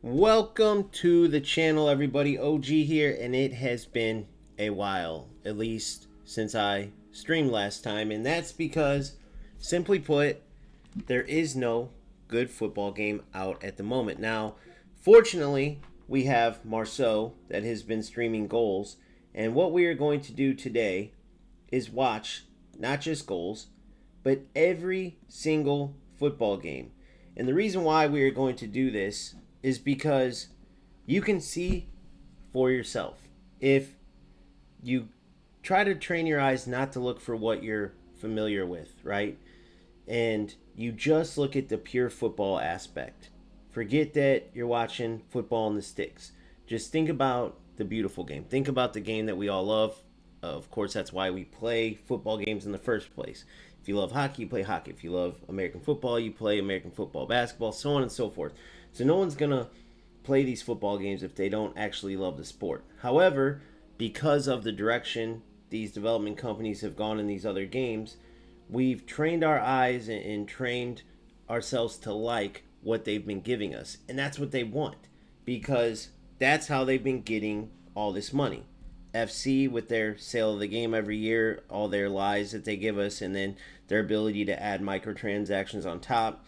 Welcome to the channel, everybody. OG here, and it has been a while, at least since I streamed last time, and that's because, simply put, there is no good football game out at the moment. Now, fortunately, we have Marceau that has been streaming goals, and what we are going to do today is watch not just goals, but every single football game. And the reason why we are going to do this is because you can see for yourself. If you try to train your eyes not to look for what you're familiar with, right? And you just look at the pure football aspect. Forget that you're watching football on the sticks. Just think about the beautiful game. Think about the game that we all love. Of course, that's why we play football games in the first place. If you love hockey, you play hockey. If you love American football, you play American football, basketball, so on and so forth. So no one's going to play these football games if they don't actually love the sport. However, because of the direction these development companies have gone in these other games, we've trained our eyes and trained ourselves to like what they've been giving us. And that's what they want because that's how they've been getting all this money. FC with their sale of the game every year, all their lies that they give us, and then their ability to add microtransactions on top.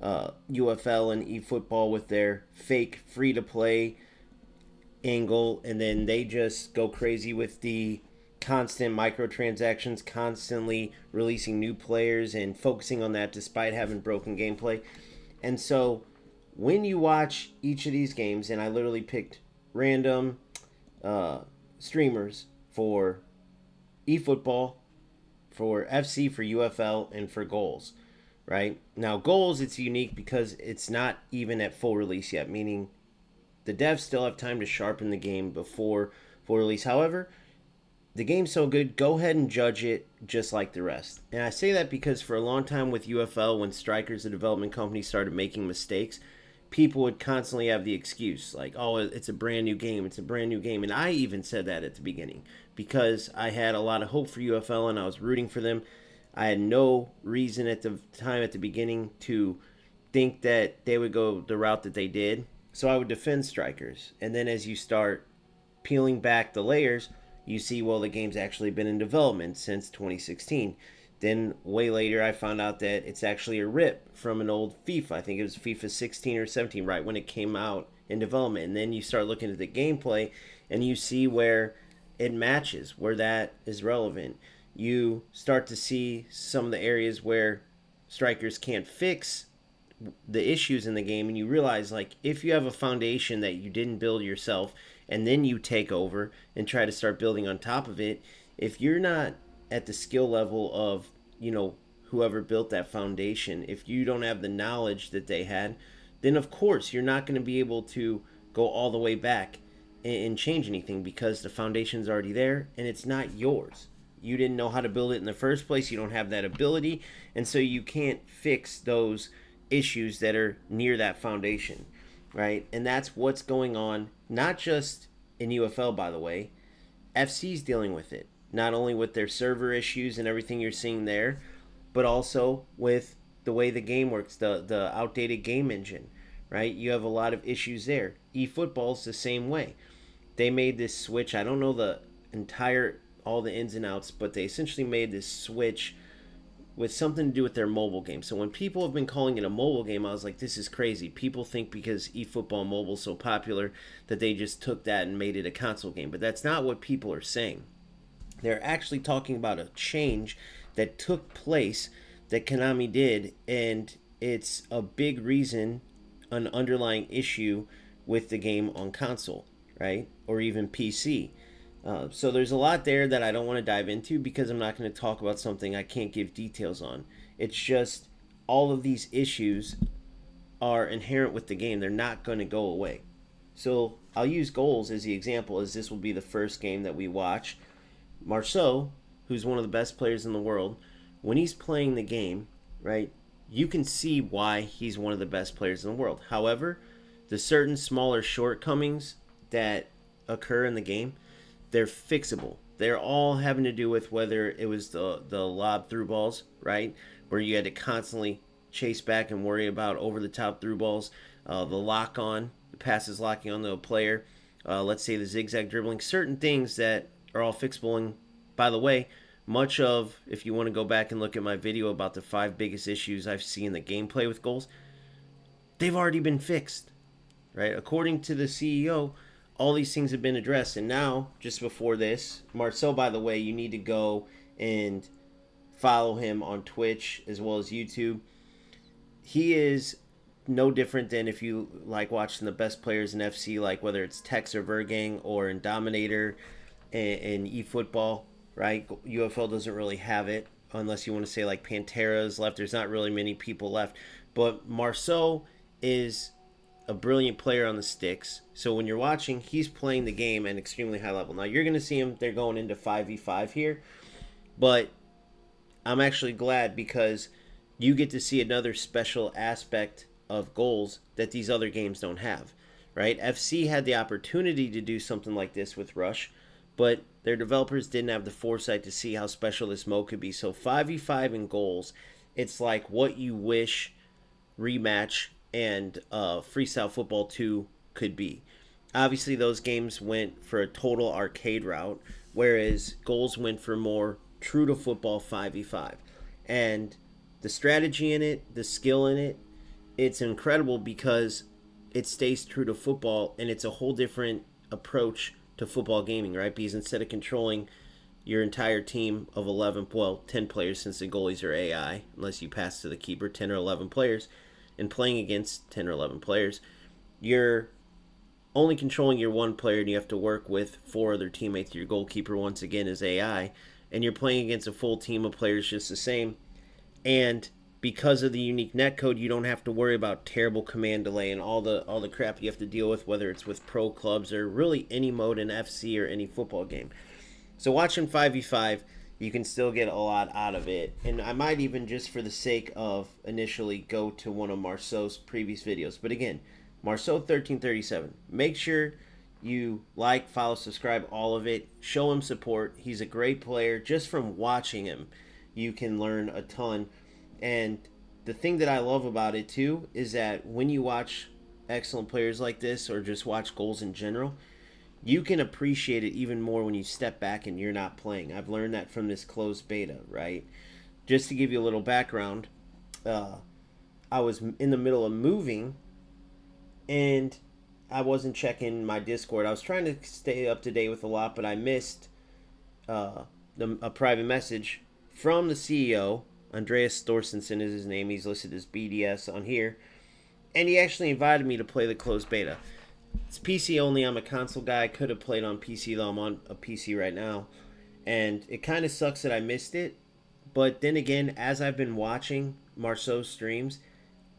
UFL and eFootball with their fake free to play angle, and then they just go crazy with the constant microtransactions, constantly releasing new players and focusing on that despite having broken gameplay. And so when you watch each of these games, and I literally picked random streamers for eFootball, for FC, for UFL, and for goals. Right now, goals, it's unique because it's not even at full release yet, meaning the devs still have time to sharpen the game before full release. However, the game's so good, go ahead and judge it just like the rest. And I say that because for a long time with UFL, when Strikers, the development company, started making mistakes, people would constantly have the excuse like, oh, it's a brand new game, it's a brand new game. And I even said that at the beginning because I had a lot of hope for UFL and I was rooting for them. I had no reason at the time, at the beginning, to think that they would go the route that they did. So I would defend Strikers. And then as you start peeling back the layers, you see, well, the game's actually been in development since 2016. Then way later, I found out that it's actually a rip from an old FIFA. I think it was FIFA 16 or 17, right when it came out in development. And then you start looking at the gameplay, and you see where it matches, where that is relevant. You start to see some of the areas where Strikers can't fix the issues in the game, and you realize, like, if you have a foundation that you didn't build yourself and then you take over and try to start building on top of it, if you're not at the skill level of, whoever built that foundation, if you don't have the knowledge that they had, then of course you're not going to be able to go all the way back and change anything because the foundation's already there and it's not yours. You didn't know how to build it in the first place. You don't have that ability, and so you can't fix those issues that are near that foundation, right? And that's what's going on, not just in UFL, by the way. FC's dealing with it, not only with their server issues and everything you're seeing there, but also with the way the game works, the outdated game engine, right? You have a lot of issues there. eFootball's the same way. They made this switch. I don't know all the ins and outs, but they essentially made this switch with something to do with their mobile game. So when people have been calling it a mobile game, I was like, this is crazy. People think because eFootball Mobile is so popular that they just took that and made it a console game. But that's not what people are saying. They're actually talking about a change that took place that Konami did, and it's a big reason, an underlying issue with the game on console, right? Or even PC. So there's a lot there that I don't want to dive into because I'm not going to talk about something I can't give details on. It's just all of these issues are inherent with the game. They're not going to go away. So I'll use goals as the example, as this will be the first game that we watch. Marceau, who's one of the best players in the world, when he's playing the game, right, you can see why he's one of the best players in the world. However, the certain smaller shortcomings that occur in the game, they're fixable. They're all having to do with whether it was the lob through balls, right, where you had to constantly chase back and worry about over the top through balls, the lock on, the passes locking onto a player, let's say the zigzag dribbling, certain things that are all fixable. And by the way, much of, if you want to go back and look at my video about the 5 biggest issues I've seen in the gameplay with goals, they've already been fixed, right? According to the CEO, all these things have been addressed. And now, just before this, Marcel, by the way, you need to go and follow him on Twitch as well as YouTube. He is no different than if you like watching the best players in FC, like whether it's Tex or Vergang or in Dominator and eFootball, right? UFL doesn't really have it unless you want to say like Pantera's left. There's not really many people left. But Marceau is a brilliant player on the sticks. So when you're watching, he's playing the game at an extremely high level. Now you're going to see him, they're going into 5v5 here. But I'm actually glad because you get to see another special aspect of goals that these other games don't have, right? FC had the opportunity to do something like this with Rush, but their developers didn't have the foresight to see how special this mode could be. So 5v5 in goals, it's like what you wish Rematch and Freestyle Football 2 could be. Obviously, those games went for a total arcade route, whereas goals went for more true to football 5v5. And the strategy in it, the skill in it, it's incredible because it stays true to football, and it's a whole different approach to football gaming, right? Because instead of controlling your entire team of 11, well, 10 players, since the goalies are AI, unless you pass to the keeper, 10 or 11 players, and playing against 10 or 11 players, you're only controlling your one player, and you have to work with 4 other teammates. Your goalkeeper, once again, is AI, and you're playing against a full team of players just the same. And because of the unique netcode, you don't have to worry about terrible command delay and all the crap you have to deal with, whether it's with pro clubs or really any mode in FC or any football game. So watching 5v5, you can still get a lot out of it. And I might even, just for the sake of initially, go to one of Marceau's previous videos. But again, Marceau1337. Make sure you like, follow, subscribe, all of it. Show him support. He's a great player. Just from watching him, you can learn a ton. And the thing that I love about it too is that when you watch excellent players like this, or just watch goals in general, you can appreciate it even more when you step back and you're not playing. I've learned that from this closed beta, right? Just to give you a little background, I was in the middle of moving and I wasn't checking my Discord. I was trying to stay up to date with a lot, but I missed a private message from the CEO. Andreas Thorstensen is his name. He's listed as BDS on here. And he actually invited me to play the closed beta. It's PC only. I'm a console guy. I could have played on PC, though I'm on a PC right now. And it kind of sucks that I missed it. But then again, as I've been watching Marceau's streams,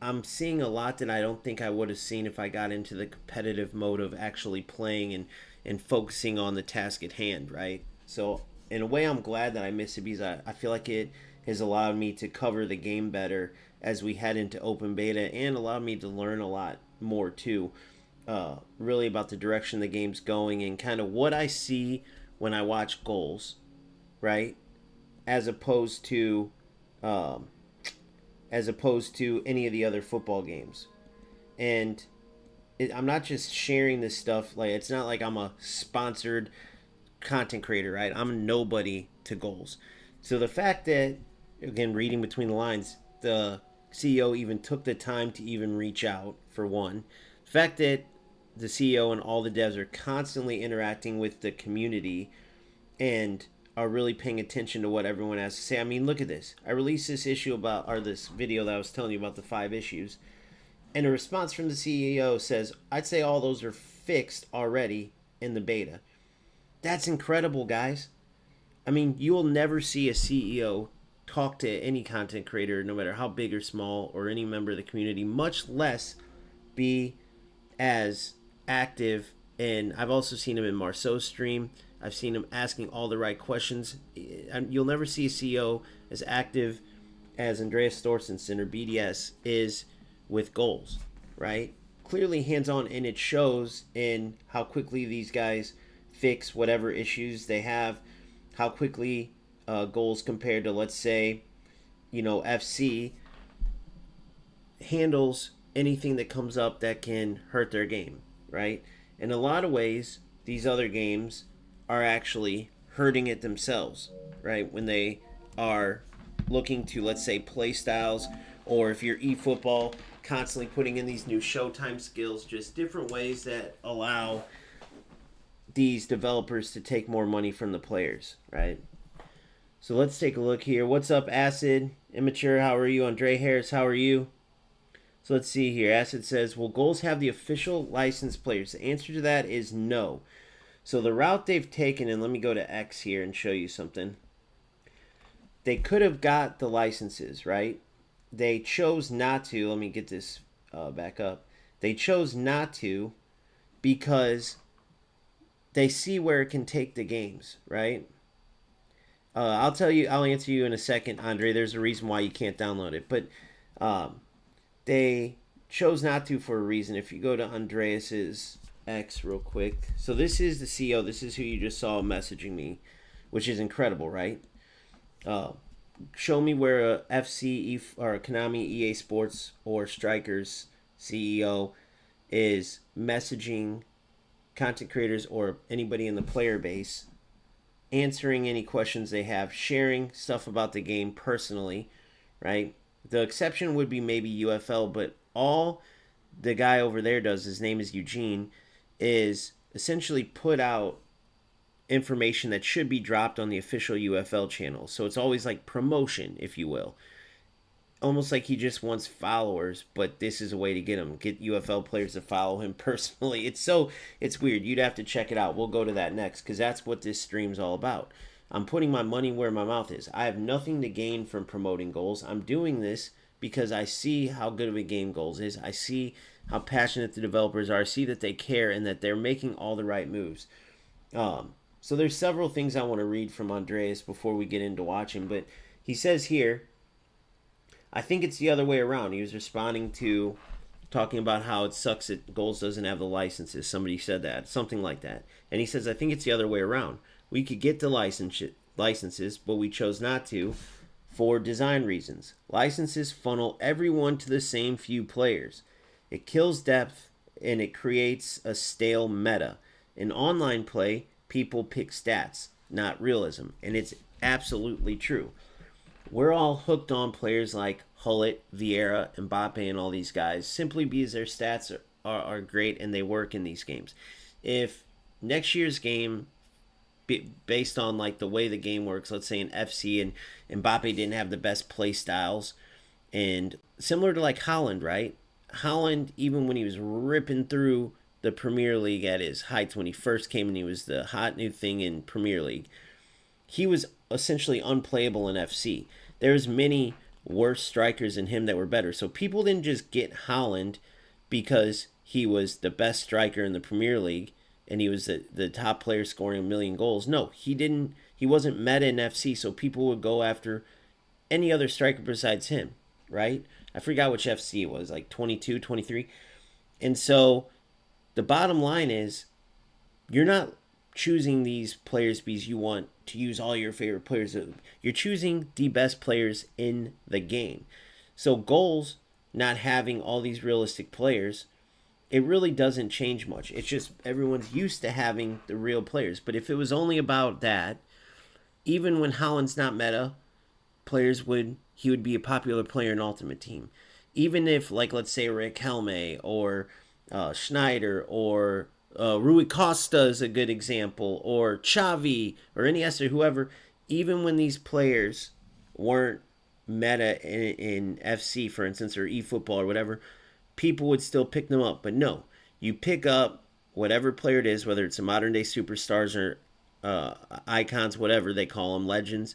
I'm seeing a lot that I don't think I would have seen if I got into the competitive mode of actually playing and focusing on the task at hand, right? So in a way, I'm glad that I missed it because I feel like it has allowed me to cover the game better as we head into open beta, and allowed me to learn a lot more too, really about the direction the game's going and kind of what I see when I watch goals, right? As opposed to any of the other football games. And I'm not just sharing this stuff, like it's not like I'm a sponsored content creator, right? I'm a nobody to goals. So the fact that, again, reading between the lines, the CEO even took the time to even reach out, for one. The fact that the CEO and all the devs are constantly interacting with the community and are really paying attention to what everyone has to say. I mean, look at this. I released this this video that I was telling you about, the 5 issues. And a response from the CEO says, I'd say all those are fixed already in the beta. That's incredible, guys. I mean, you will never see a CEO talk to any content creator, no matter how big or small, or any member of the community, much less be as active. And I've also seen him in Marceau's stream. I've seen him asking all the right questions. You'll never see a CEO as active as Andreas Thorstensen or BDS is with goals, right? Clearly hands-on, and it shows in how quickly these guys fix whatever issues they have, how quickly goals compared to, let's say, FC handles anything that comes up that can hurt their game. right? In a lot of ways, these other games are actually hurting it themselves, right? When they are looking to, let's say, play styles, or if you're eFootball, constantly putting in these new Showtime skills, just different ways that allow these developers to take more money from the players, right? So let's take a look here. What's up, Acid? Immature, how are you? Andre Harris, how are you? So let's see here. Acid says, will Goals have the official licensed players? The answer to that is no. So the route they've taken, and let me go to X here and show you something. They could have got the licenses, right? They chose not to. Let me get this back up. They chose not to because they see where it can take the games, right? I'll answer you in a second, Andre. There's a reason why you can't download it, but they chose not to for a reason. If you go to Andreas's X real quick, so this is the CEO. This is who you just saw messaging me, which is incredible, right? Show me where a FC or a Konami EA Sports or Strikers CEO is messaging content creators or anybody in the player base, answering any questions they have, sharing stuff about the game personally, right? The exception would be maybe UFL, but all the guy over there does, his name is Eugene, is essentially put out information that should be dropped on the official UFL channel. So it's always like promotion, if you will. Almost like he just wants followers, but this is a way to get UFL players to follow him personally. It's weird. You'd have to check it out. We'll go to that next because that's what this stream's all about. I'm putting my money where my mouth is. I have nothing to gain from promoting Goals. I'm doing this because I see how good of a game Goals is. I see how passionate the developers are. I see that they care and that they're making all the right moves. So there's several things I want to read from Andreas before we get into watching, but he says here, I think it's the other way around. He was responding to talking about how it sucks that Goals doesn't have the licenses. Somebody said that, something like that. And he says, I think it's the other way around. We could get the licenses, but we chose not to for design reasons. Licenses funnel everyone to the same few players. It kills depth and it creates a stale meta. In online play, people pick stats, not realism. And it's absolutely true. We're all hooked on players like Hullet, Vieira, Mbappe, and all these guys simply because their stats are great and they work in these games. If next year's game, based on like the way the game works, let's say in FC and Mbappe didn't have the best play styles, and similar to like Haaland, right? Haaland, even when he was ripping through the Premier League at his heights when he first came and he was the hot new thing in Premier League, he was essentially unplayable in FC. There's many worse strikers than him that were better. So people didn't just get Haaland because he was the best striker in the Premier League and he was the top player scoring 1,000,000 goals. No, he didn't. He wasn't meta in FC, so people would go after any other striker besides him, right? I forgot which FC it was, like 22, 23. And so the bottom line is you're not choosing these players because you want to use all your favorite players. You're choosing the best players in the game. So Goals not having all these realistic players, it really doesn't change much. It's just everyone's used to having the real players. But if it was only about that, even when Haaland's not meta, he would be a popular player in Ultimate Team. Even if, like, let's say Rick Helme or Schneider or Rui Costa is a good example, or Xavi or Iniesta, whoever, even when these players weren't meta in FC, for instance, or eFootball or whatever, people would still pick them up. But no, you pick up whatever player it is, whether it's a modern day superstars or icons, whatever they call them, legends.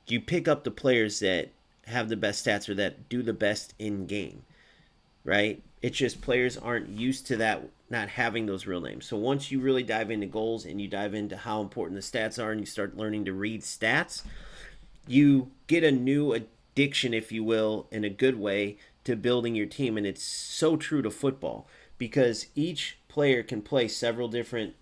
You pick up the players that have the best stats or that do the best in game, right? It's just players aren't used to that, not having those real names. So once you really dive into Goals and you dive into how important the stats are and you start learning to read stats, you get a new addiction, if you will, in a good way to building your team. And it's so true to football because each player can play several different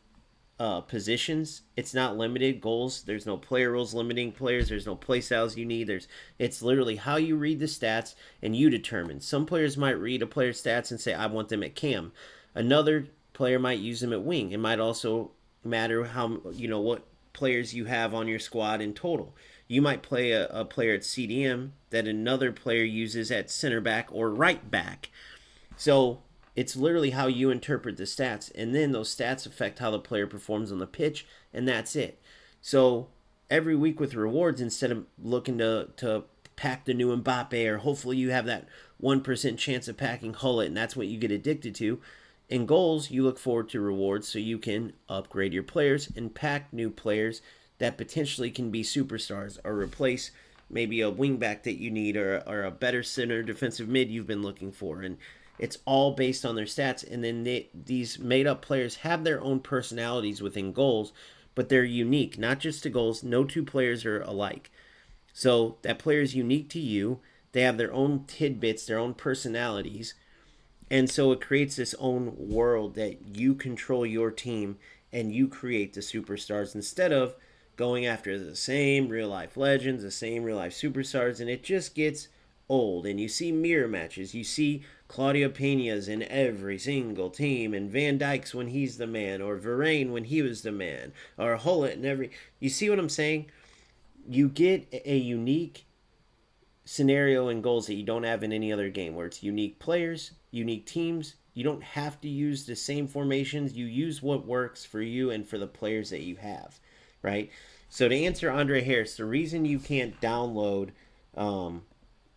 positions. It's not limited. Goals, there's no player rules limiting players. There's no play styles you need. It's literally how you read the stats and you determine. Some players might read a player's stats and say, I want them at cam. Another player might use them at wing. It might also matter how, what players you have on your squad in total. You might play a player at CDM that another player uses at center back or right back. So it's literally how you interpret the stats, and then those stats affect how the player performs on the pitch, and that's it. So every week with rewards, instead of looking to pack the new Mbappe, or hopefully you have that 1% chance of packing Hullet, and that's what you get addicted to. In goals, you look forward to rewards so you can upgrade your players and pack new players that potentially can be superstars or replace maybe a wingback that you need, or a better center defensive mid you've been looking for. And it's all based on their stats. And then these made up players have their own personalities within goals, but they're unique, not just to goals. No two players are alike. So that player is unique to you. They have their own tidbits, their own personalities. And so it creates this own world that you control your team and you create the superstars instead of going after the same real life legends, the same real life superstars. And it just gets old. And you see mirror matches. You see Claudio Pena's in every single team, and Van Dijk's when he's the man, or Varane when he was the man, or Hullet and every. You see what I'm saying? You get a unique scenario in goals that you don't have in any other game, where it's unique players, unique teams. You don't have to use the same formations. You use what works for you and for the players that you have, right? So to answer Andre Harris, the reason you can't download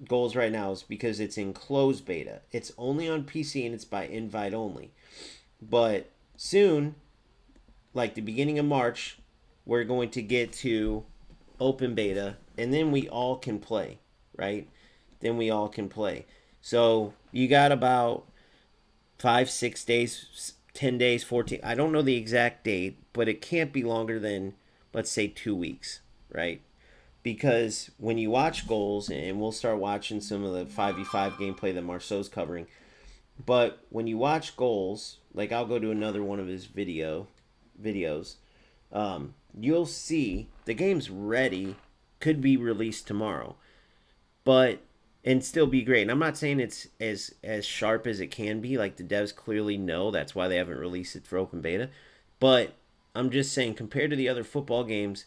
goals right now is because it's in closed beta. It's only on PC and it's by invite only. But soon, like the beginning of March, we're going to get to open beta, and then we all can play, right? Then we all can play. So you got about 5-6 days, 10 days, 14. I don't know the exact date, but it can't be longer than, let's say, 2 weeks, right? Because when you watch goals, and we'll start watching some of the 5v5 gameplay that Marceau's covering, but when you watch goals, like I'll go to another one of his videos, you'll see the game's ready, could be released tomorrow, but and still be great. And I'm not saying it's as sharp as it can be. Like the devs clearly know, that's why they haven't released it for open beta. But I'm just saying, compared to the other football games,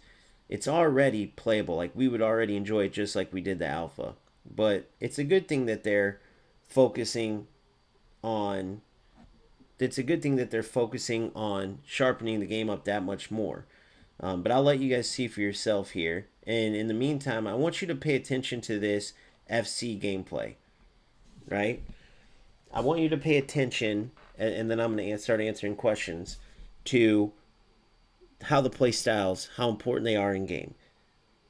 it's already playable. Like we would already enjoy it just like we did the alpha. But it's a good thing that they're focusing on. It's a good thing that they're focusing on sharpening the game up that much more. But I'll let you guys see for yourself here. And in the meantime, I want you to pay attention to this FC gameplay, right? I want you to pay attention, and then I'm going to start answering questions, to how the play styles, how important they are in game,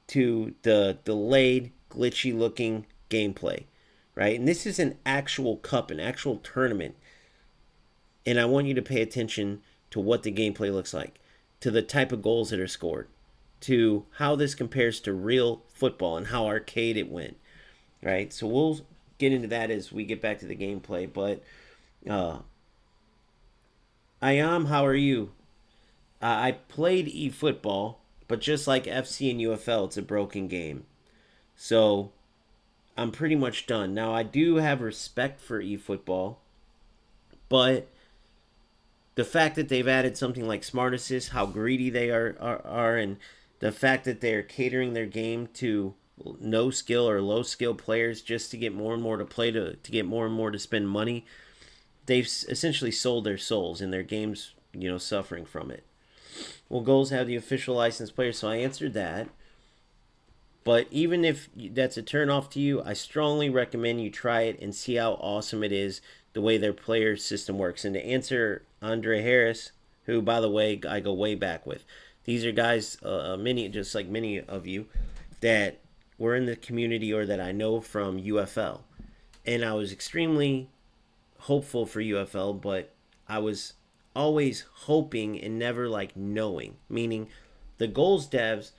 to the delayed, glitchy looking gameplay, right? And this is an actual cup, an actual tournament. And I want you to pay attention to what the gameplay looks like, to the type of goals that are scored, to how this compares to real football and how arcade it went, right? So we'll get into that as we get back to the gameplay. But Ayam, how are you? I played eFootball, but just like FC and UFL, it's a broken game. So I'm pretty much done. Now, I do have respect for eFootball, but the fact that they've added something like Smart Assist, how greedy they are, and the fact that they're catering their game to no skill or low skill players just to get more and more to play, to get more and more to spend money, they've essentially sold their souls, and their game's suffering from it. Will goals have the official licensed players? So I answered that. But even if that's a turn off to you, I strongly recommend you try it and see how awesome it is, the way their player system works. And to answer Andre Harris, who, by the way, I go way back with, these are guys, just like many of you, that were in the community or that I know from UFL. And I was extremely hopeful for UFL, but I was always hoping and never knowing, meaning the goals devs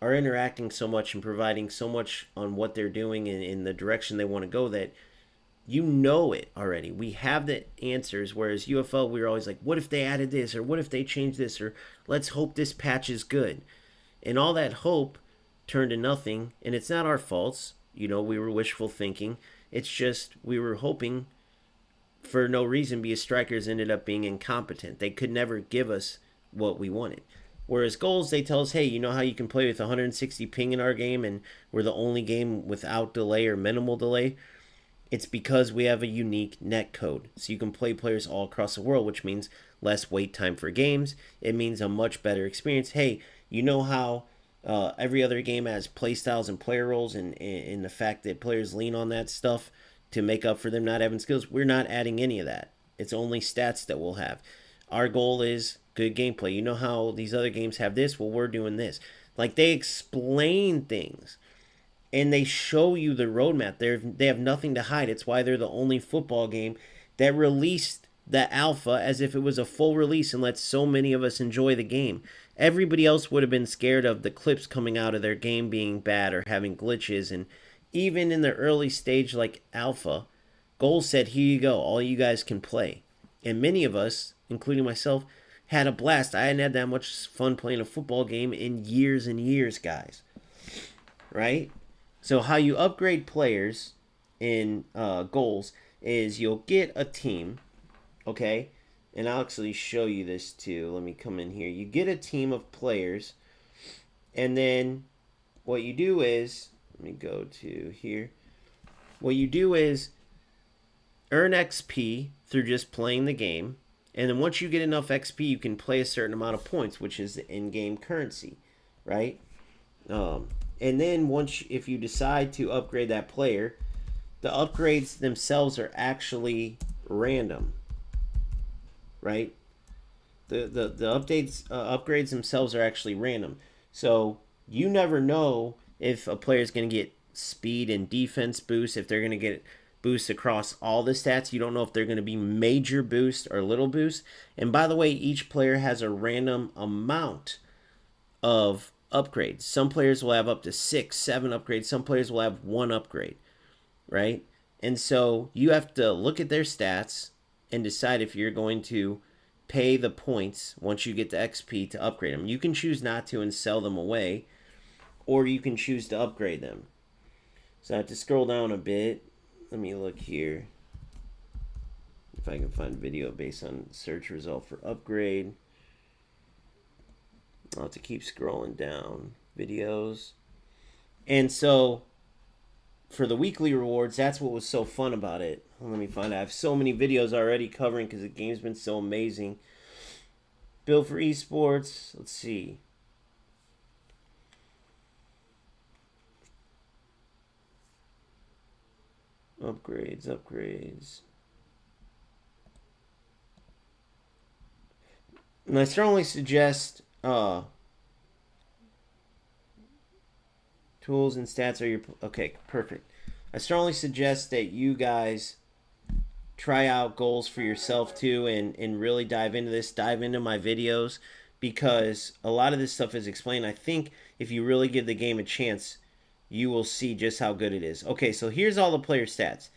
are interacting so much and providing so much on what they're doing and in the direction they want to go, that it already. We have the answers, whereas UFL, we were always like, what if they added this, or what if they changed this, or let's hope this patch is good. And all that hope turned to nothing, and it's not our faults. We were wishful thinking. It's just we were hoping for no reason because strikers ended up being incompetent. They could never give us what we wanted. Whereas goals, they tell us, hey, you know how you can play with 160 ping in our game and we're the only game without delay or minimal delay? It's because we have a unique net code. So you can play players all across the world, which means less wait time for games. It means a much better experience. Hey, you know how every other game has play styles and player roles, and the fact that players lean on that stuff to make up for them not having skills? We're not adding any of that. It's only stats that we'll have. Our goal is good gameplay. You know how these other games have this? Well, we're doing this. Like, they explain things and they show you the roadmap. They have nothing to hide. It's why they're the only football game that released the alpha as if it was a full release and let so many of us enjoy the game. Everybody else would have been scared of the clips coming out of their game being bad or having glitches. And even in the early stage like alpha, Goals said, here you go, all you guys can play. And many of us, including myself, had a blast. I hadn't had that much fun playing a football game in years and years, guys. Right? So how you upgrade players in goals is you'll get a team, okay? And I'll actually show you this too. Let me come in here. You get a team of players, and then what you do is, let me go to here. What you do is earn XP through just playing the game, and then once you get enough XP, you can play a certain amount of points, which is the in-game currency, right? And then once, if you decide to upgrade that player, the upgrades themselves are actually random, right? The upgrades themselves are actually random. So you never know if a player is going to get speed and defense boost, if they're going to get boosts across all the stats. You don't know if they're going to be major boost or little boost. And by the way, each player has a random amount of upgrades. Some players will have up to 6, 7 upgrades. Some players will have 1 upgrade, right? And so you have to look at their stats and decide if you're going to pay the points once you get the XP to upgrade them. You can choose not to and sell them away, or you can choose to upgrade them. So I have to scroll down a bit. Let me look here if I can find video based on search result for upgrade. I'll have to keep scrolling down videos. And so for the weekly rewards, that's what was so fun about it. Let me find it. I have so many videos already covering because the game's been so amazing. Build for esports. Let's see. Upgrades. And I strongly suggest tools and stats are your... Okay, perfect. I strongly suggest that you guys try out goals for yourself too, and really dive into this. Dive into my videos, because a lot of this stuff is explained. I think if you really give the game a chance, you will see just how good it is. Okay, so here's all the player stats.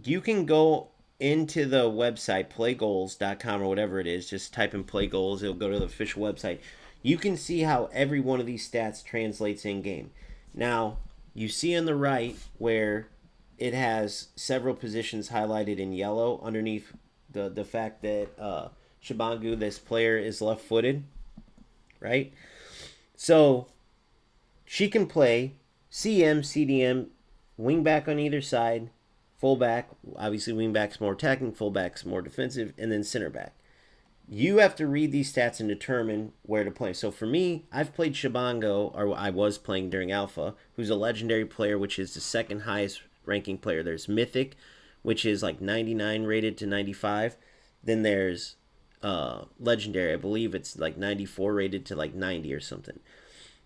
You can go into the website, playgoals.com or whatever it is. Just type in play goals. It'll go to the official website. You can see how every one of these stats translates in-game. Now, you see on the right where it has several positions highlighted in yellow underneath the fact that Shabangu, this player, is left-footed, right? So she can play CM, CDM, wingback on either side, fullback. Obviously, wingback's more attacking, fullback's more defensive, and then center back. You have to read these stats and determine where to play. So for me, I've played Shabango, or I was playing during Alpha, who's a legendary player, which is the second highest ranking player. There's Mythic, which is like 99 rated to 95. Then there's Legendary. I believe it's like 94 rated to like 90 or something.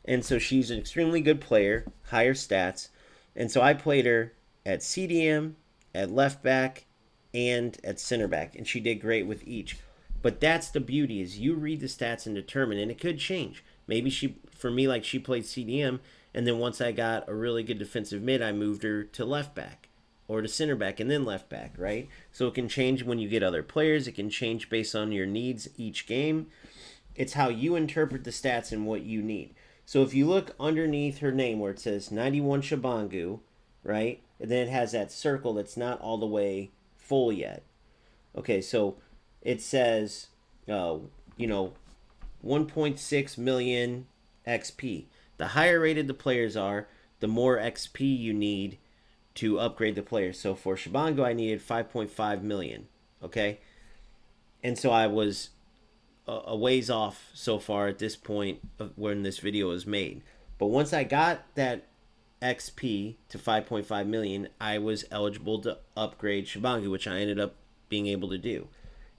And so she's an extremely good player, higher stats. And so I played her at CDM, at left back, and at center back. And she did great with each. But that's the beauty, is you read the stats and determine, and it could change. Maybe she, for me, like she played CDM, and then once I got a really good defensive mid, I moved her to left back or to center back and then left back, right? So it can change when you get other players. It can change based on your needs each game. It's how you interpret the stats and what you need. So if you look underneath her name where it says 91 Shabangu, right? And then it has that circle that's not all the way full yet. Okay, so it says, uh, you know, 1.6 million XP. The higher rated the players are, the more XP you need to upgrade the players. So for Shabango, I needed 5.5 million. Okay, and so I was a ways off so far at this point of when this video was made. But once I got that XP to 5.5 million, I was eligible to upgrade Shabangu, which I ended up being able to do.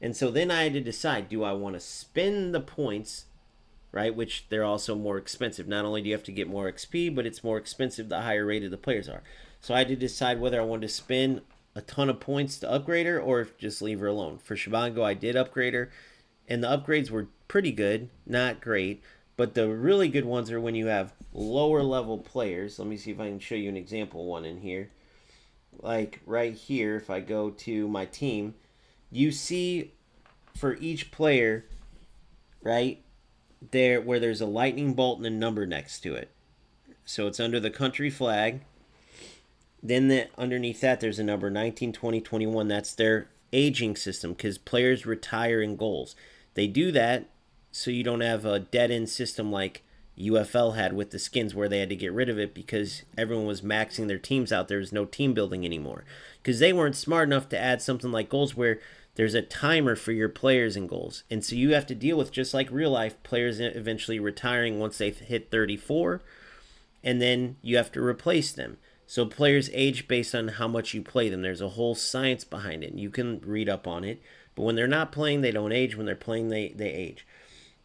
And so then I had to decide, do I want to spend the points, right? Which they're also more expensive. Not only do you have to get more XP, but it's more expensive the higher rated the players are. So I had to decide whether I wanted to spend a ton of points to upgrade her or just leave her alone. For Shabango, I did upgrade her, and the upgrades were pretty good, not great. But the really good ones are when you have lower level players. Let me see if I can show you an example one in here. Like right here, if I go to my team, you see for each player, right, there where there's a lightning bolt and a number next to it. So it's under the country flag. Then underneath that, there's a number 19, 20, 21. That's their aging system because players retire in goals. They do that so you don't have a dead end system like UFL had with the skins where they had to get rid of it because everyone was maxing their teams out. There was no team building anymore because they weren't smart enough to add something like goals where there's a timer for your players and goals. And so you have to deal with, just like real life, players eventually retiring once they hit 34, and then you have to replace them. So players age based on how much you play them. There's a whole science behind it. You can read up on it. But when they're not playing, they don't age. When they're playing, they age.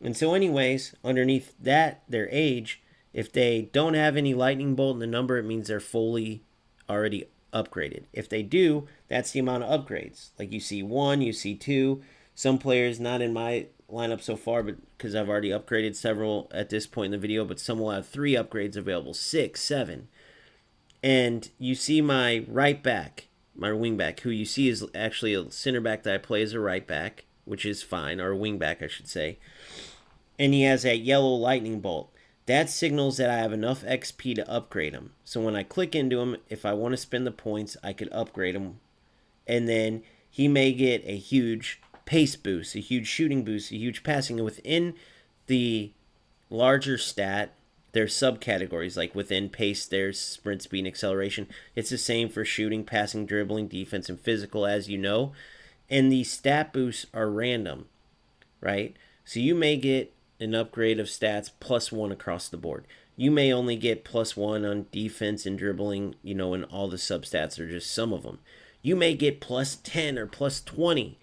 And so, anyways, underneath that, their age, if they don't have any lightning bolt in the number, it means they're fully already upgraded. If they do, that's the amount of upgrades. Like you see one, you see two. Some players, not in my lineup so far, but because I've already upgraded several at this point in the video, but some will have 3 upgrades available, 6, 7. And you see my right back, my wing back, who you see is actually a center back that I play as a right back, which is fine, or a wing back, I should say. And he has that yellow lightning bolt. That signals that I have enough XP to upgrade him. So when I click into him, if I want to spend the points, I could upgrade him. And then he may get a huge pace boost, a huge shooting boost, a huge passing. And within the larger stat, there's subcategories. Like within pace, there's sprint speed and acceleration. It's the same for shooting, passing, dribbling, defense, and physical, as you know. And these stat boosts are random, right? So you may get an upgrade of stats +1 across the board. You may only get +1 on defense and dribbling, and all the substats are just some of them. You may get +10 or +20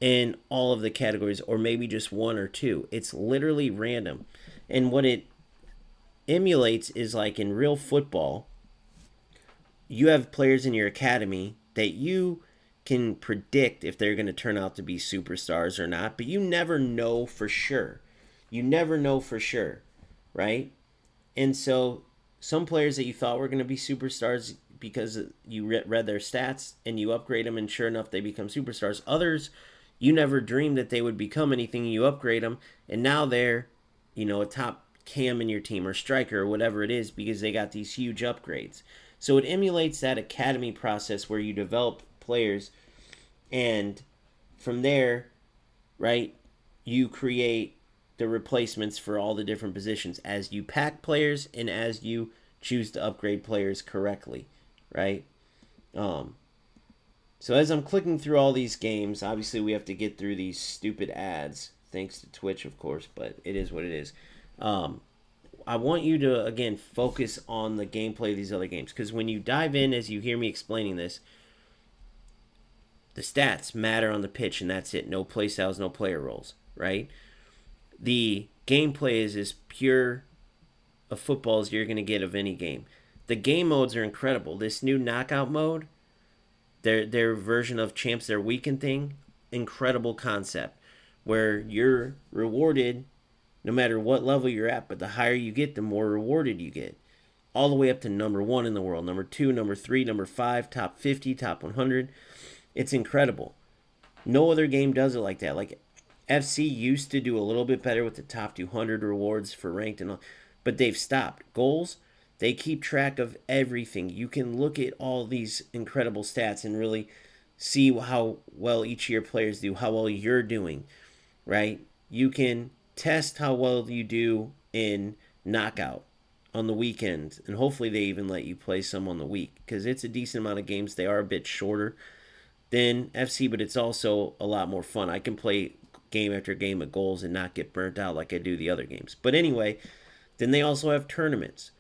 in all of the categories, or maybe just 1 or 2. It's literally random. And what it emulates is like in real football, you have players in your academy that you can predict if they're going to turn out to be superstars or not, but you never know for sure. You never know for sure, right? And so some players that you thought were going to be superstars because you read their stats and you upgrade them, and sure enough, they become superstars. Others, you never dreamed that they would become anything. You upgrade them, and now they're, a top cam in your team or striker or whatever it is because they got these huge upgrades. So it emulates that academy process where you develop players, and from there, right, you create the replacements for all the different positions as you pack players and as you choose to upgrade players correctly, right? So as I'm clicking through all these games, obviously we have to get through these stupid ads, thanks to Twitch, of course, but it is what it is. I want you to, again, focus on the gameplay of these other games, because when you dive in, as you hear me explaining this, the stats matter on the pitch, and that's it. No play styles, no player roles, right? The gameplay is as pure of football as you're going to get of any game. The game modes are incredible. This new knockout mode, their version of Champs, their weekend thing, incredible concept, where you're rewarded no matter what level you're at, but the higher you get, the more rewarded you get. All the way up to number 1 in the world, number 2, number 3, number 5, top 50, top 100. It's incredible. No other game does it like that. Like FC used to do a little bit better with the top 200 rewards for ranked and all, but they've stopped. Goals, they keep track of everything. You can look at all these incredible stats and really see how well each of your players do, how well you're doing, right? You can test how well you do in knockout on the weekend, and hopefully they even let you play some on the week because it's a decent amount of games. They are a bit shorter than FC, but it's also a lot more fun. I can play game after game of goals and not get burnt out like I do the other games. But anyway, then they also have tournaments.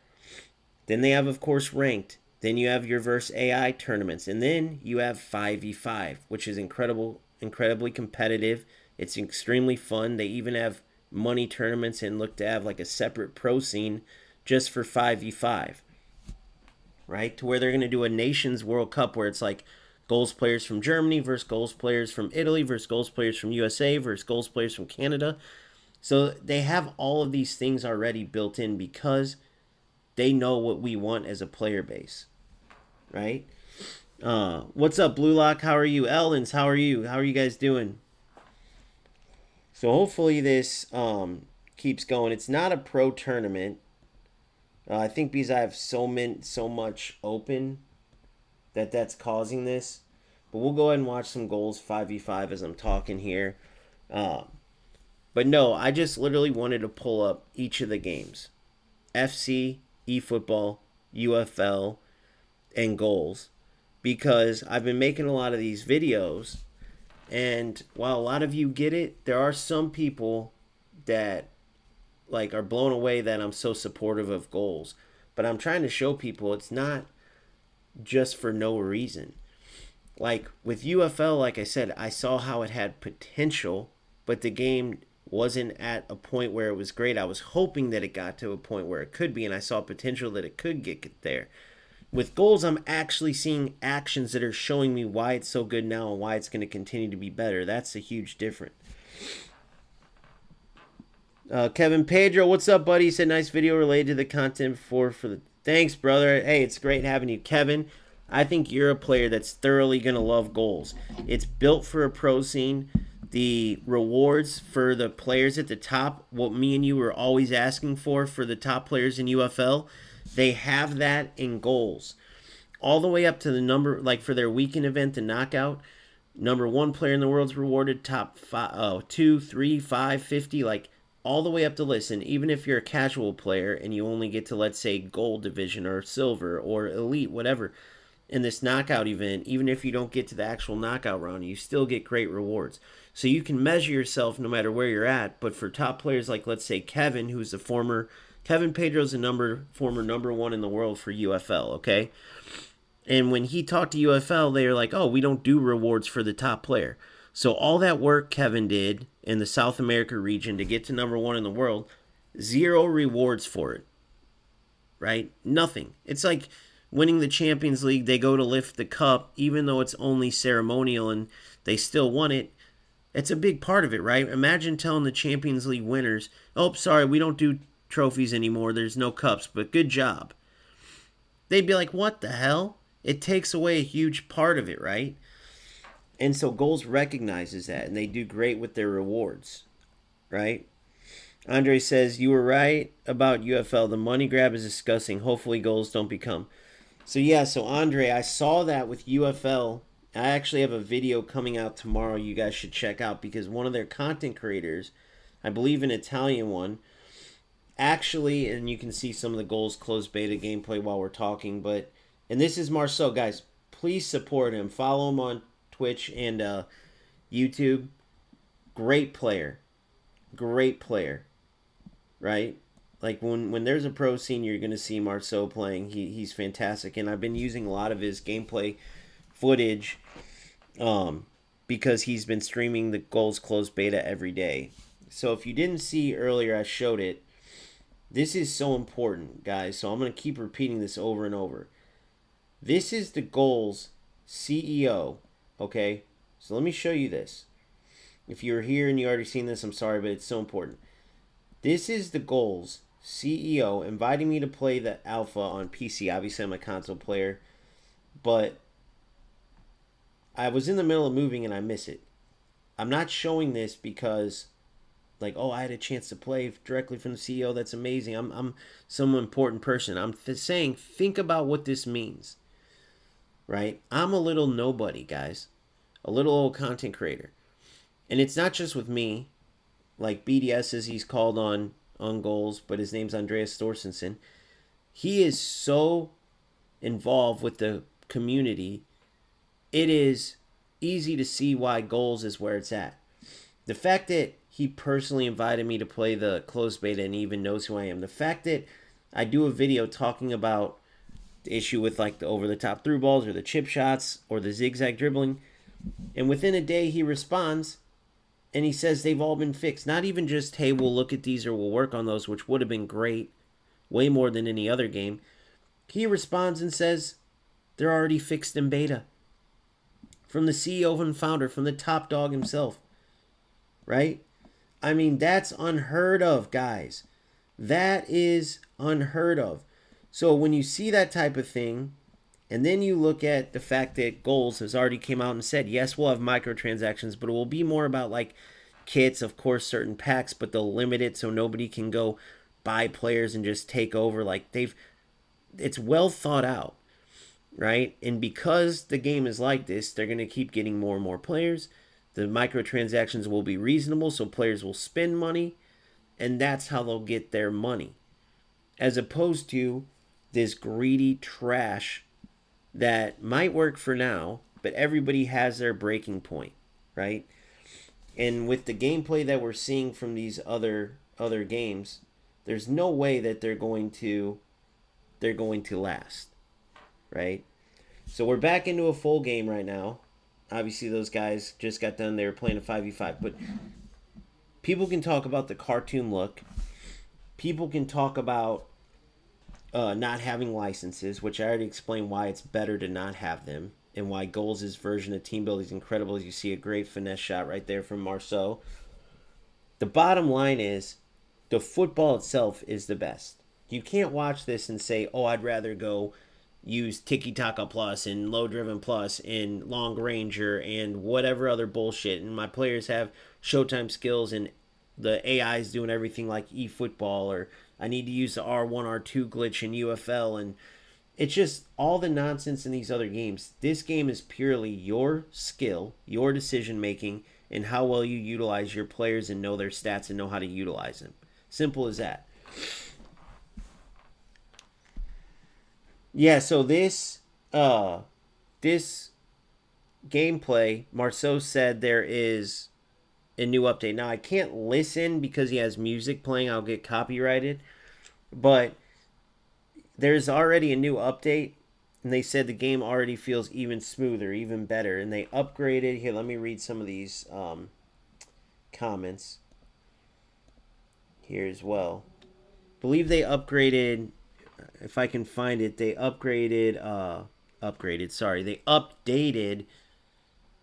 Then they have, of course, ranked. Then you have your versus AI tournaments, and then you have 5v5, which is incredibly competitive. It's extremely fun. They even have money tournaments and look to have like a separate pro scene just for 5v5, right? To where they're going to do a Nations World Cup where it's like goals players from Germany versus goals players from Italy versus goals players from USA versus goals players from Canada. So they have all of these things already built in because they know what we want as a player base, right? What's up, Blue Lock? How are you? Ellens, how are you? How are you guys doing? So hopefully this keeps going. It's not a pro tournament. I think because I have so much open that's causing this. But we'll go ahead and watch some goals 5v5 as I'm talking here. Uh, but no, I just literally wanted to pull up each of the games. FC, eFootball, UFL, and goals. Because I've been making a lot of these videos. And while a lot of you get it, there are some people that like are blown away that I'm so supportive of goals. But I'm trying to show people it's not just for no reason. Like with UFL, like I said, I saw how it had potential, but the game wasn't at a point where it was great. I was hoping that it got to a point where it could be, and I saw potential that it could get there. With goals, I'm actually seeing actions that are showing me why it's so good now and why it's going to continue to be better. That's a huge difference. Kevin Pedro, what's up, buddy? He said nice video related to the content before for the. Thanks, brother. Hey, it's great having you, Kevin. I think you're a player that's thoroughly gonna love goals. It's built for a pro scene. The rewards for the players at the top, what me and you were always asking for the top players in UFL, they have that in goals. All the way up to the number, like for their weekend event, the knockout, number one player in the world's rewarded, top 2, 3, 5, 50, like all the way up the list. And even if you're a casual player and you only get to, let's say, gold division or silver or elite, whatever, in this knockout event, even if you don't get to the actual knockout round, you still get great rewards. So you can measure yourself no matter where you're at. But for top players like, let's say, Kevin, who's Kevin Pedro's a former number one in the world for UFL, okay? And when he talked to UFL, they were like, oh, we don't do rewards for the top player. So all that work Kevin did in the South America region to get to number one in the world, zero rewards for it, right? Nothing. It's like winning the Champions League. They go to lift the cup, even though it's only ceremonial and they still won it. It's a big part of it, right? Imagine telling the Champions League winners, oh, sorry, we don't do trophies anymore. There's no cups, but good job. They'd be like, what the hell? It takes away a huge part of it, right? And so Goals recognizes that, and they do great with their rewards, right? Andre says, you were right about UFL. The money grab is disgusting. Hopefully Goals don't become. So yeah, so Andre, I saw that with UFL. I actually have a video coming out tomorrow you guys should check out because one of their content creators, I believe an Italian one, actually, and you can see some of the Goals closed beta gameplay while we're talking, and this is Marceau, guys. Please support him. Follow him on Twitch and YouTube. Great player. Great player. Right? Like when there's a pro scene, you're going to see Marceau playing. He's fantastic. And I've been using a lot of his gameplay footage because he's been streaming the Goals closed beta every day. So if you didn't see earlier, I showed it. This is so important, guys. So I'm going to keep repeating this over and over. This is the Goals CEO, okay? So let me show you this. If you're here and you already seen this, I'm sorry, but it's so important. This is the Goals CEO inviting me to play the alpha on PC. Obviously, I'm a console player, but I was in the middle of moving and I miss it. I'm not showing this because, like, oh, I had a chance to play directly from the CEO. That's amazing. I'm some important person. I'm saying, think about what this means. Right? I'm a little nobody, guys. a little old content creator. And it's not just with me, like BDS as he's called on goals, but his name's Andreas Thorstensen. He is so involved with the community. It is easy to see why goals is where it's at. The fact that he personally invited me to play the closed beta and even knows who I am. The fact that I do a video talking about the issue with like the over the top through balls or the chip shots or the zigzag dribbling, and within a day he responds and he says they've all been fixed. Not even just, hey, we'll look at these or we'll work on those, which would have been great, way more than any other game. He responds and says they're already fixed in beta. From the CEO and founder, from the top dog himself. Right? I mean, that's unheard of, guys. That is unheard of. So when you see that type of thing, and then you look at the fact that Goals has already came out and said, yes, we'll have microtransactions, but it will be more about like kits, of course, certain packs, but they'll limit it so nobody can go buy players and just take over. Like it's well thought out, right? And because the game is like this, they're going to keep getting more and more players. The microtransactions will be reasonable, so players will spend money, and that's how they'll get their money. As opposed to this greedy trash that might work for now, but everybody has their breaking point, right? And with the gameplay that we're seeing from these other games, there's no way that they're going to last, right? So we're back into a full game right now. Obviously, those guys just got done. They were playing a 5v5. But people can talk about the cartoon look. People can talk about not having licenses, which I already explained why it's better to not have them, and why Goals' version of team building is incredible. As you see a great finesse shot right there from Marceau. The bottom line is the football itself is the best. You can't watch this and say, oh, I'd rather go use Tiki Taka Plus and Low Driven Plus and Long Ranger and whatever other bullshit. And my players have Showtime skills and the AI is doing everything like eFootball, or I need to use the R1, R2 glitch in UFL. And it's just all the nonsense in these other games. This game is purely your skill, your decision making, and how well you utilize your players and know their stats and know how to utilize them. Simple as that. Yeah, so this gameplay, Marceau said there is a new update. Now I can't listen because he has music playing, I'll get copyrighted. But there's already a new update, and they said the game already feels even smoother, even better. And they upgraded. Here, let me read some of these comments here as well. I believe they upgraded, if I can find it, they updated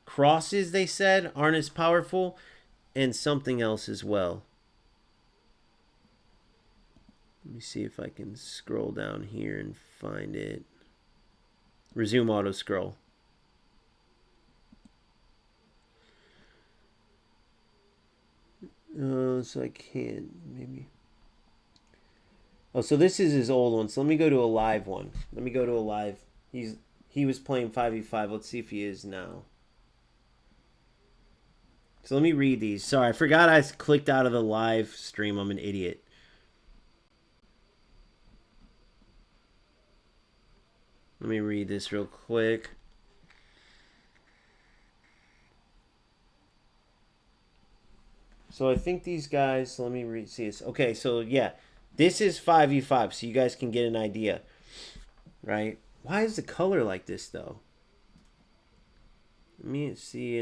crosses, they said, aren't as powerful, and something else as well. Let me see if I can scroll down here and find it. Resume auto scroll. So I can't, maybe. Oh, so this is his old one. So let me go to a live one. Let me go to a live. He was playing 5v5. Let's see if he is now. So let me read these. Sorry, I forgot I clicked out of the live stream. I'm an idiot. Let me read this real quick. So I think these guys, let me see this. Okay, so yeah, this is 5v5, so you guys can get an idea, right? Why is the color like this, though? Let me see.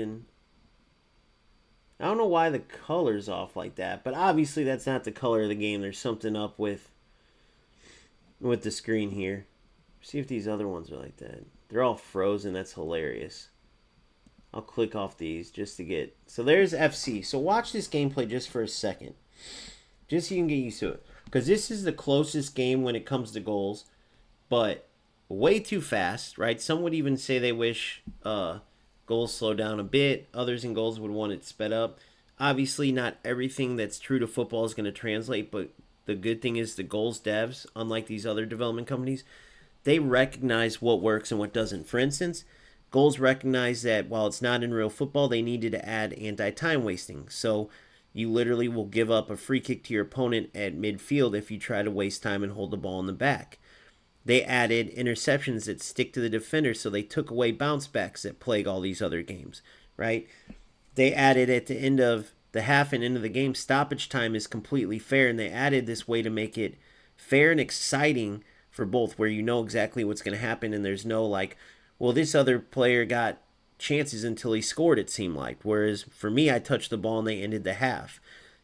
I don't know why the color's off like that, but obviously that's not the color of the game. There's something up with the screen here. See if these other ones are like that. They're all frozen. That's hilarious. I'll click off these just to get... So there's FC. So watch this gameplay just for a second. Just so you can get used to it. Because this is the closest game when it comes to goals. But way too fast, right? Some would even say they wish goals slow down a bit. Others in goals would want it sped up. Obviously, not everything that's true to football is going to translate. But the good thing is the goals devs, unlike these other development companies, they recognize what works and what doesn't. For instance, Goals recognize that while it's not in real football, they needed to add anti-time wasting. So you literally will give up a free kick to your opponent at midfield if you try to waste time and hold the ball in the back. They added interceptions that stick to the defender, so they took away bounce backs that plague all these other games, right? They added at the end of the half and into the game, stoppage time is completely fair, and they added this way to make it fair and exciting for both, where you know exactly what's going to happen, and there's no like, well, this other player got chances until he scored, it seemed like. Whereas for me, I touched the ball and they ended the half.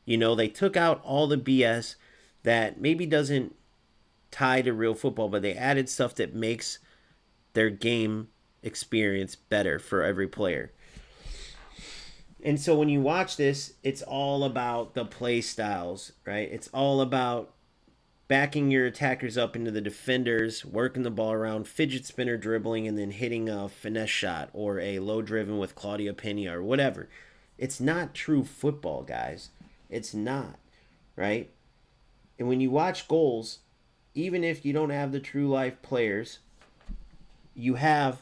You know, they took out all the BS that maybe doesn't tie to real football, but they added stuff that makes their game experience better for every player. And so when you watch this, it's all about the play styles, right? It's all about backing your attackers up into the defenders, working the ball around, fidget spinner dribbling, and then hitting a finesse shot or a low driven with Claudio Pena or whatever. It's not true football, guys. It's not, right? And when you watch goals, even if you don't have the true life players, you have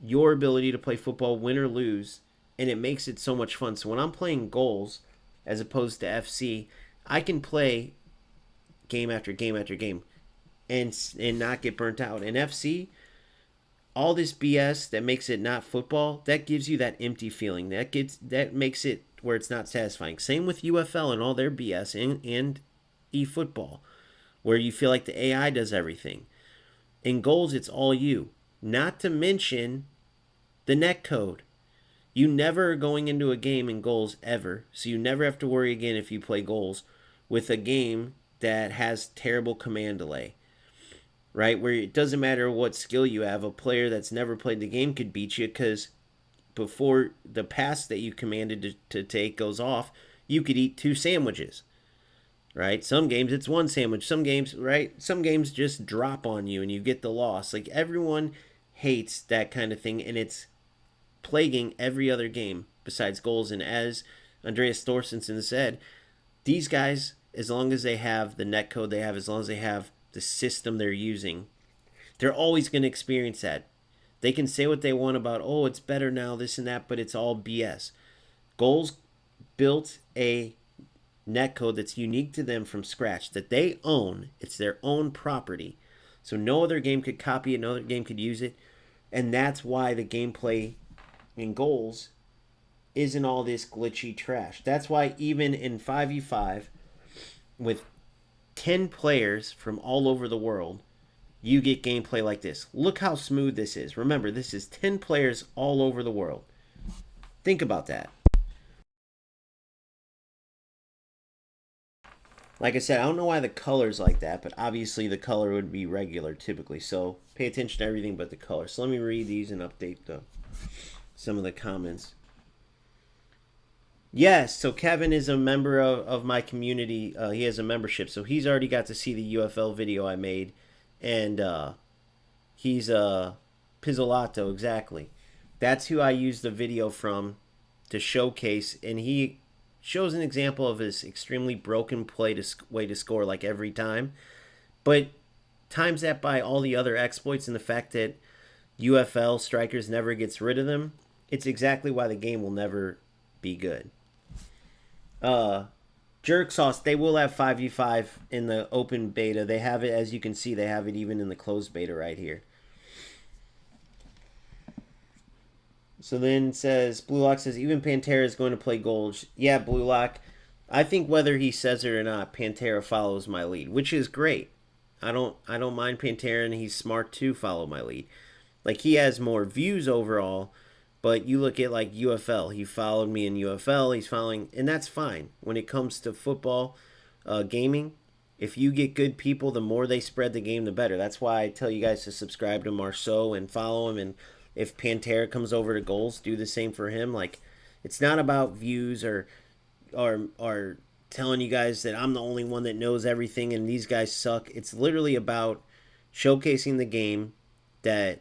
your ability to play football, win or lose, and it makes it so much fun. So when I'm playing goals as opposed to FC, I can play game after game after game and not get burnt out. In FC, all this BS that makes it not football, that gives you that empty feeling. That makes it where it's not satisfying. Same with UFL and all their BS and eFootball, where you feel like the AI does everything. In goals, it's all you. Not to mention the net code. You never are going into a game in goals ever, so you never have to worry again if you play goals with a game that has terrible command delay, right? Where it doesn't matter what skill you have, a player that's never played the game could beat you because before the pass that you commanded to take goes off, you could eat 2 sandwiches, right? Some games it's 1 sandwich. Some games, right? Some games just drop on you and you get the loss. Like everyone hates that kind of thing, and it's plaguing every other game besides goals. And as Andreas Thorstensen said, these guys, as long as they have the net code they have, as long as they have the system they're using, they're always going to experience that. They can say what they want about, oh, it's better now, this and that, but it's all BS. Goals built a net code that's unique to them from scratch, that they own. It's their own property. So no other game could copy it, no other game could use it. And that's why the gameplay in goals isn't all this glitchy trash. That's why even in 5v5, with 10 players from all over the world, you get gameplay like this. Look how smooth this is. Remember, this is 10 players all over the world. Think about that. Like I said, I don't know why the color's like that, but obviously the color would be regular typically. So pay attention to everything but the color. So let me read these and update some of the comments. Yes, so Kevin is a member of my community. He has a membership, so he's already got to see the UFL video I made. And he's Pizzolato, exactly. That's who I used the video from to showcase, and he shows an example of his extremely broken way to score like every time. But times that by all the other exploits and the fact that UFL strikers never gets rid of them, it's exactly why the game will never be good. Jerk Sauce, they will have 5v5 in the open beta. They have it, as you can see, they have it even in the closed beta right here. So then it says, Blue Lock says, even Pantera is going to play gold. Yeah, Blue Lock, I think whether he says it or not, Pantera follows my lead, which is great. I don't mind Pantera, and he's smart to follow my lead. Like, he has more views overall, but you look at like UFL, he followed me in UFL, he's following, and that's fine. When it comes to football, gaming, if you get good people, the more they spread the game, the better. That's why I tell you guys to subscribe to Marceau and follow him, and if Pantera comes over to goals, do the same for him. Like, it's not about views or telling you guys that I'm the only one that knows everything and these guys suck. It's literally about showcasing the game that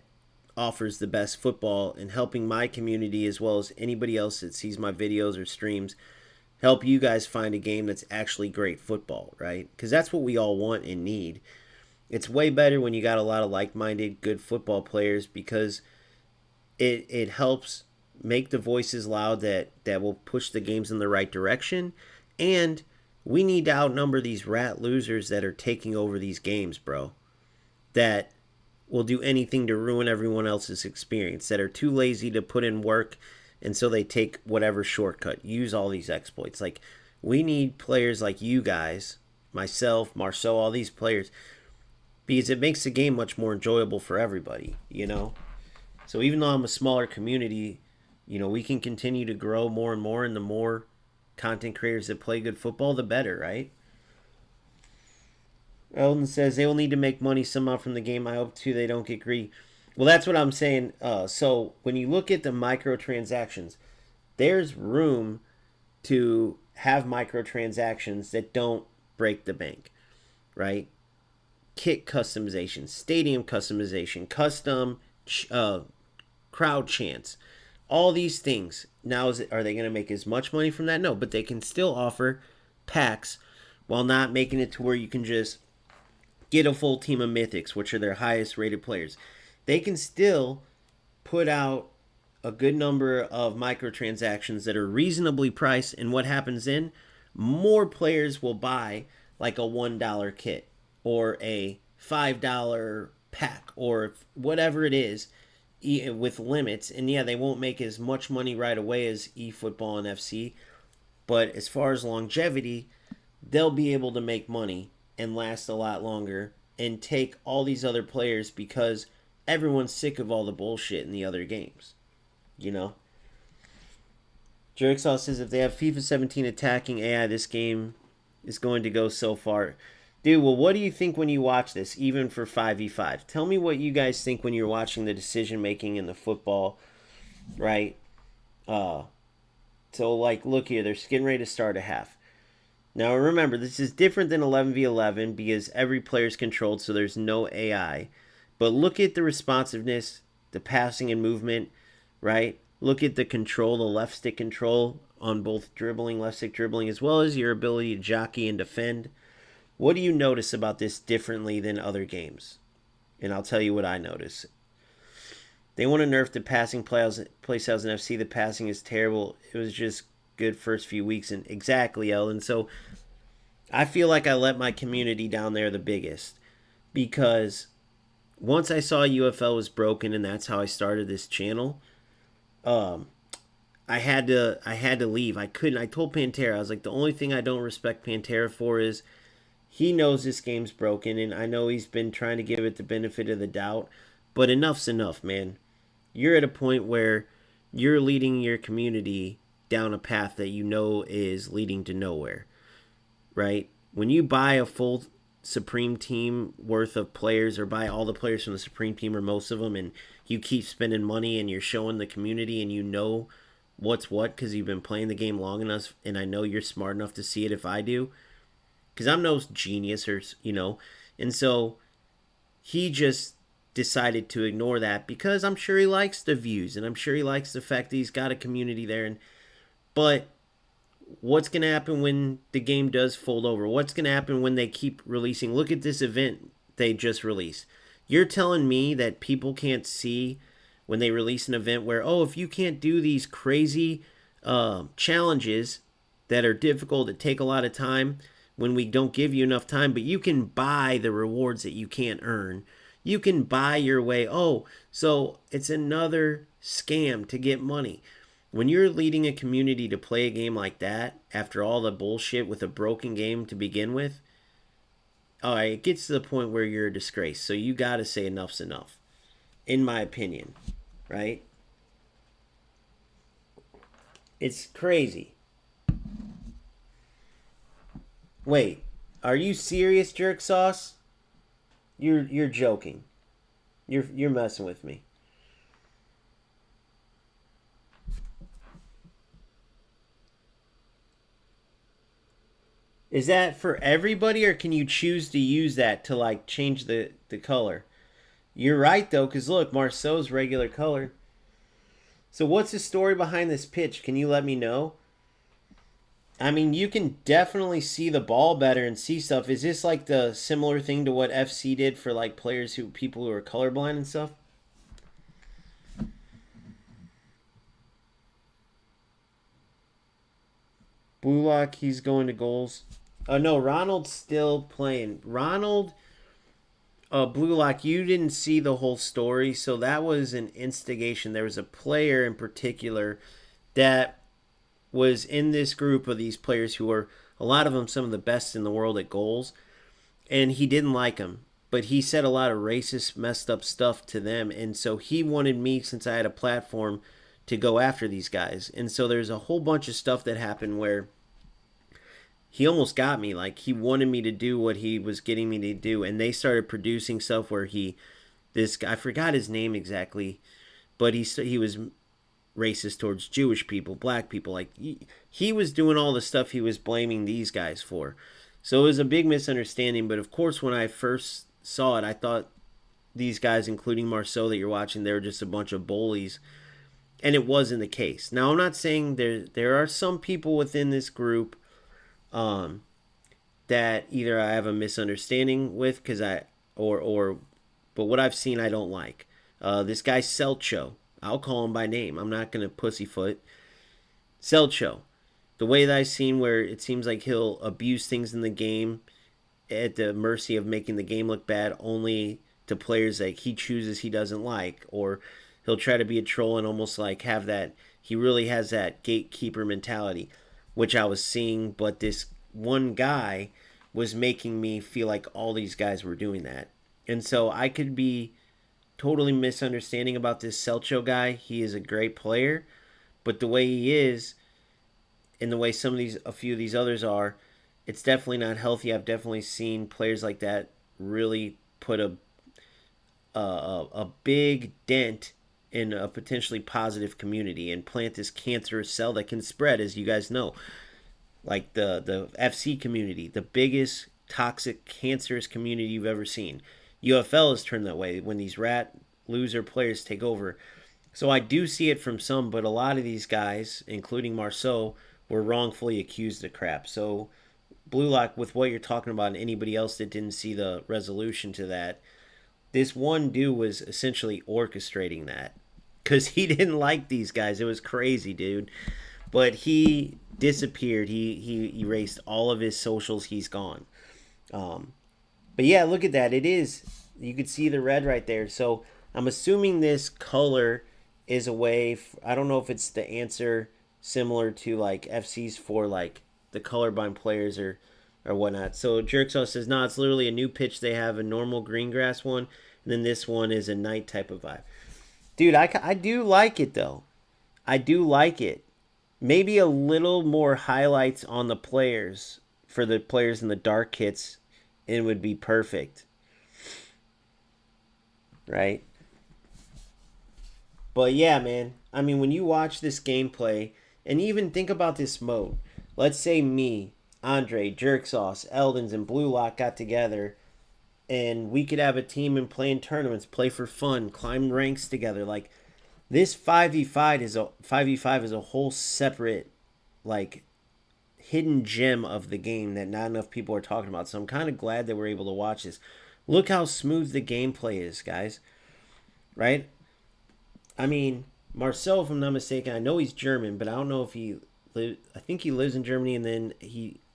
offers the best football and helping my community as well as anybody else that sees my videos or streams help you guys find a game that's actually great football, right? Because that's what we all want and need. It's way better when you got a lot of like-minded, good football players, because it helps make the voices loud that will push the games in the right direction. And we need to outnumber these rat losers that are taking over these games, bro. That will do anything to ruin everyone else's experience, that are too lazy to put in work, and so they take whatever shortcut, use all these exploits. Like, we need players like you guys, myself, Marceau, all these players, because it makes the game much more enjoyable for everybody, you know? So even though I'm a smaller community, we can continue to grow more and more, and the more content creators that play good football, the better, right? Eldon says they will need to make money somehow from the game. I hope too they don't get greedy. Well, that's what I'm saying. So when you look at the microtransactions, there's room to have microtransactions that don't break the bank, right? Kit customization, stadium customization, custom crowd chants, all these things. Now, are they going to make as much money from that? No, but they can still offer packs while not making it to where you can just get a full team of mythics, which are their highest rated players. They can still put out a good number of microtransactions that are reasonably priced, and what happens then? More players will buy like a $1 kit or a $5 pack or whatever it is with limits. And yeah, they won't make as much money right away as eFootball and FC, but as far as longevity, they'll be able to make money and last a lot longer and take all these other players because everyone's sick of all the bullshit in the other games. Jericksaw says if they have FIFA 17 attacking AI, this game is going to go so far. Dude, well, what do you think when you watch this, even for 5v5? Tell me what you guys think when you're watching the decision-making in the football, right? So, look here. They're getting ready to start a half. Now, remember, this is different than 11v11 because every player is controlled, so there's no AI. But look at the responsiveness, the passing and movement, right? Look at the control, the left stick control on both dribbling, left stick dribbling, as well as your ability to jockey and defend. What do you notice about this differently than other games? And I'll tell you what I notice. They want to nerf the passing playstyles in FC. The passing is terrible. It was just good first few weeks. And exactly, Ellen. So I feel like I let my community down there the biggest. Because once I saw UFL was broken, and that's how I started this channel, I had to leave. I couldn't. I told Pantera, I was like, the only thing I don't respect Pantera for is he knows this game's broken, and I know he's been trying to give it the benefit of the doubt, but enough's enough, man. You're at a point where you're leading your community down a path that you know is leading to nowhere, right? When you buy a full Supreme Team worth of players, or buy all the players from the Supreme Team or most of them, and you keep spending money and you're showing the community and you know what's what because you've been playing the game long enough, and I know you're smart enough to see it if I do, because I'm no genius, or and so he just decided to ignore that because I'm sure he likes the views and I'm sure he likes the fact that he's got a community there. But what's going to happen when the game does fold over? What's going to happen when they keep releasing? Look at this event they just released. You're telling me that people can't see when they release an event where, if you can't do these crazy challenges that are difficult, that take a lot of time, when we don't give you enough time, but you can buy the rewards that you can't earn. You can buy your way. So it's another scam to get money. When you're leading a community to play a game like that, after all the bullshit with a broken game to begin with, it gets to the point where you're a disgrace. So you got to say enough's enough, in my opinion, right? It's crazy. Wait, are you serious, Jerk Sauce? You're joking. You're messing with me. Is that for everybody, or can you choose to use that to change the color? You're right though, because look, Marceau's regular color. So what's the story behind this pitch? Can you let me know? I mean, you can definitely see the ball better and see stuff. Is this like the similar thing to what FC did for people who are colorblind and stuff? Blue Lock, he's going to goals. No, Ronald's still playing. Ronald, Blue Lock, you didn't see the whole story, so that was an instigation. There was a player in particular that was in this group of these players who are, a lot of them, some of the best in the world at goals, and he didn't like them. But he said a lot of racist, messed up stuff to them, and so he wanted me, since I had a platform, to go after these guys. And so there's a whole bunch of stuff that happened where he almost got me. Like, he wanted me to do what he was getting me to do, and they started producing stuff where this guy, I forgot his name exactly, but he was racist towards Jewish people, black people. Like, he was doing all the stuff he was blaming these guys for. So it was a big misunderstanding. But of course, when I first saw it, I thought these guys, including Marceau that you're watching, they were just a bunch of bullies, and it wasn't the case. Now, I'm not saying there are some people within this group um, that either I have a misunderstanding with, because but what I've seen I don't like. This guy Selcho, I'll call him by name. I'm not gonna pussyfoot. Selcho, the way that I've seen, where it seems like he'll abuse things in the game at the mercy of making the game look bad, only to players that he chooses he doesn't like, or he'll try to be a troll and almost like have that, he really has that gatekeeper mentality, which I was seeing. But this one guy was making me feel like all these guys were doing that. And so I could be totally misunderstanding about this Selcho guy. He is a great player, but the way he is, and the way a few of these others are, it's definitely not healthy. I've definitely seen players like that really put a big dent in a potentially positive community and plant this cancerous cell that can spread, as you guys know. Like the FC community, the biggest toxic, cancerous community you've ever seen. UFL has turned that way when these rat loser players take over. So I do see it from some, but a lot of these guys, including Marceau, were wrongfully accused of crap. So, Blue Lock, with what you're talking about, and anybody else that didn't see the resolution to that, this one dude was essentially orchestrating that because he didn't like these guys. It was crazy, dude. But he disappeared. He erased all of his socials. He's gone. Um, but yeah, look at that. It is. You could see the red right there. So I'm assuming this color is a way. I don't know if it's the answer similar to like FC's for like the colorblind players or whatnot. So Jerksaw says, no, it's literally a new pitch. They have a normal green grass one, and then this one is a night type of vibe. Dude, I do like it though. I do like it. Maybe a little more highlights on the players for the players in the dark kits, it would be perfect. Right? But yeah, man. I mean, when you watch this gameplay and even think about this mode, let's say me, Andre, Jerksauce, Eldens, and Blue Lock got together and we could have a team and play in tournaments, play for fun, climb ranks together. Like, this 5v5 is a whole separate, like, hidden gem of the game that not enough people are talking about. So I'm kind of glad that we're able to watch this. Look how smooth the gameplay is, guys. Right? I mean, Marcel, if I'm not mistaken, I know he's German, but I don't know if I think he lives in Germany, and then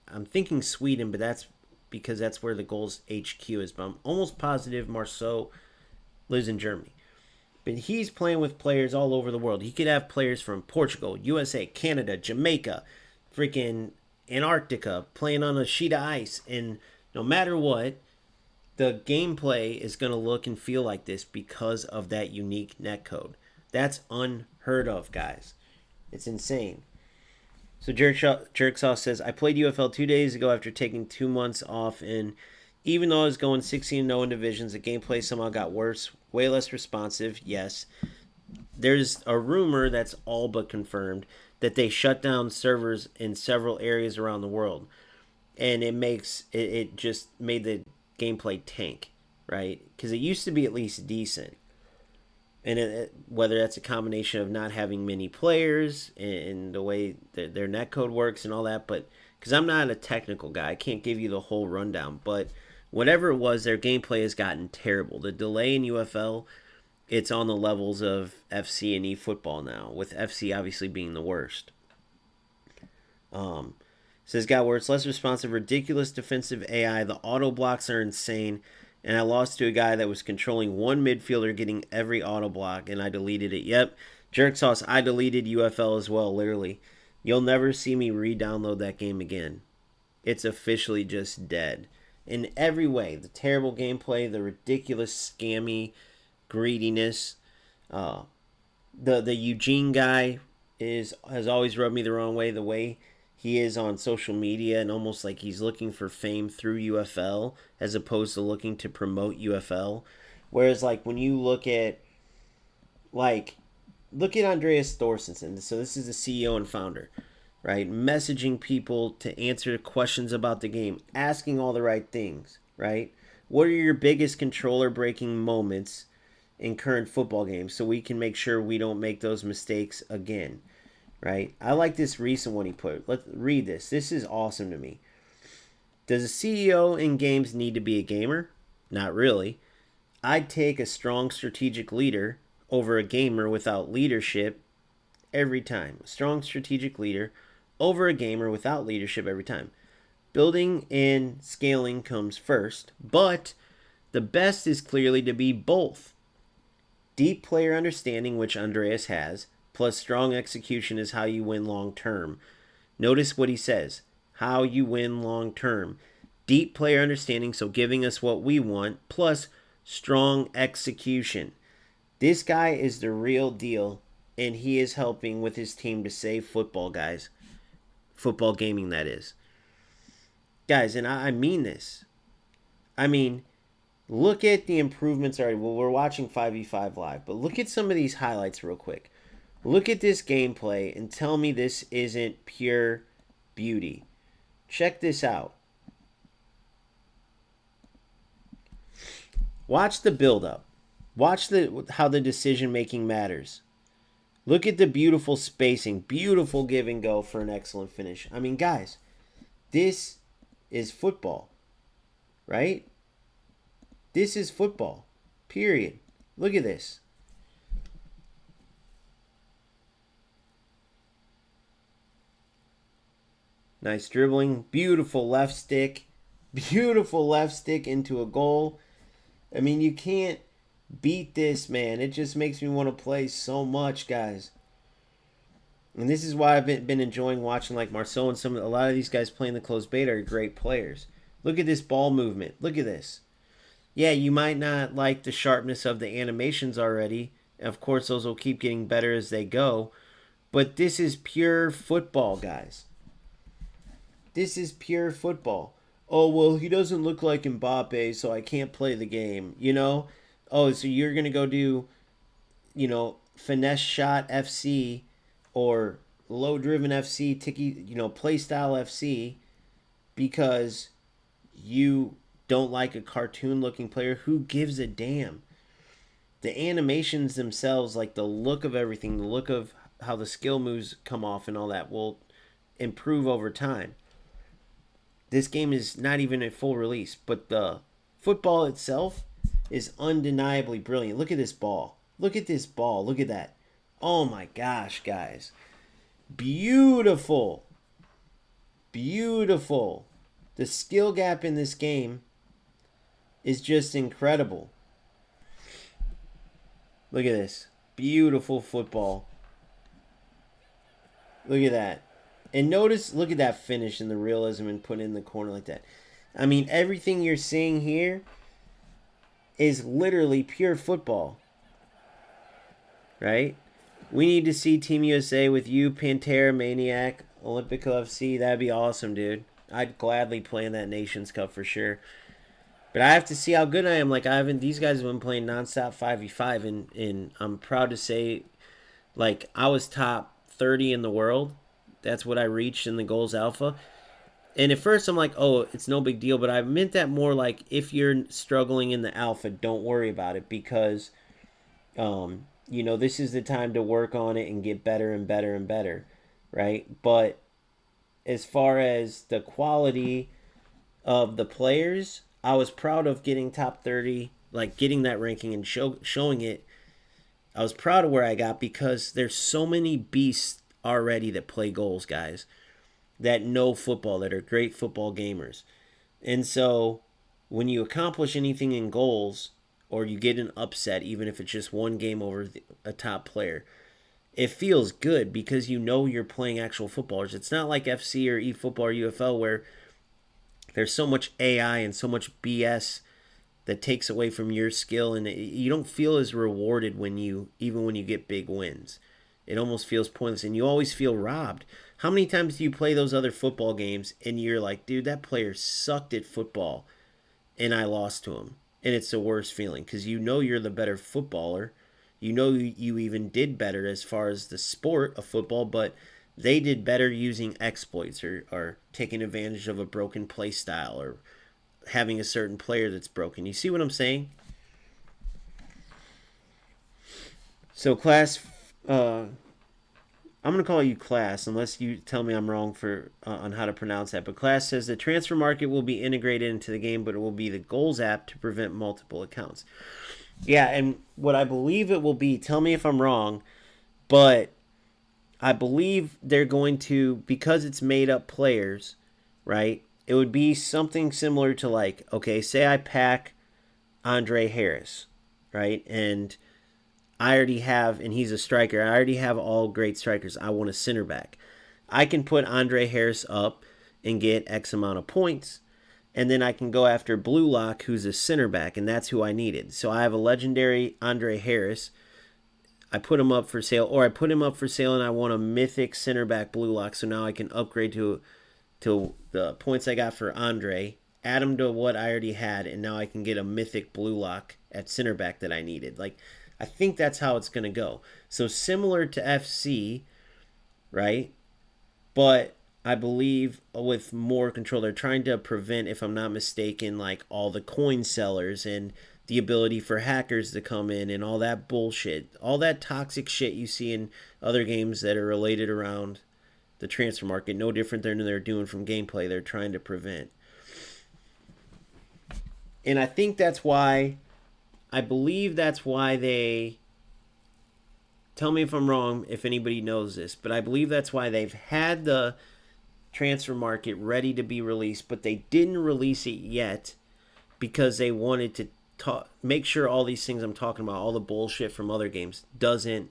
I'm thinking Sweden, but that's because that's where the Goals HQ is. But I'm almost positive Marceau lives in Germany. But he's playing with players all over the world. He could have players from Portugal, USA, Canada, Jamaica, freaking Antarctica, playing on a sheet of ice. And no matter what, the gameplay is going to look and feel like this because of that unique netcode. That's unheard of, guys. It's insane. So Jerksaw says, I played UFL 2 days ago after taking 2 months off, and even though I was going 16-0 in divisions, the gameplay somehow got worse, way less responsive, yes. There's a rumor that's all but confirmed that they shut down servers in several areas around the world. And it just made the gameplay tank, right? Because it used to be at least decent. And whether that's a combination of not having many players and the way that their netcode works and all that, but because I'm not a technical guy, I can't give you the whole rundown. But whatever it was, their gameplay has gotten terrible. The delay in UFL, it's on the levels of FC and eFootball now, with FC obviously being the worst. Says, got where it's less responsive, ridiculous defensive AI. The auto blocks are insane. And I lost to a guy that was controlling one midfielder getting every auto block, and I deleted it. Yep. Jerk Sauce, I deleted UFL as well, literally. You'll never see me re-download that game again. It's officially just dead. In every way. The terrible gameplay, the ridiculous, scammy greediness. The Eugene guy has always rubbed me the wrong way. The way he is on social media and almost like he's looking for fame through UFL as opposed to looking to promote UFL. Whereas like when you look at Andreas Thorstensen. So this is the CEO and founder, right? Messaging people to answer questions about the game, asking all the right things, right? What are your biggest controller breaking moments in current football games so we can make sure we don't make those mistakes again, right? I like this recent one he put. Let's read this. This is awesome to me. Does a CEO in games need to be a gamer? Not really. I'd take a strong strategic leader over a gamer without leadership every time. A strong strategic leader over a gamer without leadership every time. Building and scaling comes first, but the best is clearly to be both. Deep player understanding, which Andreas has, plus strong execution is how you win long term. Notice what he says. How you win long term. Deep player understanding, so giving us what we want, plus strong execution. This guy is the real deal, and he is helping with his team to save football, guys. Football gaming, that is. Guys, and I mean this. I mean, look at the improvements already. Well, we're watching 5v5 live, but look at some of these highlights real quick. Look at this gameplay and tell me this isn't pure beauty. Check this out. Watch the build-up. Watch how the decision-making matters. Look at the beautiful spacing. Beautiful give and go for an excellent finish. I mean, guys, this is football, right? This is football, period. Look at this. Nice dribbling. Beautiful left stick. Beautiful left stick into a goal. I mean, you can't beat this, man. It just makes me want to play so much, guys. And this is why I've been enjoying watching like Marceau and a lot of these guys playing the closed beta are great players. Look at this ball movement. Look at this. Yeah, you might not like the sharpness of the animations already. Of course, those will keep getting better as they go. But this is pure football, guys. This is pure football. Oh, well, he doesn't look like Mbappe, so I can't play the game. You know? Oh, so you're going to go do, finesse shot FC or low driven FC, play style FC because you don't like a cartoon looking player. Who gives a damn? The animations themselves, like the look of everything, the look of how the skill moves come off and all that will improve over time. This game is not even a full release, but the football itself is undeniably brilliant. Look at this ball. Look at this ball. Look at that. Oh my gosh, guys. Beautiful. Beautiful. The skill gap in this game is just incredible. Look at this. Beautiful football. Look at that. And notice, look at that finish and the realism and put it in the corner like that. I mean, everything you're seeing here is literally pure football. Right? We need to see Team USA with you, Pantera, Maniac, Olympico FC. That'd be awesome, dude. I'd gladly play in that Nations Cup for sure. But I have to see how good I am. Like, these guys have been playing nonstop 5v5, and I'm proud to say, like, I was top 30 in the world. That's what I reached in the Goals Alpha. And at first I'm like, oh, it's no big deal. But I meant that more like if you're struggling in the Alpha, don't worry about it because, this is the time to work on it and get better and better and better, right? But as far as the quality of the players, I was proud of getting top 30, like getting that ranking and showing it. I was proud of where I got because there's so many beasts already that play goals, guys. that know football, that are great football gamers. And so when you accomplish anything in goals or you get an upset, even if it's just one game over a top player, it feels good because you know you're playing actual footballers. It's not like FC or eFootball or UFL where there's so much AI and so much BS that takes away from your skill, and you don't feel as rewarded even when you get big wins. It almost feels pointless, and you always feel robbed. How many times do you play those other football games and you're like, dude, that player sucked at football and I lost to him? And it's the worst feeling because you know you're the better footballer. You know you even did better as far as the sport of football, but they did better using exploits or taking advantage of a broken play style or having a certain player that's broken. You see what I'm saying? So class, I'm going to call you Class unless you tell me I'm wrong for on how to pronounce that. But Class says the transfer market will be integrated into the game, but it will be the goals app to prevent multiple accounts. Yeah, and what I believe it will be, tell me if I'm wrong, but I believe they're going to, because it's made up players, right? It would be something similar to like, okay, say I pack Andre Harris, right? And I already have, and he's a striker. I already have all great strikers. I want a center back. I can put Andre Harris up and get X amount of points, and then I can go after Blue Lock, who's a center back, and that's who I needed. So I have a legendary Andre Harris. I put him up for sale, or I put him up for sale, and I want a mythic center back Blue Lock. So now I can upgrade to the points I got for Andre, add them to what I already had, and now I can get a mythic Blue Lock at center back that I needed. Like, I think that's how it's going to go. So similar to FC, right? But I believe with more control, they're trying to prevent, if I'm not mistaken, like all the coin sellers and the ability for hackers to come in and all that bullshit, all that toxic shit you see in other games that are related around the transfer market. No different than they're doing from gameplay. They're trying to prevent. And I think that's why, I believe that's why they, tell me if I'm wrong if anybody knows this, but I believe that's why they've had the transfer market ready to be released, but they didn't release it yet because they wanted to make sure all these things I'm talking about, all the bullshit from other games, doesn't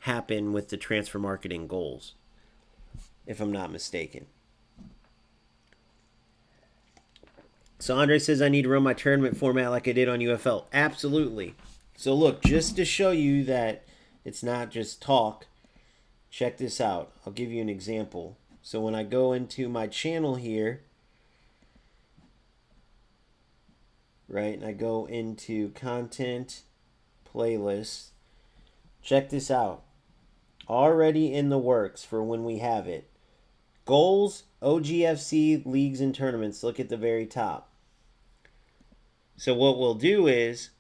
happen with the transfer marketing goals, if I'm not mistaken. So Andre says I need to run my tournament format like I did on UFL. Absolutely. So look, just to show you that it's not just talk, check this out. I'll give you an example. So when I go into my channel here, right, and I go into content, playlist, check this out. Already in the works for when we have it. Goals, OGFC, leagues, and tournaments. Look at the very top. So what we'll do is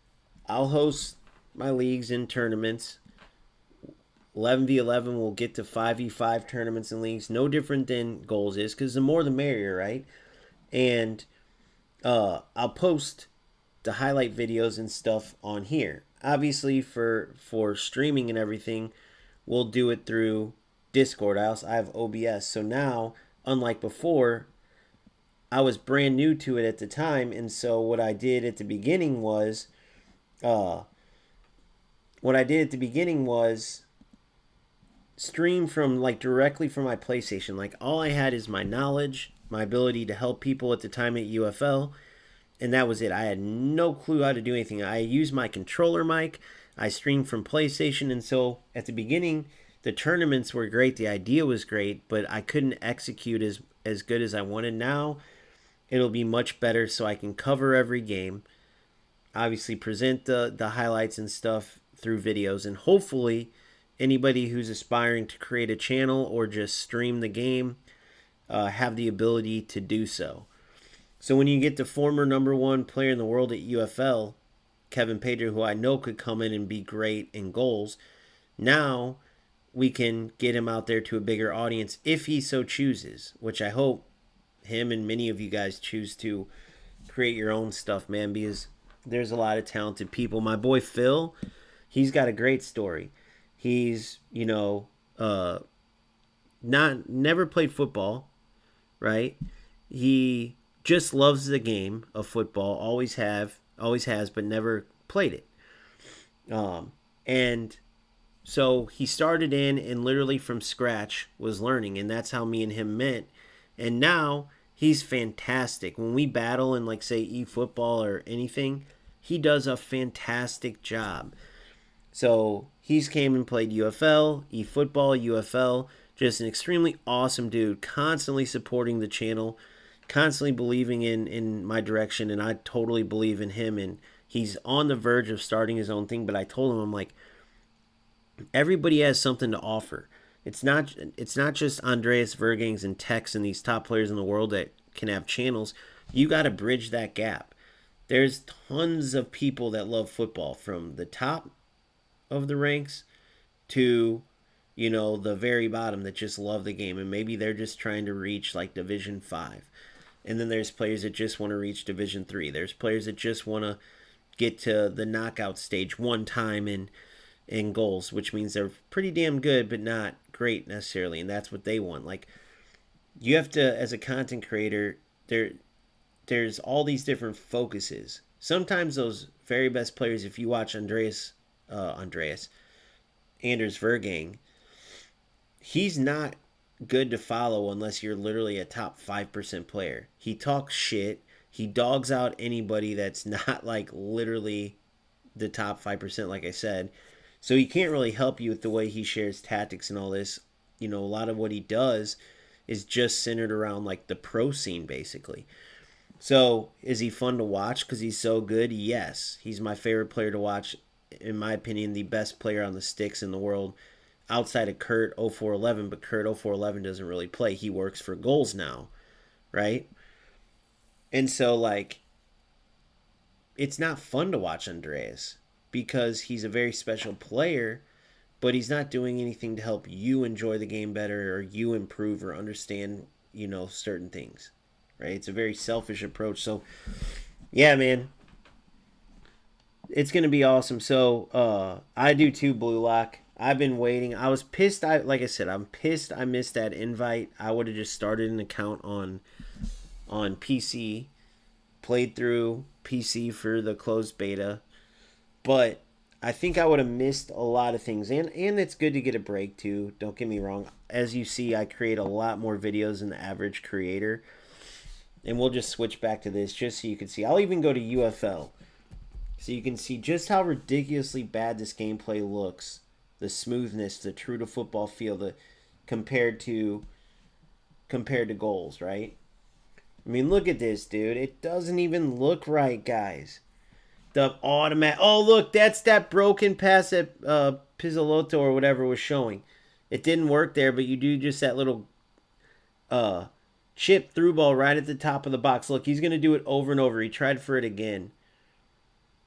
I'll host my leagues and tournaments. 11v11 will get to 5v5 tournaments and leagues. No different than goals is, because the more the merrier, right? And I'll post the highlight videos and stuff on here. Obviously, for streaming and everything, we'll do it through Discord. I have OBS. So now, unlike before, I was brand new to it at the time, and so what I did at the beginning was stream from like directly from my PlayStation. Like all I had is my knowledge, my ability to help people at the time at UFL, and that was it. I had no clue how to do anything. I used my controller mic. I streamed from PlayStation, and so at the beginning, the tournaments were great. The idea was great, but I couldn't execute as good as I wanted. Now it'll be much better, so I can cover every game. Obviously, present the highlights and stuff through videos, and hopefully, anybody who's aspiring to create a channel or just stream the game have the ability to do so. So when you get the former #1 player in the world at UFL, Kevin Pedro, who I know could come in and be great in goals, now we can get him out there to a bigger audience if he so chooses, which I hope him and many of you guys choose to create your own stuff, man, because there's a lot of talented people. My boy Phil, he's got a great story. He's, never played football, right? He just loves the game of football, always has, but never played it. And so he started in and literally from scratch was learning, and that's how me and him met. And now he's fantastic. When we battle in like say eFootball or anything, he does a fantastic job. So he's came and played UFL, eFootball, UFL. Just an extremely awesome dude, constantly supporting the channel, constantly believing in my direction, and I totally believe in him. And he's on the verge of starting his own thing. But I told him, I'm like, everybody has something to offer. It's not just Andreas Vergangs and Tex and these top players in the world that can have channels. You got to bridge that gap. There's tons of people that love football from the top of the ranks to the very bottom that just love the game, and maybe they're just trying to reach like Division 5. And then there's players that just want to reach Division 3. There's players that just want to get to the knockout stage one time in goals, which means they're pretty damn good but not great necessarily, and that's what they want. Like, you have to, as a content creator, there's all these different focuses. Sometimes those very best players, if you watch Anders Vergang, he's not good to follow unless you're literally a top 5% player. He talks shit. He dogs out anybody that's not like literally the top 5%, like I said. So he can't really help you with the way he shares tactics and all this. A lot of what he does is just centered around like the pro scene, basically. So is he fun to watch because he's so good? Yes. He's my favorite player to watch. In my opinion, the best player on the sticks in the world outside of Kurt 0411, but Kurt 0411 doesn't really play. He works for goals now, right? And so, like, it's not fun to watch Andreas because he's a very special player, but he's not doing anything to help you enjoy the game better or you improve or understand, certain things, right? It's a very selfish approach. So, yeah, man, it's going to be awesome. So, I do too, Blue Lock. I've been waiting. I was pissed. Like I said, I'm pissed I missed that invite. I would have just started an account on PC, played through PC for the closed beta, but I think I would have missed a lot of things. And it's good to get a break too. Don't get me wrong. As you see, I create a lot more videos than the average creator. And we'll just switch back to this just so you can see. I'll even go to UFL so you can see just how ridiculously bad this gameplay looks. The smoothness, the true to football feel, compared to goals, right? I mean, look at this, dude. It doesn't even look right, guys. The automatic. Oh, look, that's that broken pass that Pizzolotto or whatever was showing. It didn't work there, but you do just that little chip through ball right at the top of the box. Look, he's going to do it over and over. He tried for it again.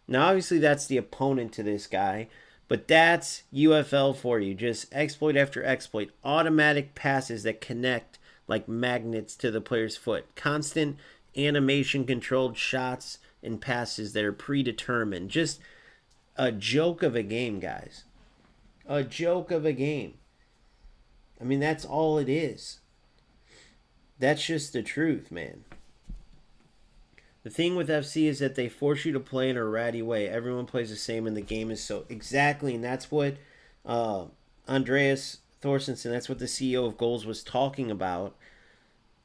Now, obviously, that's the opponent to this guy. But that's UFL for you. Just exploit after exploit. Automatic passes that connect like magnets to the player's foot. Constant animation-controlled shots and passes that are predetermined. Just a joke of a game, guys. A joke of a game. I mean, that's all it is. That's just the truth, man. The thing with FC is that they force you to play in a ratty way. Everyone plays the same, and the game is so exactly. And that's what Andreas Thorstensen, that's what the CEO of Goals was talking about.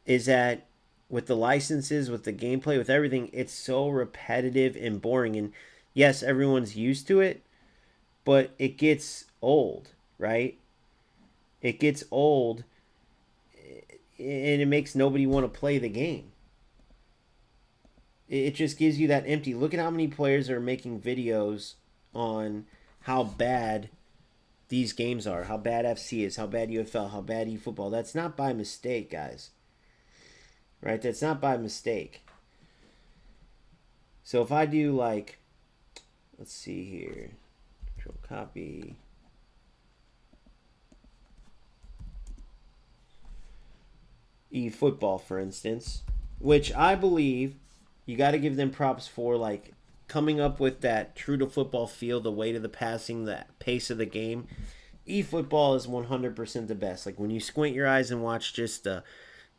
Is that with the licenses, with the gameplay, with everything, it's so repetitive and boring. And yes, everyone's used to it, but it gets old, right? It gets old, and it makes nobody want to play the game. It just gives you that empty. Look at how many players are making videos on how bad these games are, how bad FC is, how bad UFL, how bad eFootball. That's not by mistake, guys. Right? That's not by mistake. So if I do like, let's see here, control copy. eFootball, for instance, which I believe you got to give them props for, like, coming up with that true to football feel, the weight of the passing, the pace of the game. eFootball is 100% the best. Like, when you squint your eyes and watch just the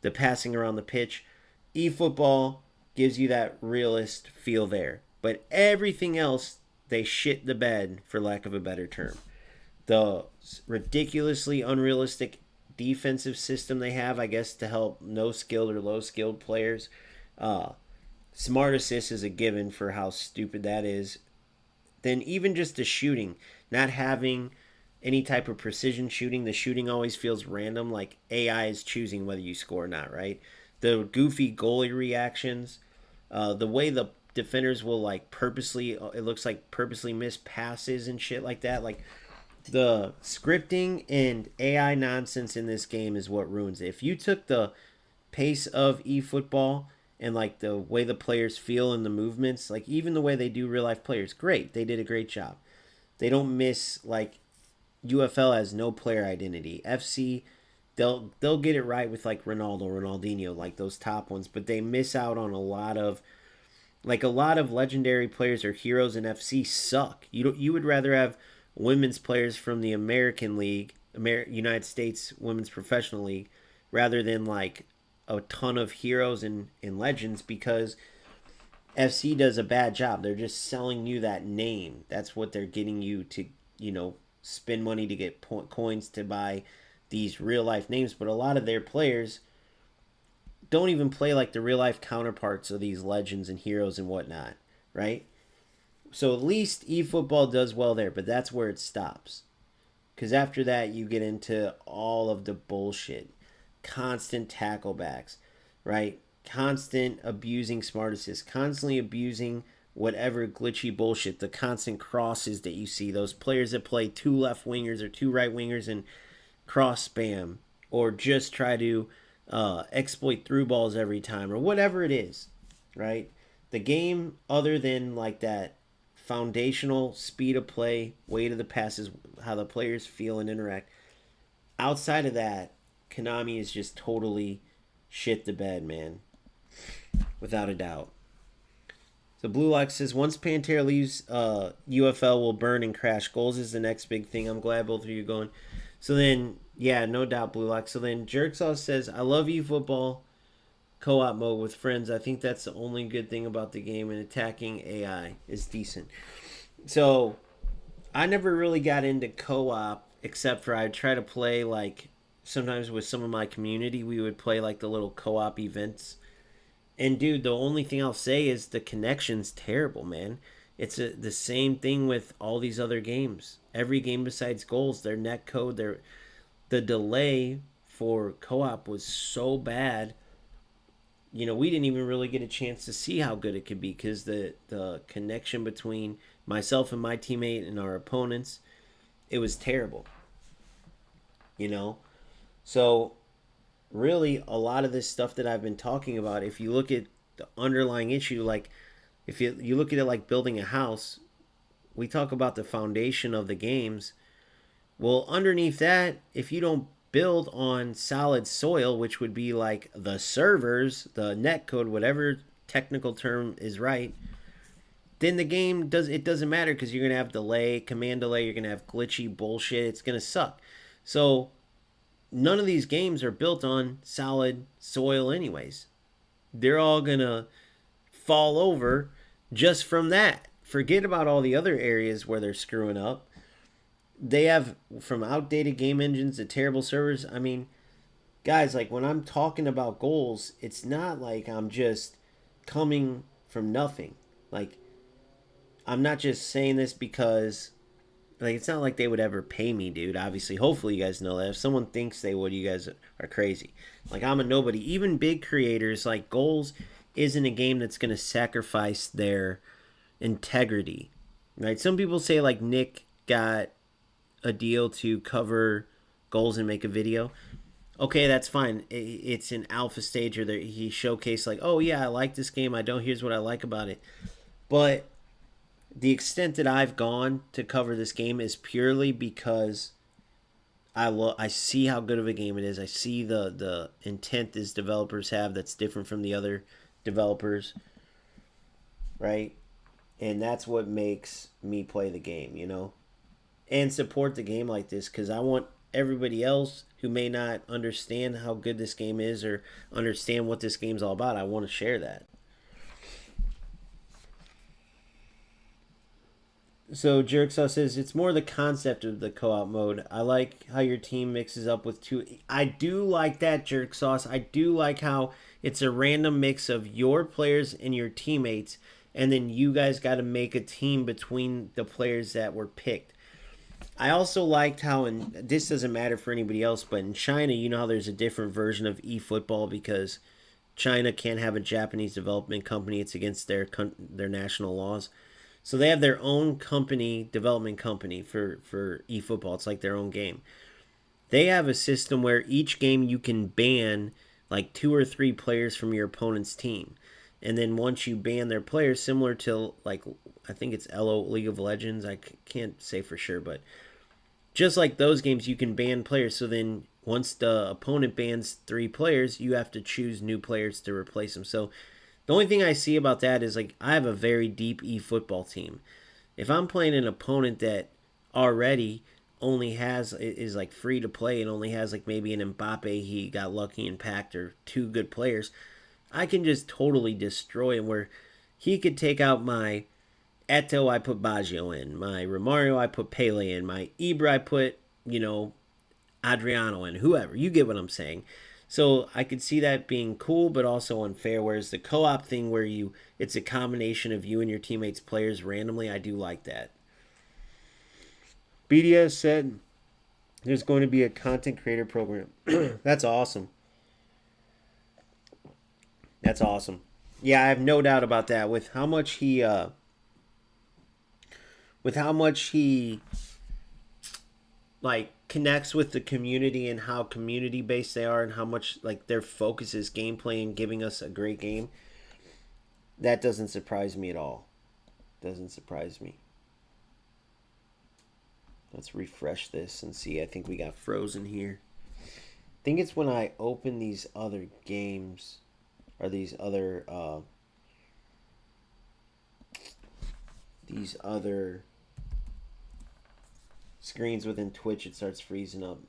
the passing around the pitch. eFootball gives you that realist feel there. But everything else, they shit the bed, for lack of a better term. The ridiculously unrealistic defensive system they have, I guess, to help no skilled or low skilled players. Uh, Smart assist is a given for how stupid that is. Then even just the shooting, not having any type of precision shooting, the shooting always feels random, like AI is choosing whether you score or not, right? The goofy goalie reactions, the way the defenders will like purposely, it looks like purposely miss passes and shit like that. Like the scripting and AI nonsense in this game is what ruins it. If you took the pace of eFootball and like the way the players feel in the movements, like even the way they do real life players, great. They did a great job. They don't miss like UFL has no player identity. FC they'll get it right with like Ronaldo, Ronaldinho, like those top ones, but they miss out on a lot of legendary players or heroes in FC suck. You would rather have women's players from the American League, United States Women's Professional League, rather than like a ton of heroes and legends because FC does a bad job. They're just selling you that name. That's what they're getting you to, spend money to get coins to buy these real life names. But a lot of their players don't even play like the real life counterparts of these legends and heroes and whatnot, right? So at least eFootball does well there, but that's where it stops. Because after that, you get into all of the bullshit. Constant tacklebacks, right? Constant abusing smart assist, constantly abusing whatever glitchy bullshit, the constant crosses that you see, those players that play two left wingers or two right wingers and cross spam, or just try to exploit through balls every time, or whatever it is, right? The game, other than like that foundational speed of play, weight of the passes, how the players feel and interact, outside of that, Konami is just totally shit the bed, man. Without a doubt. So Blue Lock says, once Pantera leaves, UFL will burn and crash. Goals is the next big thing. I'm glad both of you are going. So then, yeah, no doubt, Blue Lock. So then Jerksaw says, I love eFootball co-op mode with friends. I think that's the only good thing about the game, and attacking AI is decent. So I never really got into co-op, except for I'd try to play like sometimes with some of my community. We would play like the little co-op events. And dude, the only thing I'll say is the connection's terrible, man. It's the same thing with all these other games. Every game besides Goals, their net code, the delay for co-op was so bad. We didn't even really get a chance to see how good it could be because the connection between myself and my teammate and our opponents, it was terrible. So really a lot of this stuff that I've been talking about, if you look at the underlying issue, like if you look at it like building a house, we talk about the foundation of the games. Well, underneath that, if you don't build on solid soil, which would be like the servers, the netcode, whatever technical term is right, then the game doesn't matter because you're gonna have delay, command delay, you're gonna have glitchy bullshit. It's gonna suck. So none of these games are built on solid soil anyways. They're all gonna fall over just from that. Forget about all the other areas where they're screwing up. They have from outdated game engines to terrible servers. I mean, guys, like when I'm talking about Goals, it's not like I'm just coming from nothing. Like I'm not just saying this because like it's not like they would ever pay me, dude. Obviously, hopefully you guys know that. If someone thinks they would, you guys are crazy. Like I'm a nobody. Even big creators, like Goals isn't a game that's going to sacrifice their integrity. Right? Some people say like Nick got a deal to cover Goals and make a video. Okay, that's fine. It's an alpha stage, or he showcased like, oh yeah, I like this game. Here's what I like about it. But the extent that I've gone to cover this game is purely because I see how good of a game it is. I see the intent these developers have that's different from the other developers, right? And that's what makes me play the game, and support the game like this because I want everybody else who may not understand how good this game is or understand what this game's all about, I want to share that. So Jerksaw says it's more the concept of the co-op mode. I like how your team mixes up with two. I do like that, Jerk Sauce. I do like how it's a random mix of your players and your teammates, and then you guys got to make a team between the players that were picked. I also liked how, and this doesn't matter for anybody else, but in China, you know how there's a different version of eFootball because China can't have a Japanese development company. It's against their national laws. So they have their own company, development company for eFootball. It's like their own game. They have a system where each game you can ban like 2 or 3 players from your opponent's team. And then once you ban their players, similar to like, I think it's LO League of Legends. I can't say for sure, but just like those games, you can ban players. So then once the opponent bans 3 players, you have to choose new players to replace them. So the only thing I see about that is like I have a very deep eFootball team. If I'm playing an opponent that already only has is like free to play and only has like maybe an Mbappe, he got lucky and packed, or 2 good players, I can just totally destroy him. Where he could take out my Eto, I put Baggio in. My Romario, I put Pele in. My Ibra, I put, Adriano in. Whoever. You get what I'm saying. So I could see that being cool, but also unfair. Whereas the co-op thing where it's a combination of you and your teammates' players randomly, I do like that. BDS said there's going to be a content creator program. That's awesome. That's awesome. Yeah, I have no doubt about that. With how much he like connects with the community and how community based they are and how much like their focus is gameplay and giving us a great game, that doesn't surprise me at all. Doesn't surprise me. Let's refresh this and see. I think we got frozen here. I think it's when I open these other games or these other screens within Twitch, it starts freezing up.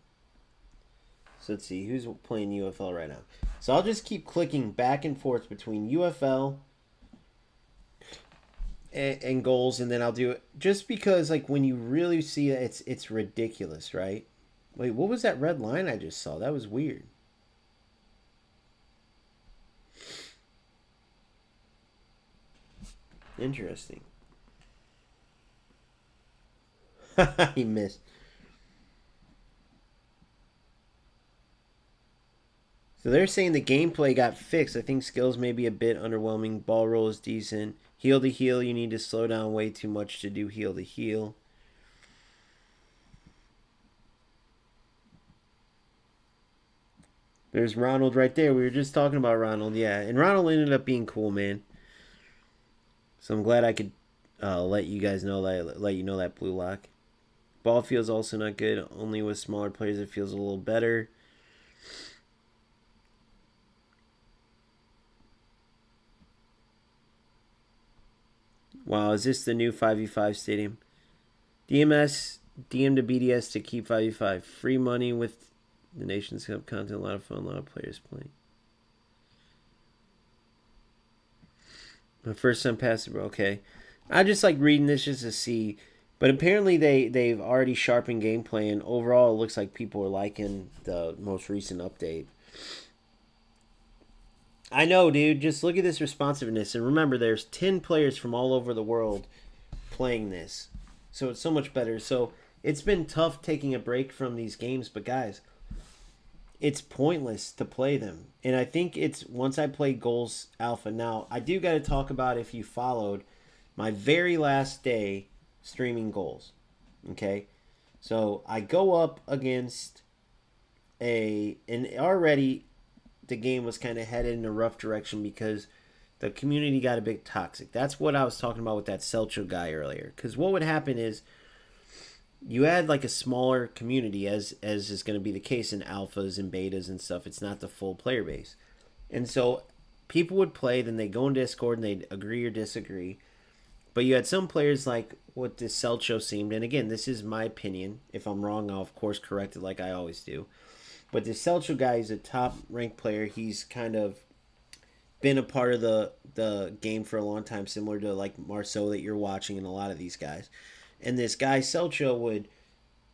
So let's see who's playing UFL right now. So I'll just keep clicking back and forth between UFL and goals, and then I'll do it just because like when you really see it, it's ridiculous, right? Wait, what was that red line I just saw? That was weird. Interesting. He missed. So they're saying the gameplay got fixed. I think skills may be a bit underwhelming. Ball roll is decent. Heel to heel, you need to slow down way too much to do heel to heel. There's Ronald right there. We were just talking about Ronald. Yeah, and Ronald ended up being cool, man. So I'm glad I could let you guys know that, let you know that blue lock. Ball feels also not good. Only with smaller players it feels a little better. Wow, is this the new 5v5 stadium? DMS, DM to BDS to keep 5v5. Free money with the Nations Cup content. A lot of fun, a lot of players playing. My first time passing, okay. I just like reading this just to see. But apparently they've already sharpened gameplay, and overall it looks like people are liking the most recent update. I know, dude. Just look at this responsiveness. And remember, there's 10 players from all over the world playing this. So it's so much better. So it's been tough taking a break from these games. But guys, it's pointless to play them. And I think it's once I play Goals Alpha. Now, I do got to talk about, if you followed, my very last day streaming Goals. Okay? So I go up against and already the game was kind of headed in a rough direction because the community got a bit toxic. That's what I was talking about with that Selcho guy earlier. Because what would happen is you had like a smaller community, as is going to be the case in alphas and betas and stuff. It's not the full player base. And so people would play, then they go in Discord and they'd agree or disagree. But you had some players like what this Celcho seemed, and again, this is my opinion. If I'm wrong, I'll of course correct it like I always do. But this Celcho guy is a top ranked player. He's kind of been a part of the game for a long time, similar to like Marceau that you're watching and a lot of these guys. And this guy Celcho would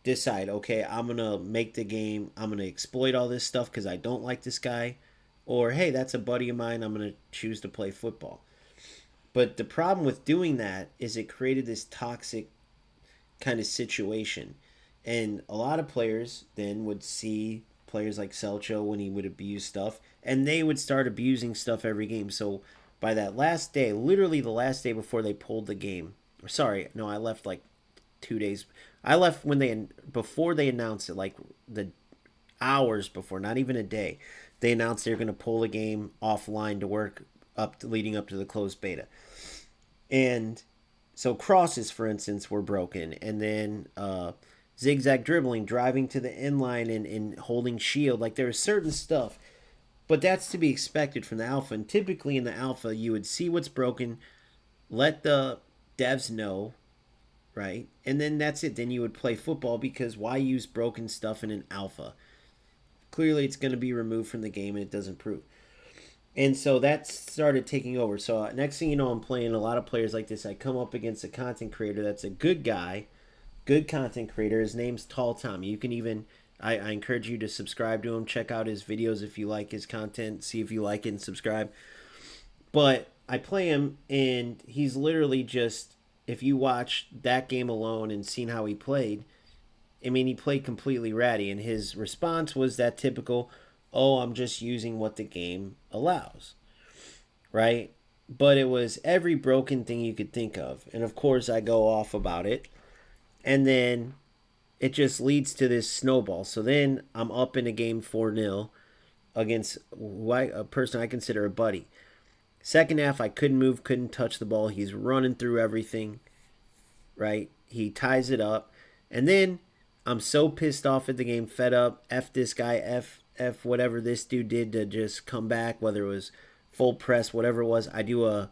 decide, okay, I'm gonna make the game. I'm gonna exploit all this stuff because I don't like this guy, or hey, that's a buddy of mine. I'm gonna choose to play football. But the problem with doing that is it created this toxic kind of situation. And a lot of players then would see players like Selcho when he would abuse stuff, and they would start abusing stuff every game. So by that last day, literally the last day before they pulled the game, sorry, no, I left like 2 days. I left when before they announced it, like the hours before, not even a day. They announced they were going to pull the game offline to work leading up to the closed beta. And so crosses, for instance, were broken, and then zigzag dribbling, driving to the end line and holding shield. Like there was certain stuff, but that's to be expected from the alpha. And typically in the alpha, you would see what's broken, let the devs know, right? And then that's it. Then you would play football because why use broken stuff in an alpha? Clearly, it's going to be removed from the game and it doesn't prove. And so that started taking over. So next thing you know, I'm playing a lot of players like this. I come up against a content creator that's a good guy, good content creator. His name's Tall Tommy. You can even, I encourage you to subscribe to him. Check out his videos if you like his content. See if you like it and subscribe. But I play him, and he's literally just, if you watch that game alone and seen how he played, I mean, he played completely ratty. And his response was that typical, oh, I'm just using what the game allows, right? But it was every broken thing you could think of. And of course, I go off about it. And then it just leads to this snowball. So then I'm up in a game 4-0 against a person I consider a buddy. Second half, I couldn't move, couldn't touch the ball. He's running through everything, right? He ties it up. And then I'm so pissed off at the game, fed up. F this guy, F whatever this dude did to just come back, whether it was full press, whatever it was. I do a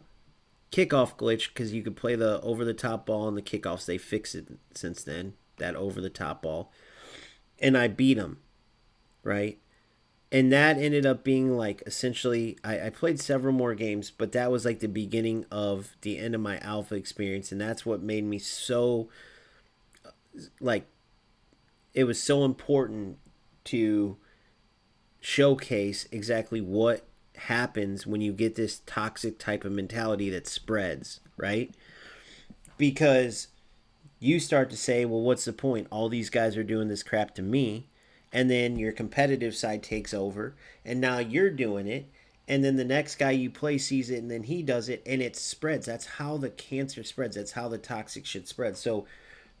kickoff glitch because you could play the over-the-top ball on the kickoffs. They fixed it since then, that over-the-top ball. And I beat him, right? And that ended up being like essentially, I played several more games, but that was like the beginning of the end of my alpha experience. And that's what made me so, like, it was so important to showcase exactly what happens when you get this toxic type of mentality that spreads, right? Because you start to say, well, what's the point? All these guys are doing this crap to me. And then your competitive side takes over, and now you're doing it. And then the next guy you play sees it, and then he does it, and it spreads. That's how the cancer spreads. That's how the toxic shit spreads. So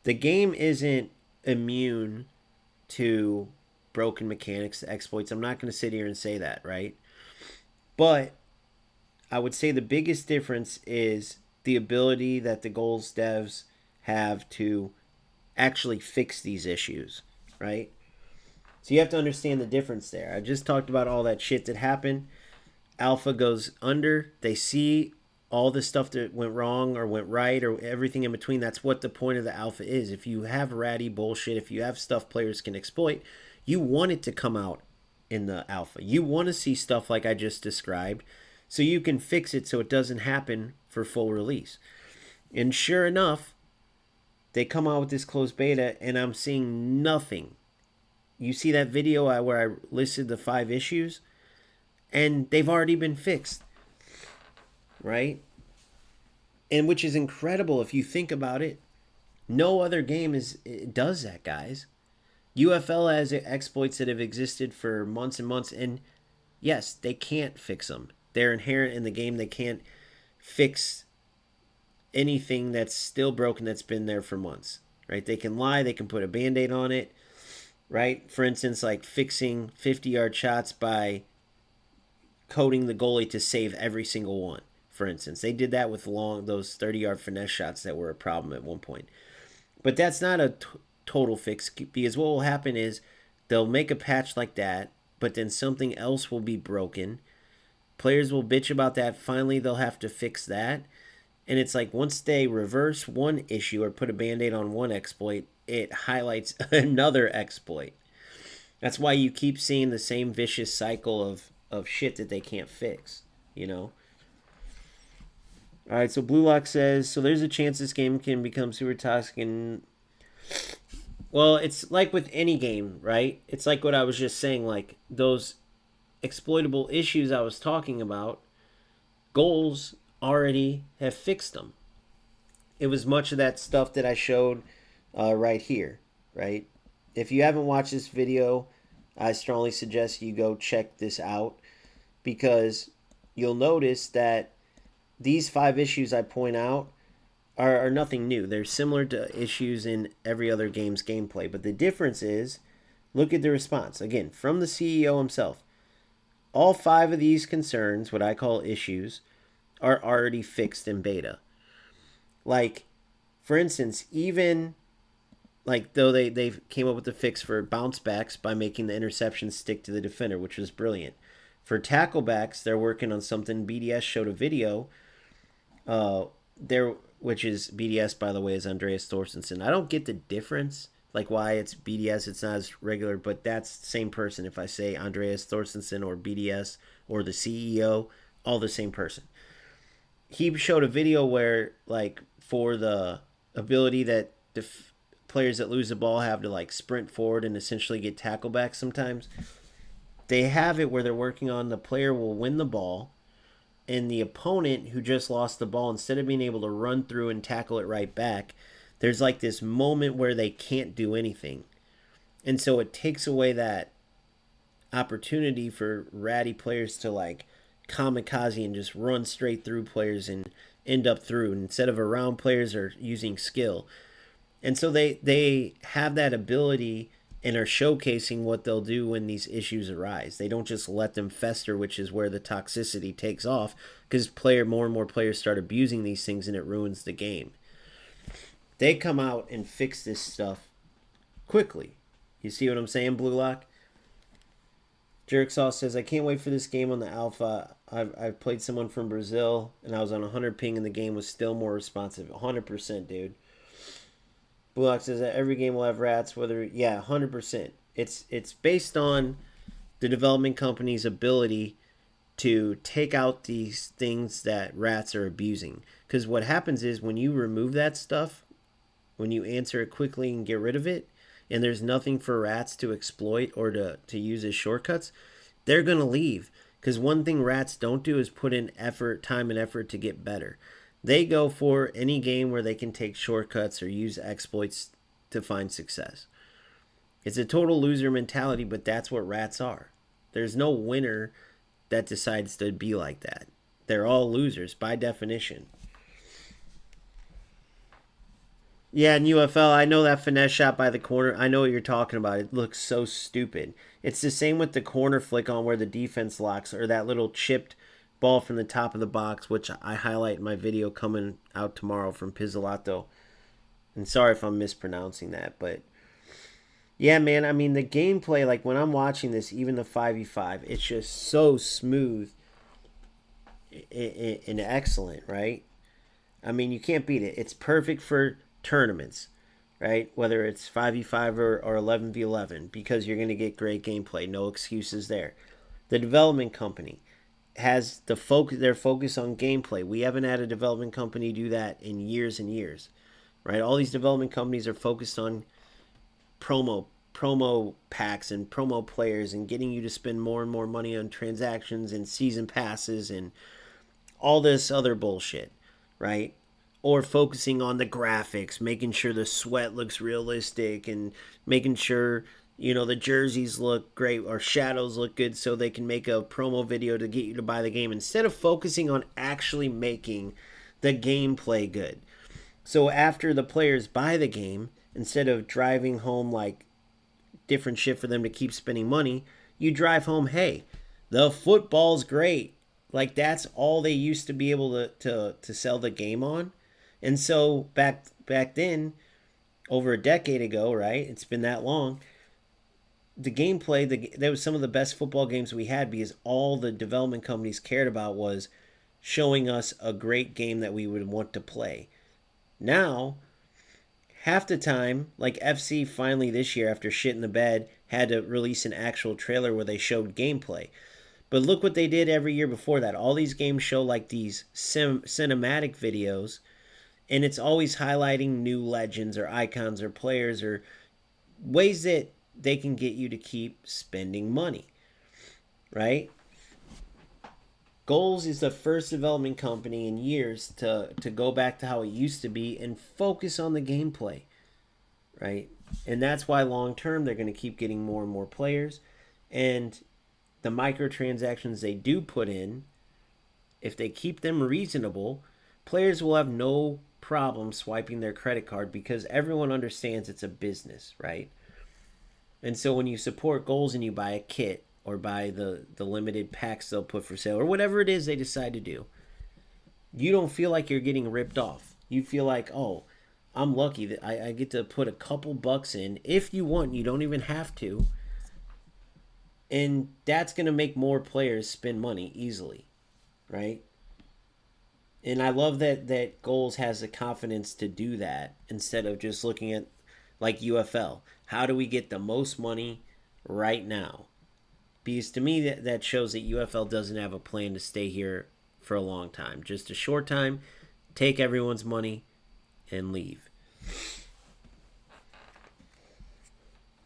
the game isn't immune to broken mechanics, exploits. I'm not going to sit here and say that, right? But I would say the biggest difference is the ability that the goals devs have to actually fix these issues, right? So you have to understand the difference there. I just talked about all that shit that happened. Alpha goes under. They see all the stuff that went wrong or went right or everything in between. That's what the point of the alpha is. If you have ratty bullshit, if you have stuff players can exploit, you want it to come out in the alpha. You want to see stuff like I just described so you can fix it so it doesn't happen for full release. And sure enough, they come out with this closed beta and I'm seeing nothing. You see that video where I listed the 5 issues and they've already been fixed, right? And which is incredible if you think about it. No other game does that, guys. UFL has exploits that have existed for months and months, and yes, they can't fix them. They're inherent in the game. They can't fix anything that's still broken that's been there for months, right? They can lie. They can put a Band-Aid on it, right? For instance, like fixing 50-yard shots by coding the goalie to save every single one, for instance. They did that with those 30-yard finesse shots that were a problem at one point. But that's not a total fix, because what will happen is they'll make a patch like that, but then something else will be broken. Players will bitch about that. Finally, they'll have to fix that. And it's like once they reverse one issue or put a band-aid on one exploit, it highlights another exploit. That's why you keep seeing the same vicious cycle of shit that they can't fix, you know? All right, so Blue Lock says, so there's a chance this game can become super toxic and well, it's like with any game, right? It's like what I was just saying, like those exploitable issues I was talking about, goals already have fixed them. It was much of that stuff that I showed right here, right? If you haven't watched this video, I strongly suggest you go check this out because you'll notice that these 5 issues I point out are nothing new. They're similar to issues in every other game's gameplay, but the difference is look at the response. Again, from the CEO himself. All 5 of these concerns, what I call issues, are already fixed in beta. Like, for instance, even like though they came up with the fix for bounce backs by making the interception stick to the defender, which was brilliant. For tackle backs, they're working on something. BDS showed a video there, which is BDS, by the way, is Andreas Thorstensen. I don't get the difference, like why it's BDS, it's not as regular, but that's the same person. If I say Andreas Thorstensen or BDS or the CEO, all the same person. He showed a video where, like, for the ability that players that lose the ball have to, like, sprint forward and essentially get tackle back sometimes, they have it where they're working on the player will win the ball and the opponent who just lost the ball, instead of being able to run through and tackle it right back, there's like this moment where they can't do anything. And so it takes away that opportunity for ratty players to like kamikaze and just run straight through players and end up through. And instead of around players are using skill. And so they have that ability and are showcasing what they'll do when these issues arise. They don't just let them fester, which is where the toxicity takes off, because more and more players start abusing these things and it ruins the game. They come out and fix this stuff quickly. You see what I'm saying, Blue Lock? Jerksaw says, I can't wait for this game on the alpha. I've played someone from Brazil, and I was on 100 ping, and the game was still more responsive. 100%, dude. Blue Lock says that every game will have rats, whether, yeah, 100%. It's based on the development company's ability to take out these things that rats are abusing. Because what happens is when you remove that stuff, when you answer it quickly and get rid of it, and there's nothing for rats to exploit or to use as shortcuts, they're going to leave. Because one thing rats don't do is put in time and effort to get better. They go for any game where they can take shortcuts or use exploits to find success. It's a total loser mentality, but that's what rats are. There's no winner that decides to be like that. They're all losers by definition. Yeah, in UFL, I know that finesse shot by the corner. I know what you're talking about. It looks so stupid. It's the same with the corner flick on where the defense locks, or that little chipped ball from the top of the box, which I highlight in my video coming out tomorrow from Pizzolato. And sorry if I'm mispronouncing that, but yeah, man, I mean, the gameplay, like when I'm watching this, even the 5v5, it's just so smooth and excellent, right? I mean, you can't beat it. It's perfect for tournaments, right? Whether it's 5v5 or 11v11, because you're going to get great gameplay. No excuses there. The development company has their focus on gameplay. We haven't had a development company do that in years and years, right? All these development companies are focused on promo packs and promo players and getting you to spend more and more money on transactions and season passes and all this other bullshit, right? Or focusing on the graphics, making sure the sweat looks realistic and making sure, you know, the jerseys look great or shadows look good so they can make a promo video to get you to buy the game instead of focusing on actually making the gameplay good. So after the players buy the game, instead of driving home like different shit for them to keep spending money, you drive home, hey, the football's great. Like that's all they used to be able to sell the game on. And so back then, over a decade ago, right? It's been that long. The gameplay, that was some of the best football games we had because all the development companies cared about was showing us a great game that we would want to play. Now, half the time, like FC finally this year, after shit in the bed, had to release an actual trailer where they showed gameplay. But look what they did every year before that. All these games show like these cinematic videos, and it's always highlighting new legends or icons or players or ways that they can get you to keep spending money, right? Goals is the first development company in years to go back to how it used to be and focus on the gameplay, right? And that's why long term they're going to keep getting more and more players. And the microtransactions they do put in, if they keep them reasonable, players will have no problem swiping their credit card because everyone understands it's a business, right? And so when you support goals and you buy a kit or buy the limited packs they'll put for sale or whatever it is they decide to do, you don't feel like you're getting ripped off. You feel like, oh, I'm lucky that I get to put a couple bucks in. If you want, you don't even have to. And that's going to make more players spend money easily, right? And I love that Goals has the confidence to do that instead of just looking at like UFL. How do we get the most money right now? Because to me, that shows that UFL doesn't have a plan to stay here for a long time. Just a short time, take everyone's money, and leave.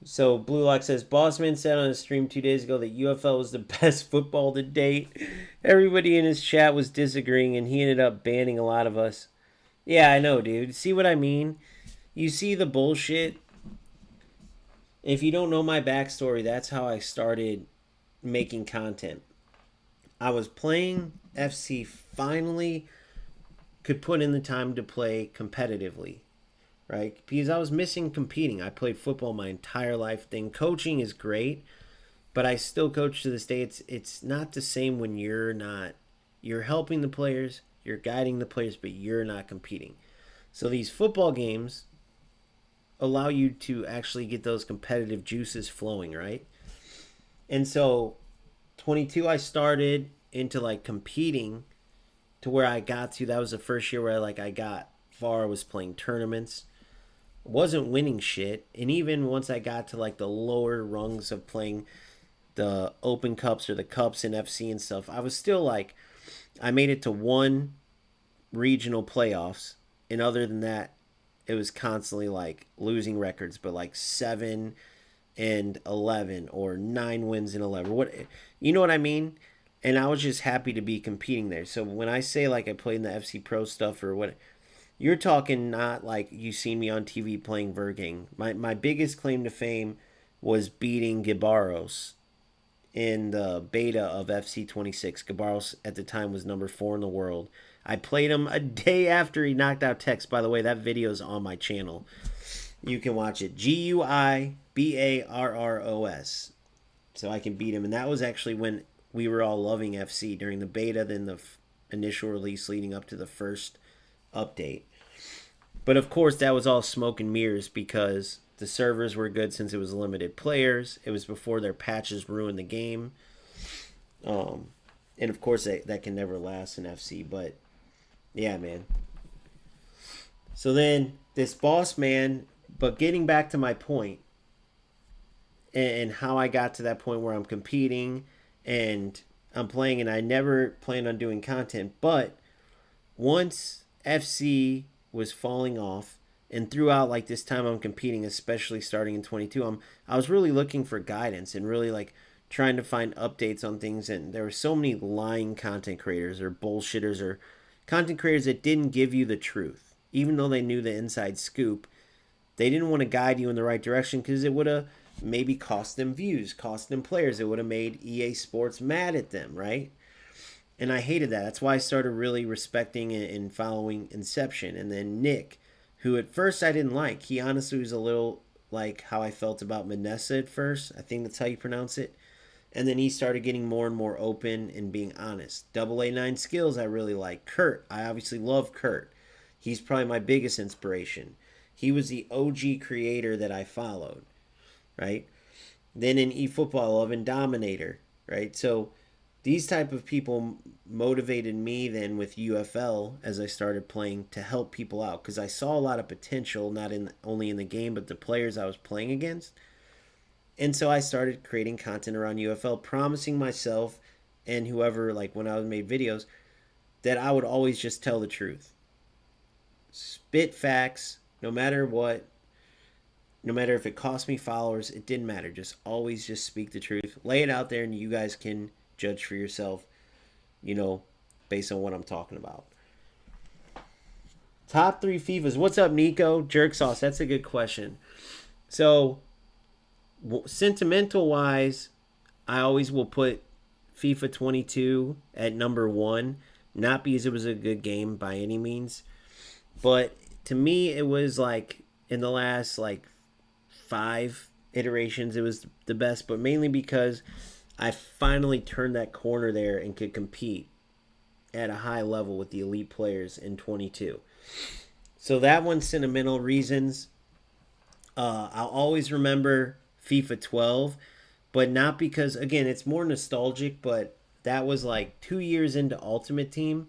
So Blue Lock says, Bossman said on a stream 2 days ago that UFL was the best football to date. Everybody in his chat was disagreeing, and he ended up banning a lot of us. Yeah, I know, dude. See what I mean? You see the bullshit? If you don't know my backstory, that's how I started making content. I was playing FC, finally could put in the time to play competitively, right? Because I was missing competing. I played football my entire life. Then coaching is great, but I still coach to this day. It's not the same when you're helping the players, you're guiding the players, but you're not competing. So these football games allow you to actually get those competitive juices flowing, right? And so 22 I started into like competing to where I got to. That was the first year where I got far. I was playing tournaments, wasn't winning shit. And even once I got to like the lower rungs of playing the open cups or the cups in FC and stuff, I was still like, I made it to one regional playoffs, and other than that, it was constantly like losing records, but like 7-11 or 9 wins in 11. What, you know what I mean? And I was just happy to be competing there. So when I say like I played in the FC Pro stuff or what, you're talking not like you seen me on TV playing Vergang. My biggest claim to fame was beating Gibaros in the beta of FC 26. Gibaros at the time was number 4 in the world. I played him a day after he knocked out Tex. By the way, that video is on my channel. You can watch it. Guibarros. So I can beat him. And that was actually when we were all loving FC during the beta, then the initial release leading up to the first update. But of course, that was all smoke and mirrors because the servers were good since it was limited players. It was before their patches ruined the game. And of course, that can never last in FC. But yeah, man. So then this boss man, but getting back to my point and how I got to that point where I'm competing and I'm playing, and I never planned on doing content, but once FC was falling off and throughout like this time I'm competing, especially starting in 22, I was really looking for guidance and really like trying to find updates on things, and there were so many lying content creators or bullshitters or content creators that didn't give you the truth. Even though they knew the inside scoop, they didn't want to guide you in the right direction because it would have maybe cost them views, cost them players. It would have made EA Sports mad at them, right? And I hated that. That's why I started really respecting and following Inception. And then Nick, who at first I didn't like. He honestly was a little like how I felt about Manessa at first. I think that's how you pronounce it. And then he started getting more and more open and being honest. Double A9 Skills I really like. Kurt, I obviously love Kurt. He's probably my biggest inspiration. He was the OG creator that I followed, right? Then in eFootball, I love Indominator, right? So these type of people motivated me then with UFL as I started playing to help people out because I saw a lot of potential not in only in the game but the players I was playing against. And so I started creating content around UFL, promising myself and whoever, like when I was made videos, that I would always just tell the truth. Spit facts, no matter what, no matter if it cost me followers, it didn't matter. Just always just speak the truth. Lay it out there and you guys can judge for yourself, you know, based on what I'm talking about. Top three FIFAs. What's up, Nico? Jerk sauce. That's a good question. So, sentimental wise, I always will put FIFA 22 at number one. Not because it was a good game by any means, but to me, it was like in the last like 5 iterations, it was the best. But mainly because I finally turned that corner there and could compete at a high level with the elite players in 22. So that one's sentimental reasons. I'll always remember FIFA 12, but not because, again, it's more nostalgic, but that was like 2 years into Ultimate Team.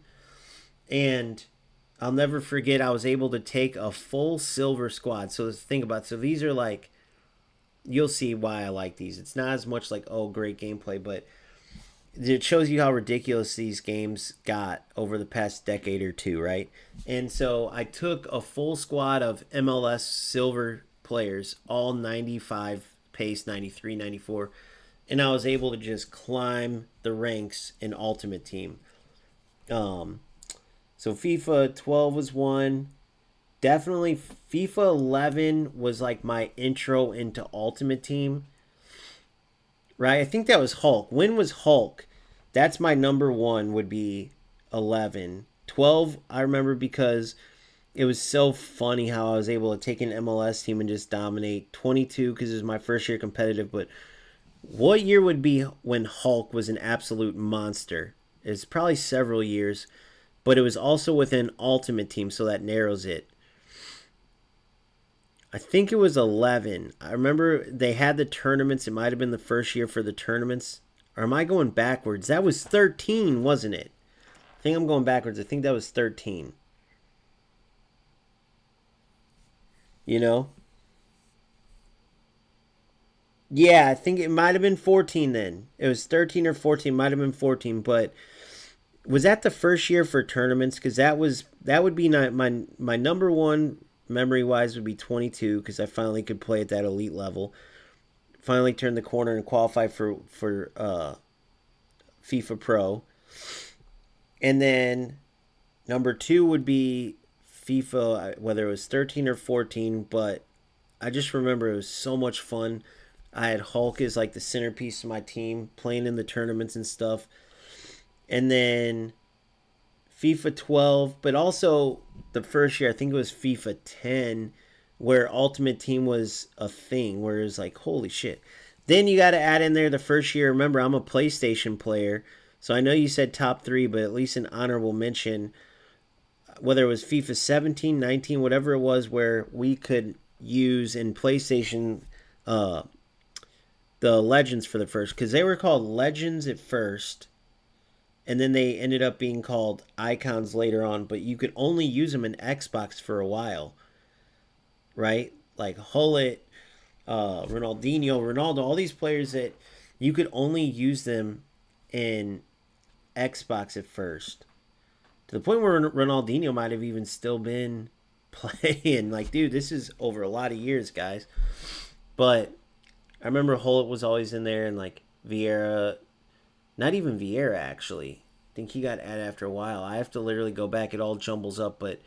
And I'll never forget, I was able to take a full silver squad. So think about it. So these are like, you'll see why I like these. It's not as much like, oh, great gameplay, but it shows you how ridiculous these games got over the past decade or two, right? And so I took a full squad of MLS silver players, all 95 pace, 93, 94, and I was able to just climb the ranks in Ultimate Team. So FIFA 12 was one. Definitely FIFA 11 was like my intro into Ultimate Team. Right? I think that was Hulk. When was Hulk? That's my number one would be 11. 12 I remember because it was so funny how I was able to take an MLS team and just dominate. 22 because it was my first year competitive, but what year would be when Hulk was an absolute monster? It's probably several years, but it was also within Ultimate Team, so that narrows it. I think it was 11. I remember they had the tournaments. It might have been the first year for the tournaments. Or am I going backwards? That was 13, wasn't it? I think I'm going backwards. I think that was 13. You know? Yeah, I think it might have been 14 then. It was 13 or 14. Might have been 14. But was that the first year for tournaments? Because that would be my number one memory wise would be 22 because I finally could play at that elite level. Finally turned the corner and qualified for FIFA Pro. And then number two would be FIFA, whether it was 13 or 14, but I just remember it was so much fun. I had Hulk as like the centerpiece of my team, playing in the tournaments and stuff. And then FIFA 12, but also the first year, I think it was FIFA 10, where Ultimate Team was a thing, where it was like, holy shit. Then you got to add in there the first year. Remember, I'm a PlayStation player, so I know you said top three, but at least an honorable mention, whether it was FIFA 17, 19, whatever it was, where we could use in PlayStation the Legends for the first, because they were called Legends at first, and then they ended up being called Icons later on, but you could only use them in Xbox for a while, right? Like Hullet, Ronaldinho, Ronaldo, all these players that you could only use them in Xbox at first. To the point where Ronaldinho might have even still been playing. Like, dude, this is over a lot of years, guys. But I remember Hullet was always in there, and like Vieira, not even Vieira actually. I think he got added after a while. I have to literally go back; it all jumbles up. But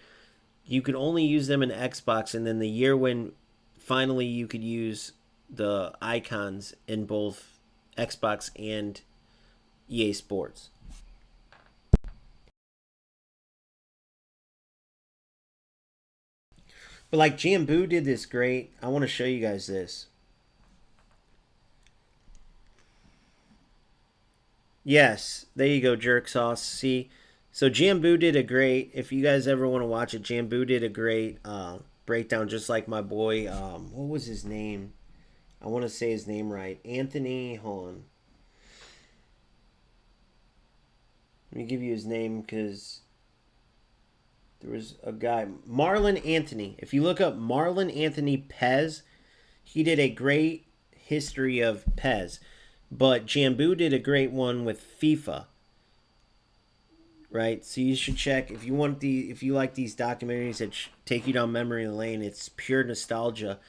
you could only use them in Xbox, and then the year when finally you could use the icons in both Xbox and EA Sports. But like Jambu did this great. I want to show you guys this. Yes, there you go, jerk sauce. See, so Jambu did a great. If you guys ever want to watch it, Jambu did a great breakdown, just like my boy. What was his name? I want to say his name right. Anthony. Hold on. Let me give you his name because there was a guy, Marlon Anthony. If you look up Marlon Anthony Pez, he did a great history of Pez. But Jambu did a great one with FIFA, right? So you should check if you like these documentaries that take you down memory lane. It's pure nostalgia.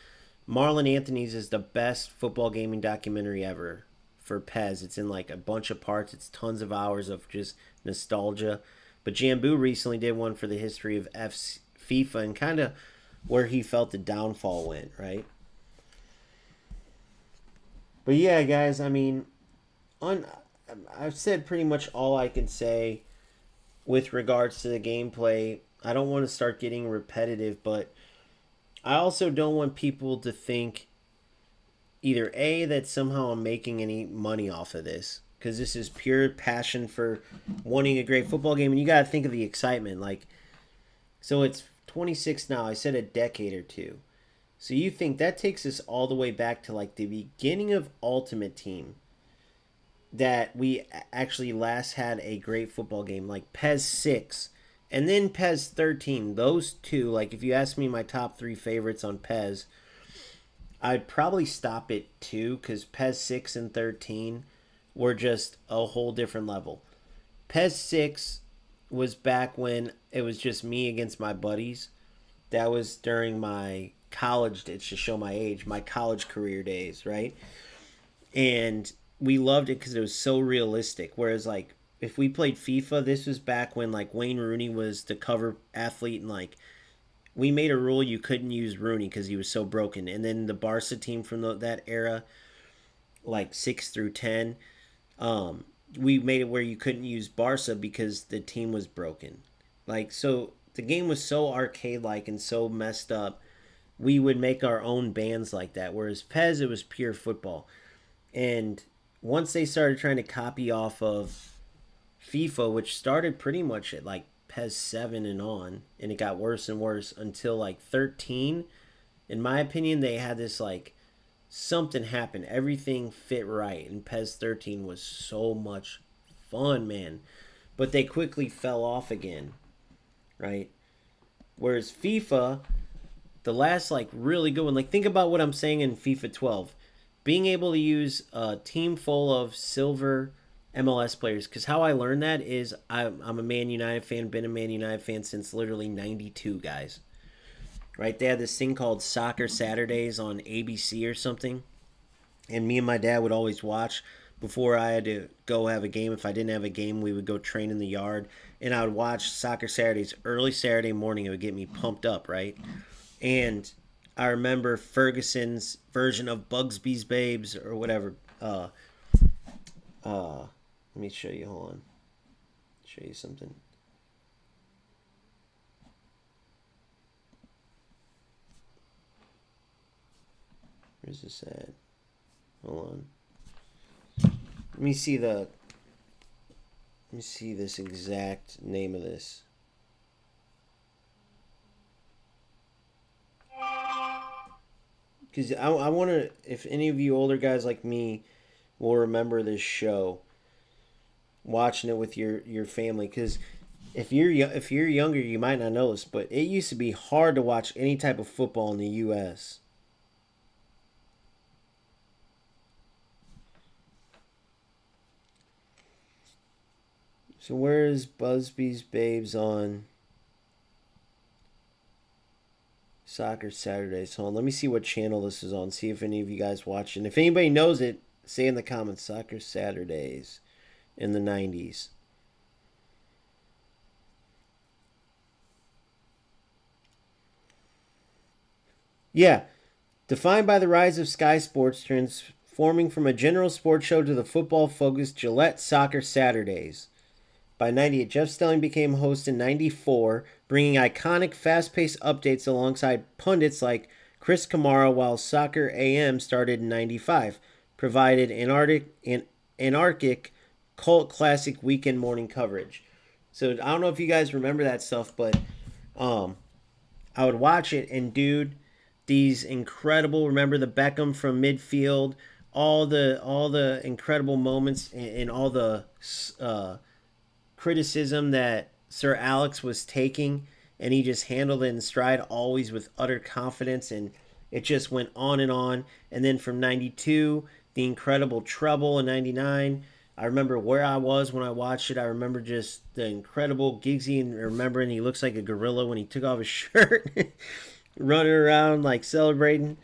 Marlon Anthony's is the best football gaming documentary ever for Pez. It's in like a bunch of parts. It's tons of hours of just nostalgia. But Jambu recently did one for the history of FIFA and kind of where he felt the downfall went, right? But yeah, guys, I mean, on I've said pretty much all I can say with regards to the gameplay. I don't want to start getting repetitive, but I also don't want people to think either A, that somehow I'm making any money off of this, because this is pure passion for wanting a great football game, and you got to think of the excitement. Like, so it's 26 now. I said a decade or two. So you think that takes us all the way back to like the beginning of Ultimate Team, that we actually last had a great football game, like PES 6 and then PES 13. Those two, like if you ask me my top three favorites on PES, I'd probably stop at 2 because PES 6 and 13 were just a whole different level. PES 6 was back when it was just me against my buddies. That was during my college, to show my age, my college career days, right? And we loved it because it was so realistic. Whereas, like, if we played FIFA, this was back when, like, Wayne Rooney was the cover athlete, and, like, we made a rule you couldn't use Rooney because he was so broken. And then the Barca team from that era, like 6 through 10, we made it where you couldn't use Barca because the team was broken. Like, so the game was so arcade-like and so messed up. We would make our own bands like that. Whereas PES, it was pure football. And once they started trying to copy off of FIFA, which started pretty much at like PES 7 and on, and it got worse and worse until like 13. In my opinion, they had this like something happened. Everything fit right, and PES 13 was so much fun, man. But they quickly fell off again, right? Whereas FIFA, the last like really good one, like think about what I'm saying in FIFA 12, being able to use a team full of silver MLS players. Because how I learned that is I'm a Man United fan, been a Man United fan since literally 92, guys. Right? They had this thing called Soccer Saturdays on ABC or something. And me and my dad would always watch before I had to go have a game. If I didn't have a game, we would go train in the yard. And I would watch Soccer Saturdays early Saturday morning. It would get me pumped up, right? And I remember Ferguson's version of Bugsby's Babes or whatever. Let me show you. Hold on. Show you something. Where's this at? Hold on. Let me see this exact name of this. Because I want to, if any of you older guys like me will remember this show, watching it with your family. Because if you're younger, you might not know this, but it used to be hard to watch any type of football in the U.S. So where is Busby's Babes on Soccer Saturdays? Hold on, let me see what channel this is on. See if any of you guys watch it. And if anybody knows it, say in the comments. Soccer Saturdays in the 90s. Yeah. Defined by the rise of Sky Sports, transforming from a general sports show to the football-focused Gillette Soccer Saturdays. By 98, Jeff Stelling became host in 94, bringing iconic, fast-paced updates alongside pundits like Chris Kamara, while Soccer AM started in 95, provided anarchic cult classic weekend morning coverage. So I don't know if you guys remember that stuff, but I would watch it, and dude, these incredible, remember the Beckham from midfield, all the incredible moments and all the criticism that Sir Alex was taking, and he just handled it in stride, always with utter confidence, and it just went on and on. And then from 92, the incredible treble in 99. I remember where I was when I watched it. I remember just the incredible Giggsy, and remembering he looks like a gorilla when he took off his shirt, running around like celebrating.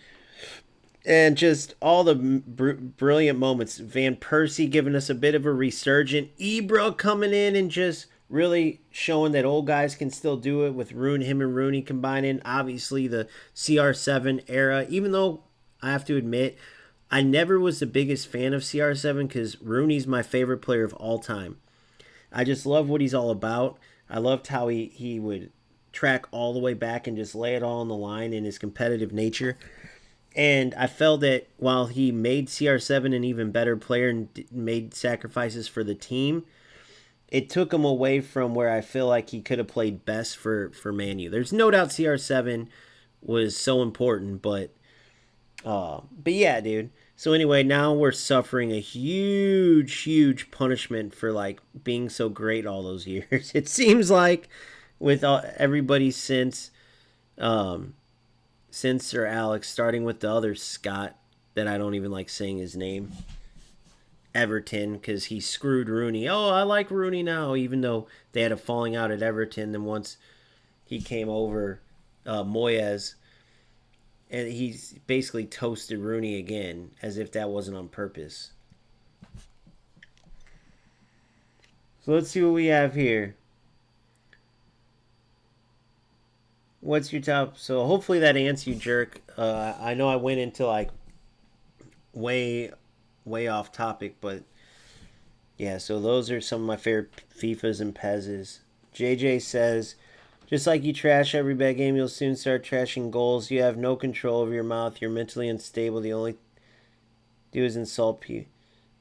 And just all the brilliant moments. Van Persie giving us a bit of a resurgent. Ibra coming in and just really showing that old guys can still do it with him and Rooney combining. Obviously, the CR7 era. Even though I have to admit, I never was the biggest fan of CR7 because Rooney's my favorite player of all time. I just love what he's all about. I loved how he would track all the way back and just lay it all on the line in his competitive nature. And I felt that while he made CR7 an even better player and made sacrifices for the team, it took him away from where I feel like he could have played best for Man U. There's no doubt CR7 was so important, but yeah, dude. So anyway, now we're suffering a huge punishment for like being so great all those years. It seems like with everybody since Sir Alex, starting with the other Scott that I don't even like saying his name, Everton, because he screwed Rooney. Oh, I like Rooney now, even though they had a falling out at Everton. Then once he came over, Moyes, and he's basically toasted Rooney again, as if that wasn't on purpose. So let's see what we have here. What's your top? So hopefully that answers you, Jerk. I know I went into like way off topic, but yeah. So those are some of my favorite FIFAs and PESs. JJ says, just like you trash every bad game, you'll soon start trashing goals. You have no control over your mouth. You're mentally unstable. The only do is insult people.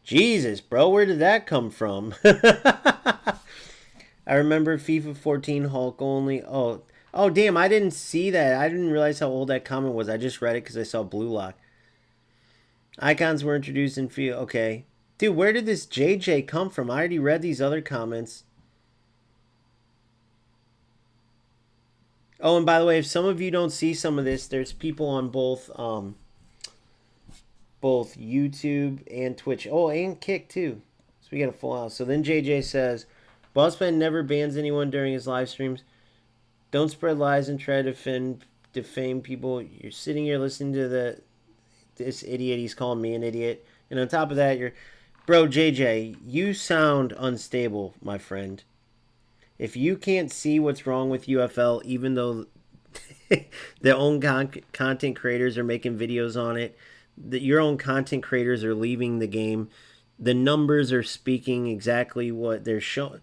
Jesus, bro, where did that come from? I remember FIFA 14 Hulk only. Oh, damn, I didn't see that. I didn't realize how old that comment was. I just read it because I saw Blue Lock. Icons were introduced in FIFA. Okay. Dude, where did this JJ come from? I already read these other comments. Oh, and by the way, if some of you don't see some of this, there's people on both YouTube and Twitch. Oh, and Kick, too. So we got a full house. So then JJ says, Bossman never bans anyone during his live streams. Don't spread lies and try to defame people. You're sitting here listening to this idiot. He's calling me an idiot. And on top of that, Bro, JJ, you sound unstable, my friend. If you can't see what's wrong with UFL, even though their own content creators are making videos on it, that your own content creators are leaving the game, the numbers are speaking exactly what they're showing.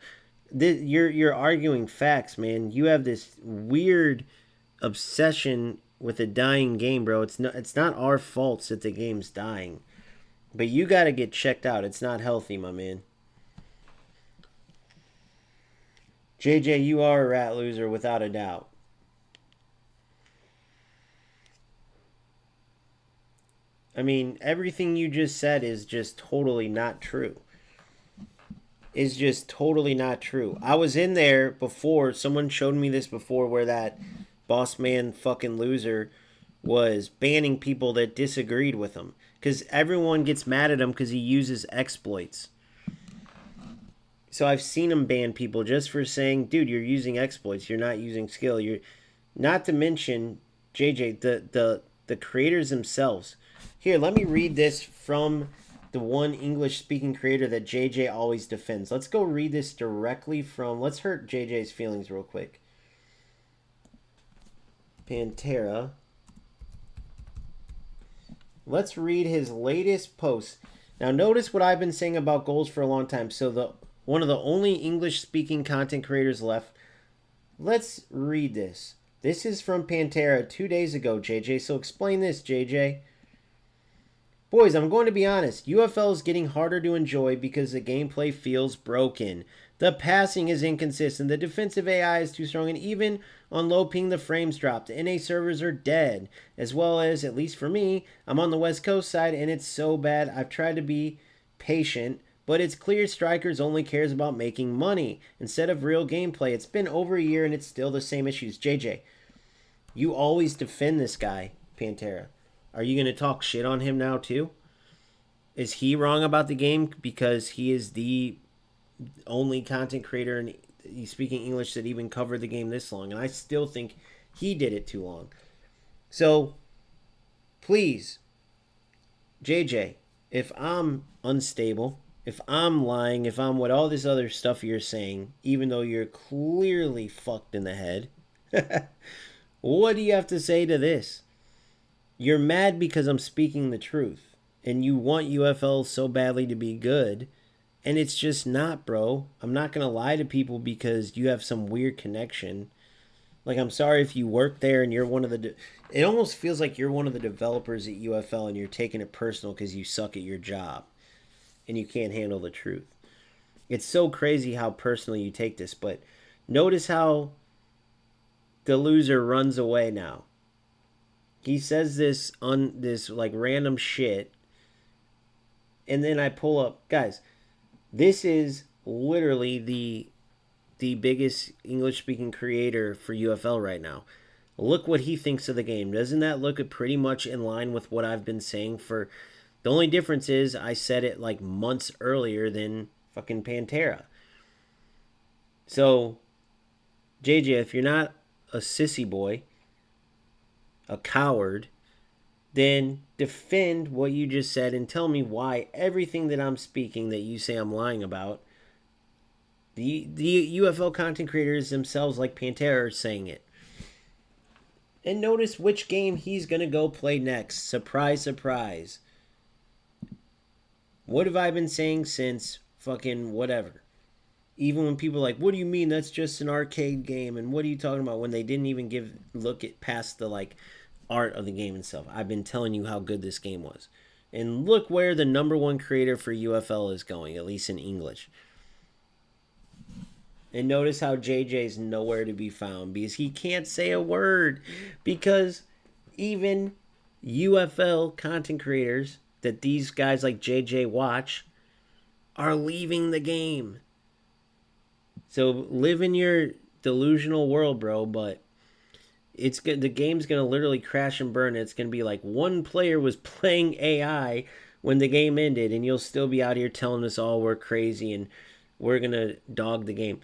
You're arguing facts, man. You have this weird obsession with a dying game, bro. It's not our fault that the game's dying, but you got to get checked out. It's not healthy, my man. JJ, you are a rat loser without a doubt. I mean, everything you just said is just totally not true. Is just totally not true. I was in there before. Someone showed me this before where that boss man fucking loser was banning people that disagreed with him. Because everyone gets mad at him because he uses exploits. So I've seen him ban people just for saying, dude, you're using exploits. You're not using skill. You're not to mention, JJ, the creators themselves. Here, let me read this from the one English-speaking creator that JJ always defends. Let's go read this directly from... Let's hurt JJ's feelings real quick. Pantera. Let's read his latest post. Now, notice what I've been saying about goals for a long time. So, one of the only English-speaking content creators left. Let's read this. This is from Pantera 2 days ago, JJ. So, explain this, JJ. Boys, I'm going to be honest. UFL is getting harder to enjoy because the gameplay feels broken. The passing is inconsistent. The defensive AI is too strong. And even on low ping, the frames drop. The NA servers are dead. As well as, at least for me, I'm on the West Coast side and it's so bad. I've tried to be patient, But it's clear Strikers only cares about making money instead of real gameplay. It's been over a year and it's still the same issues. JJ, you always defend this guy, Pantera. Are you going to talk shit on him now too? Is he wrong about the game because he is the only content creator and he's speaking English that even covered the game this long? And I still think he did it too long. So, please, JJ, if I'm unstable, if I'm lying, if I'm what all this other stuff you're saying, even though you're clearly fucked in the head, what do you have to say to this? You're mad because I'm speaking the truth, and you want UFL so badly to be good, and it's just not, bro. I'm not going to lie to people because you have some weird connection. Like, I'm sorry if you work there and you're one of the... It almost feels like you're one of the developers at UFL and you're taking it personal because you suck at your job and you can't handle the truth. It's so crazy how personally you take this, but notice how the loser runs away now. He says this like random shit, and then I pull up, guys. This is literally the biggest English speaking creator for UFL right now. Look what he thinks of the game. Doesn't that look pretty much in line with what I've been saying for? The only difference is I said it like months earlier than fucking Pantera. So, JJ, if you're not a sissy boy, a coward, then defend what you just said and tell me why everything that I'm speaking that you say I'm lying about, the UFL content creators themselves like Pantera are saying it. And notice which game he's going to go play next. Surprise, surprise. What have I been saying since fucking whatever? Even when people are like, what do you mean that's just an arcade game? And what are you talking about? When they didn't even look at past the like art of the game and stuff. I've been telling you how good this game was. And look where the number one creator for UFL is going, at least in English. And notice how JJ's nowhere to be found because he can't say a word. Because even UFL content creators that these guys like JJ watch are leaving the game. So live in your delusional world, bro, but it's good. The game's going to literally crash and burn. It's going to be like one player was playing AI when the game ended, and you'll still be out here telling us all we're crazy and we're going to dog the game.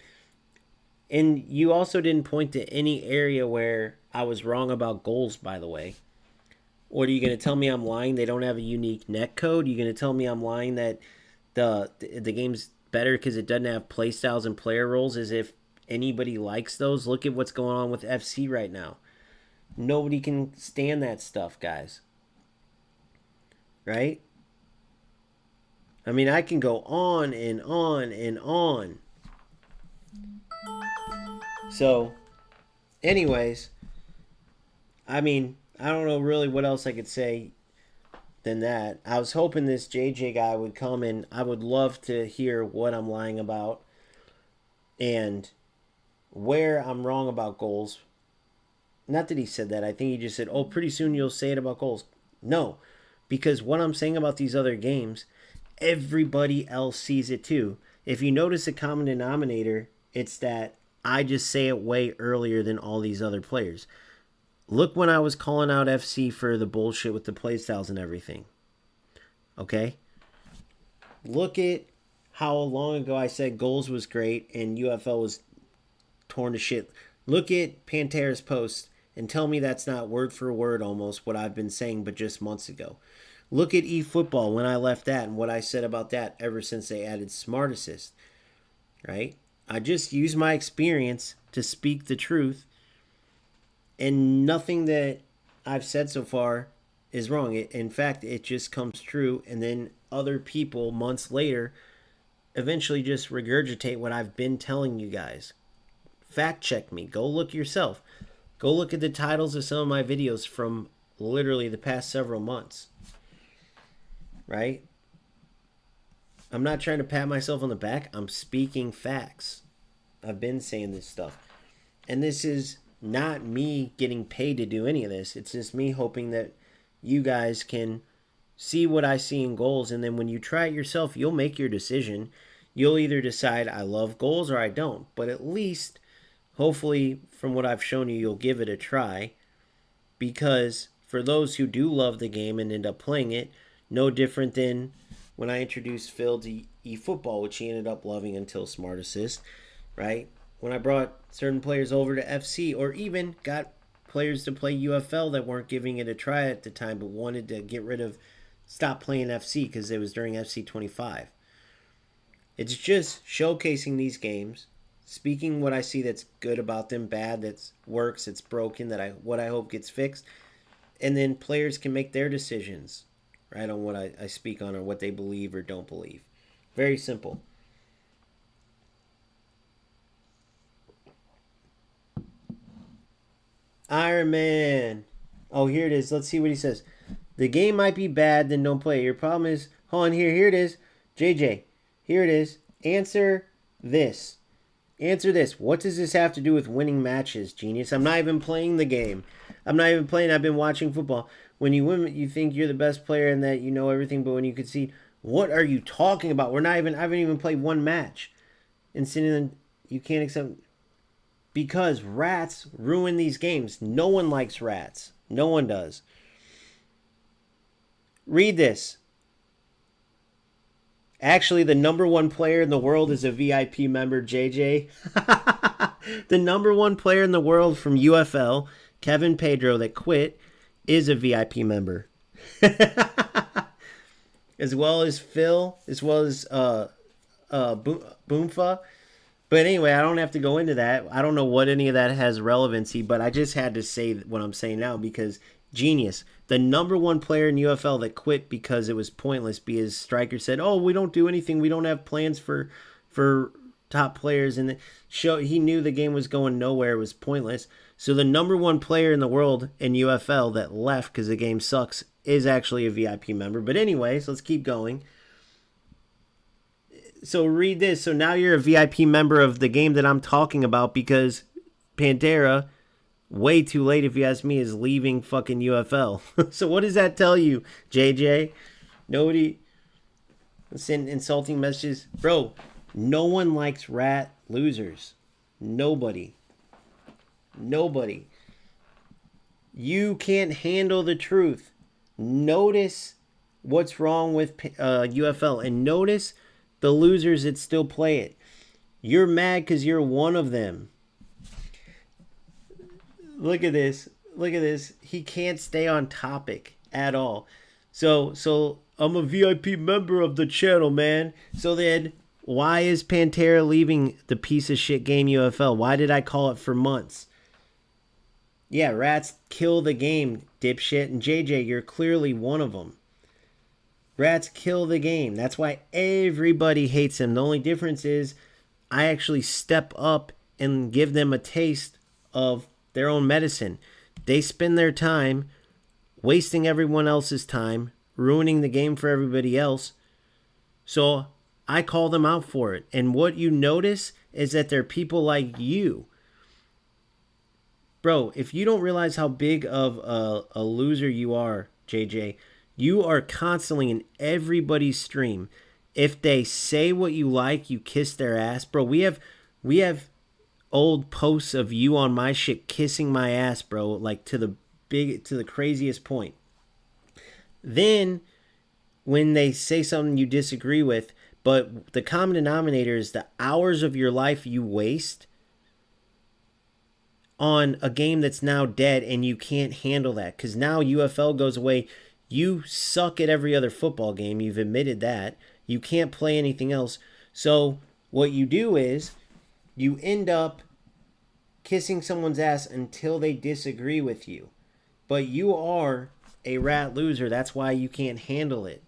And you also didn't point to any area where I was wrong about goals, by the way. Or are you going to tell me I'm lying? They don't have a unique net code? Are you going to tell me I'm lying that the game's better because it doesn't have play styles and player roles, as if anybody likes those? Look at what's going on with FC right now. Nobody can stand that stuff, guys. Right? I mean, I can go on and on and on. So, anyways, I mean, I don't know really what else I could say than that. I was hoping this JJ guy would come and I would love to hear what I'm lying about and where I'm wrong about goals. Not that he said that. I think he just said, oh, pretty soon you'll say it about goals. No, because what I'm saying about these other games, everybody else sees it too. If you notice the common denominator, it's that I just say it way earlier than all these other players. Look when I was calling out FC for the bullshit with the playstyles and everything. Okay? Look at how long ago I said goals was great and UFL was torn to shit. Look at Pantera's post and tell me that's not word for word almost what I've been saying but just months ago. Look at eFootball when I left that and what I said about that ever since they added Smart Assist. Right? I just use my experience to speak the truth, and nothing that I've said so far is wrong. In fact, it just comes true, and then other people months later eventually just regurgitate what I've been telling you guys. Fact check me. Go look yourself. Go look at the titles of some of my videos from literally the past several months. Right? I'm not trying to pat myself on the back. I'm speaking facts. I've been saying this stuff. And this is not me getting paid to do any of this. It's just me hoping that you guys can see what I see in goals, and then when you try it yourself, you'll make your decision. You'll either decide I love goals or I don't. But at least, hopefully, from what I've shown you, you'll give it a try. Because for those who do love the game and end up playing it, no different than when I introduced Phil to eFootball, which he ended up loving until Smart Assist, right? When I brought certain players over to FC, or even got players to play UFL that weren't giving it a try at the time but wanted to stop playing FC because it was during FC 25. It's just showcasing these games, speaking what I see that's good about them, bad that works, it's broken, what I hope gets fixed, and then players can make their decisions, right, on what I speak on or what they believe or don't believe. Very simple. Iron Man. Oh, here it is. Let's see what he says. The game might be bad, then don't play it. Your problem is, hold on, here it is. JJ, here it is. Answer this. Answer this. What does this have to do with winning matches, genius? I'm not even playing the game. I'm not even playing. I've been watching football. When you win, you think you're the best player and that you know everything, but when you concede, what are you talking about? I haven't even played one match. And sitting, you can't accept, because rats ruin these games. No one likes rats. No one does. Read this. Actually, the number one player in the world is a VIP member, JJ. The number one player in the world from UFL, Kevin Pedro, that quit, is a VIP member. As well as Phil, as well as Boomfa. But anyway, I don't have to go into that. I don't know what any of that has relevancy, but I just had to say what I'm saying now because genius. The number one player in UFL that quit because it was pointless because Stryker said, "Oh, we don't do anything. We don't have plans for top players." And he knew the game was going nowhere. It was pointless. So the number one player in the world in UFL that left because the game sucks is actually a VIP member. But anyways, let's keep going. So read this. So now you're a VIP member of the game that I'm talking about because Pantera, way too late if you ask me, is leaving fucking UFL. So what does that tell you, JJ? Nobody send insulting messages. Bro, no one likes rat losers. Nobody. You can't handle the truth. Notice what's wrong with UFL and notice the losers that still play it. You're mad because you're one of them. Look at this. He can't stay on topic at all. So I'm a VIP member of the channel, man. So then why is Pantera leaving the piece of shit game UFL? Why did I call it for months? Yeah, rats kill the game, dipshit. And JJ, you're clearly one of them. Rats kill the game. That's why everybody hates him. The only difference is I actually step up and give them a taste of their own medicine. They spend their time wasting everyone else's time, ruining the game for everybody else. So I call them out for it. And what you notice is that they're people like you. Bro, if you don't realize how big of a loser you are, JJ, you are constantly in everybody's stream. If they say what you like, you kiss their ass. Bro, we have old posts of you on my shit kissing my ass, bro, like to the craziest point. Then when they say something you disagree with, but the common denominator is the hours of your life you waste on a game that's now dead and you can't handle that because now UFL goes away. You suck at every other football game. You've admitted that. You can't play anything else. So what you do is you end up kissing someone's ass until they disagree with you. But you are a rat loser. That's why you can't handle it.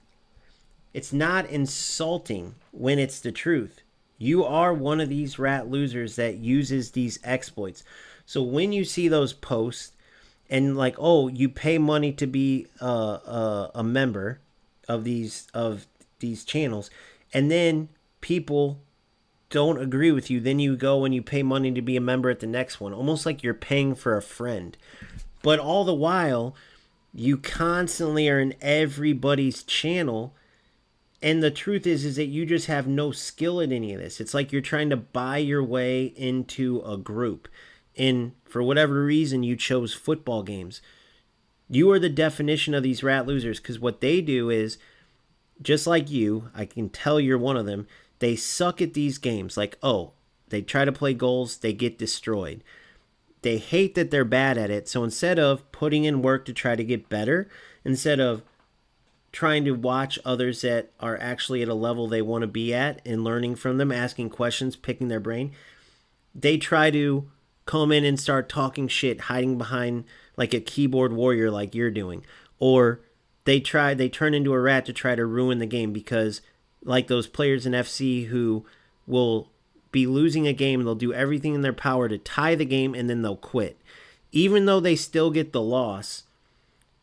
It's not insulting when it's the truth. You are one of these rat losers that uses these exploits. So when you see those posts and like, oh, you pay money to be a member of these channels, and then people don't agree with you, then you go and you pay money to be a member at the next one, almost like you're paying for a friend. But all the while, You constantly are in everybody's channel. And the truth is that you just have no skill at any of this. It's like you're trying to buy your way into a group. And for whatever reason, you chose football games. You are the definition of these rat losers, because what they do is, just like you, I can tell you're one of them, they suck at these games. Like, oh, they try to play goals, they get destroyed. They hate that they're bad at it. So instead of putting in work to try to get better, instead of trying to watch others that are actually at a level they want to be at and learning from them, asking questions, picking their brain, they try to come in and start talking shit, hiding behind like a keyboard warrior like you're doing. Or they turn into a rat to try to ruin the game, because like those players in FC who will be losing a game, they'll do everything in their power to tie the game, and then they'll quit. Even though they still get the loss,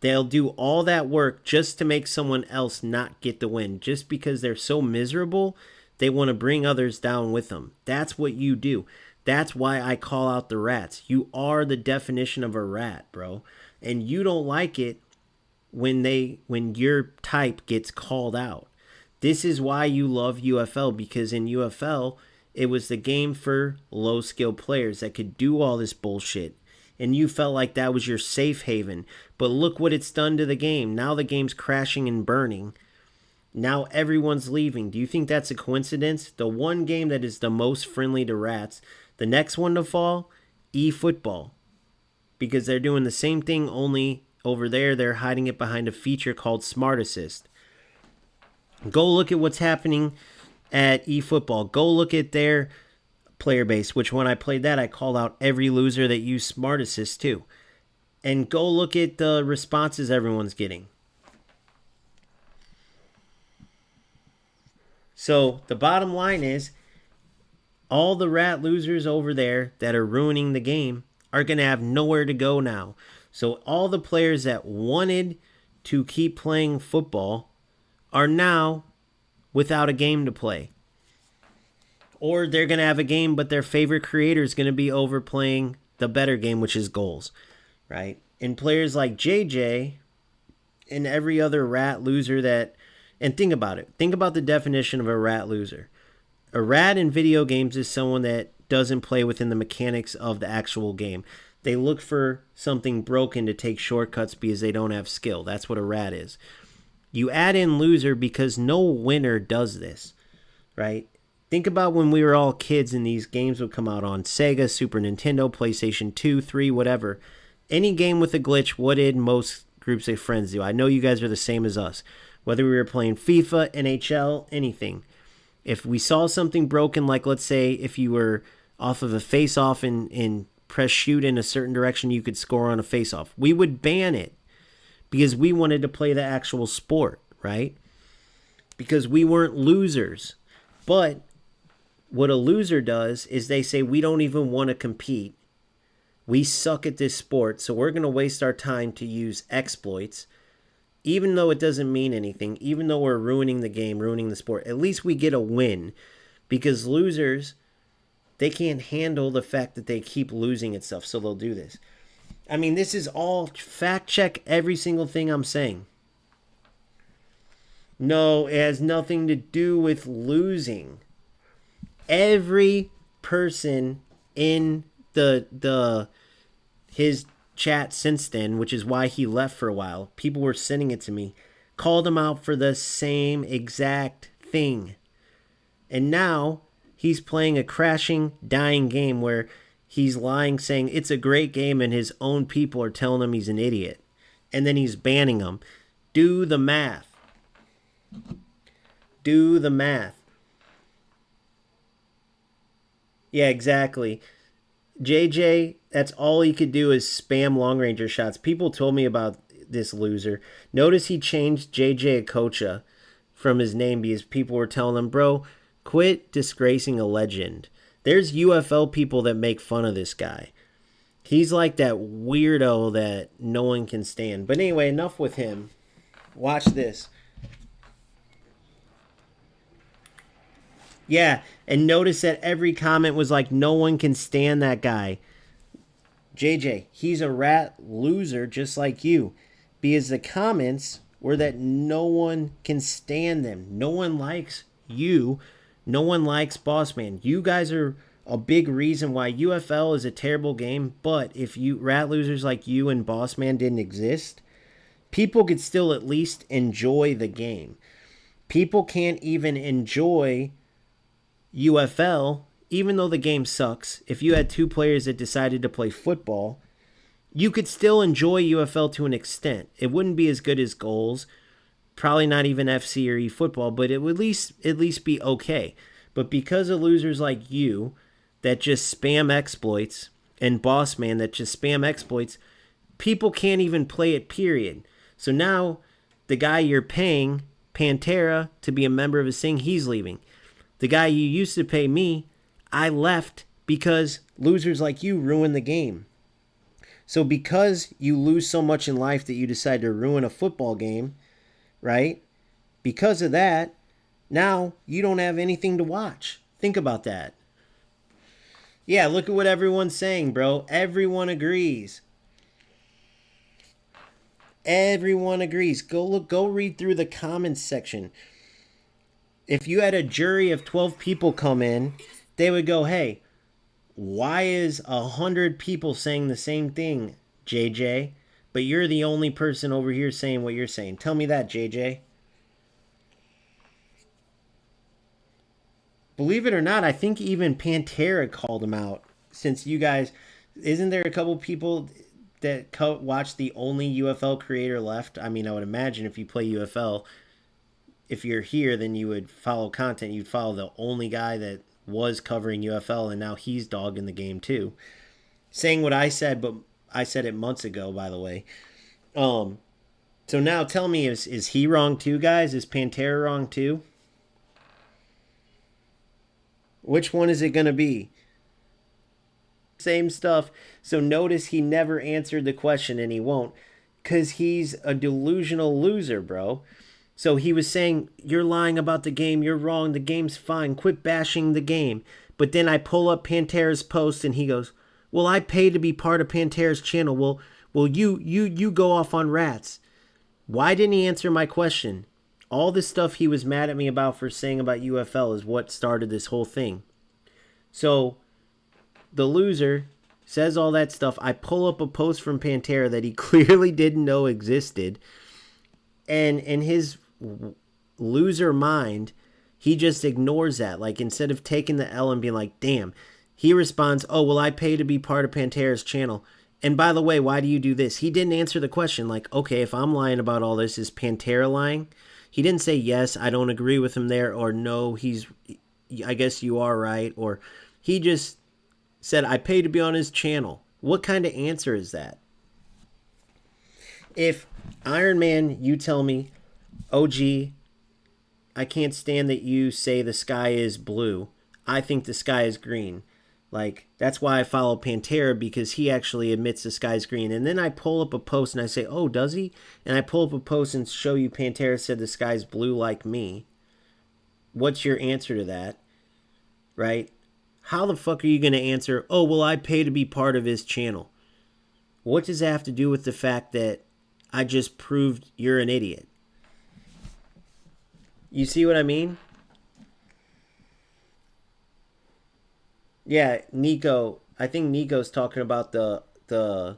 they'll do all that work just to make someone else not get the win. Just because they're so miserable, they want to bring others down with them. That's what you do. That's why I call out the rats. You are the definition of a rat, bro. And you don't like it when your type gets called out. This is why you love UFL, because in UFL, it was the game for low-skilled players that could do all this bullshit. And you felt like that was your safe haven. But look what it's done to the game. Now the game's crashing and burning. Now everyone's leaving. Do you think that's a coincidence? The one game that is the most friendly to rats, the next one to fall, eFootball. Because they're doing the same thing, only over there they're hiding it behind a feature called Smart Assist. Go look at what's happening at eFootball. Go look at their player base, which when I played that, I called out every loser that used Smart Assist too. And go look at the responses everyone's getting. So the bottom line is, all the rat losers over there that are ruining the game are going to have nowhere to go now. So all the players that wanted to keep playing football are now without a game to play. Or they're going to have a game, but their favorite creator is going to be over playing the better game, which is goals, right? And players like JJ and every other rat loser that... And think about it. Think about the definition of a rat loser. A rat in video games is someone that doesn't play within the mechanics of the actual game. They look for something broken to take shortcuts because they don't have skill. That's what a rat is. You add in loser because no winner does this, right? Think about when we were all kids and these games would come out on Sega, Super Nintendo, PlayStation 2, 3, whatever. Any game with a glitch, what did most groups of friends do? I know you guys are the same as us. Whether we were playing FIFA, NHL, anything. If we saw something broken, like let's say if you were off of a face-off and press shoot in a certain direction, you could score on a face-off. We would ban it because we wanted to play the actual sport, right? Because we weren't losers. But what a loser does is they say, we don't even want to compete. We suck at this sport, so we're going to waste our time to use exploits. Even though it doesn't mean anything, even though we're ruining the game, ruining the sport, at least we get a win. Because losers, they can't handle the fact that they keep losing at stuff, so they'll do this. I mean, this is all fact check every single thing I'm saying. No, it has nothing to do with losing. Every person in his chat since then, which is why he left for a while, people were sending it to me, called him out for the same exact thing. And now he's playing a crashing, dying game where he's lying, saying it's a great game, and his own people are telling him he's an idiot. And then he's banning him. Do the math. Do the math. Yeah, exactly. JJ, that's all he could do is spam long ranger shots. People told me about this loser. Notice he changed JJ Okocha from his name because people were telling him, bro, quit disgracing a legend. There's UFL people that make fun of this guy. He's like that weirdo that no one can stand. But anyway, enough with him. Watch this. Yeah, and notice that every comment was like, no one can stand that guy. JJ, he's a rat loser just like you. because the comments were that no one can stand them. No one likes you. No one likes Boss Man. You guys are a big reason why UFL is a terrible game, but if you rat losers like you and Boss Man didn't exist, people could still at least enjoy the game. People can't even enjoy UFL, even though the game sucks. If you had two players that decided to play football, you could still enjoy UFL to an extent. It wouldn't be as good as goals, probably not even FC or eFootball, but it would at least be okay. But because of losers like you that just spam exploits and Boss Man that just spam exploits, people can't even play it, period. So now the guy you're paying, Pantera, to be a member of his thing, he's leaving. The guy you used to pay me, I left because losers like you ruin the game. So because you lose so much in life that you decide to ruin a football game, right? Because of that, now you don't have anything to watch. Think about that. Yeah, look at what everyone's saying, bro. Everyone agrees. Everyone agrees. Go read through the comments section. If you had a jury of 12 people come in, they would go, hey, why is 100 people saying the same thing, JJ? But you're the only person over here saying what you're saying. Tell me that, JJ. Believe it or not, I think even Pantera called him out. Since you guys, isn't there a couple people that watch the only UFL creator left? I mean, I would imagine if you play UFL, if you're here, then you would follow content. You'd follow the only guy that was covering UFL, and now he's dogging the game too. Saying what I said, but I said it months ago, by the way. So now tell me, is he wrong too, guys? Is Pantera wrong too? Which one is it going to be? Same stuff. So notice he never answered the question, and he won't, because he's a delusional loser, bro. So he was saying, you're lying about the game, you're wrong, the game's fine, quit bashing the game. But then I pull up Pantera's post, and he goes, well, I pay to be part of Pantera's channel. Well, you go off on rats. Why didn't he answer my question? All this stuff he was mad at me about for saying about UFL is what started this whole thing. So the loser says all that stuff. I pull up a post from Pantera that he clearly didn't know existed. And in his loser mind, he just ignores that. Like, instead of taking the L and being like, damn, he responds, oh, well, I pay to be part of Pantera's channel. And by the way, why do you do this? He didn't answer the question. Like, okay, if I'm lying about all this, is Pantera lying? He didn't say, yes, I don't agree with him there, or no, I guess you are right. Or he just said, I pay to be on his channel. What kind of answer is that? If Iron Man, you tell me, OG, I can't stand that you say the sky is blue. I think the sky is green. Like, that's why I follow Pantera, because he actually admits the sky's green. And then I pull up a post and I say, oh, does he? And I pull up a post and show you Pantera said the sky's blue like me. What's your answer to that? Right? How the fuck are you going to answer, oh, well, I pay to be part of his channel? What does that have to do with the fact that I just proved you're an idiot? You see what I mean? Yeah, Nico. I think Nico's talking about the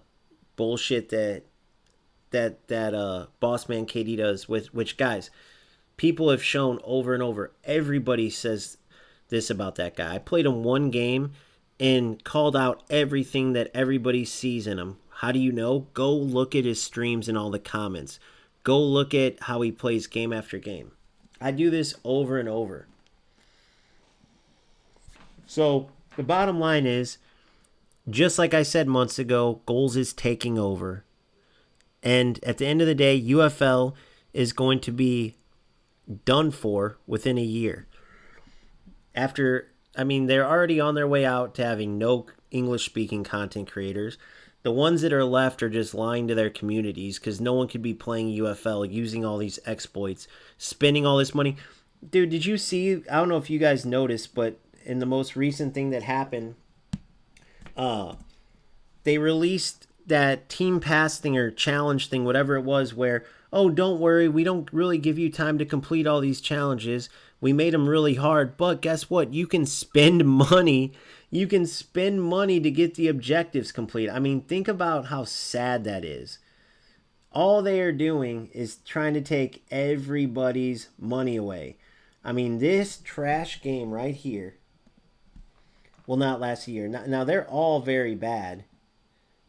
bullshit that Boss Man KD does, with which, guys, people have shown over and over. Everybody says this about that guy. I played him one game and called out everything that everybody sees in him. How do you know? Go look at his streams and all the comments. Go look at how he plays game after game. I do this over and over. So the bottom line is, just like I said months ago, Goals is taking over. And at the end of the day, UFL is going to be done for within a year. They're already on their way out to having no English-speaking content creators. The ones that are left are just lying to their communities, because no one could be playing UFL, using all these exploits, spending all this money. Dude, did you see, I don't know if you guys noticed, but in the most recent thing that happened, they released that team pass thing or challenge thing, whatever it was, where, oh, don't worry, we don't really give you time to complete all these challenges. We made them really hard, but guess what? You can spend money. You can spend money to get the objectives complete. I mean, think about how sad that is. All they are doing is trying to take everybody's money away. I mean, this trash game right here will not last a year. Now they're all very bad.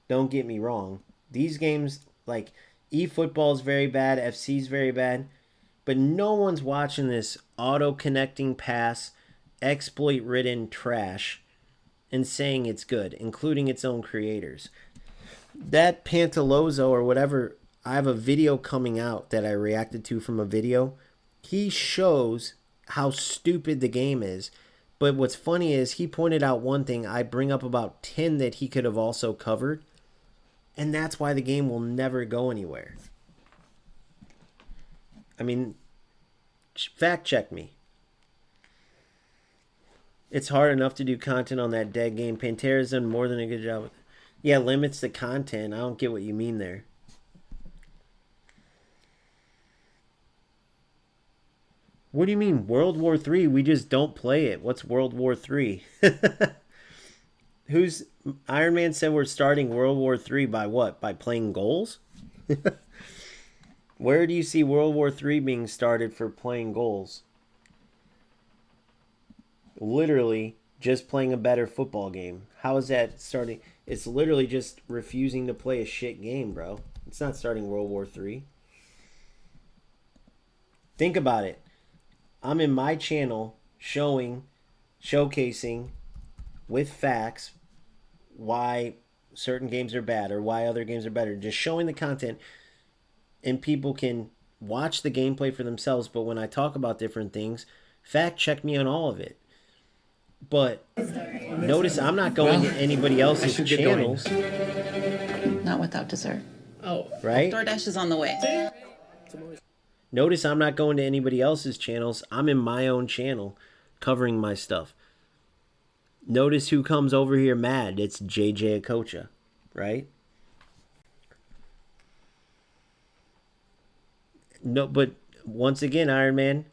Don't get me wrong. These games, like eFootball is very bad, FC is very bad, but no one's watching this auto-connecting pass, exploit-ridden trash and saying it's good, including its own creators. That Pantalozzo or whatever, I have a video coming out that I reacted to from a video. He shows how stupid the game is. But what's funny is he pointed out one thing. I bring up about 10 that he could have also covered. And that's why the game will never go anywhere. I mean, fact check me. It's hard enough to do content on that dead game. Pantera's done more than a good job with it. Yeah, limits the content. I don't get what you mean there. What do you mean, World War III? We just don't play it. What's World War III? Who's Iron Man said we're starting World War III by what? By playing goals? Where do you see World War III being started for playing goals? Literally just playing a better football game. How is that starting? It's literally just refusing to play a shit game, bro. It's not starting World War III. Think about it. I'm in my channel showcasing with facts why certain games are bad or why other games are better. Just showing the content, and people can watch the gameplay for themselves. But when I talk about different things, fact check me on all of it. But notice I'm not going to anybody else's channels. Not without dessert. Oh, right? DoorDash is on the way. Notice I'm not going to anybody else's channels. I'm in my own channel covering my stuff. Notice who comes over here mad. It's JJ Okocha, right? No, but once again, Iron Man,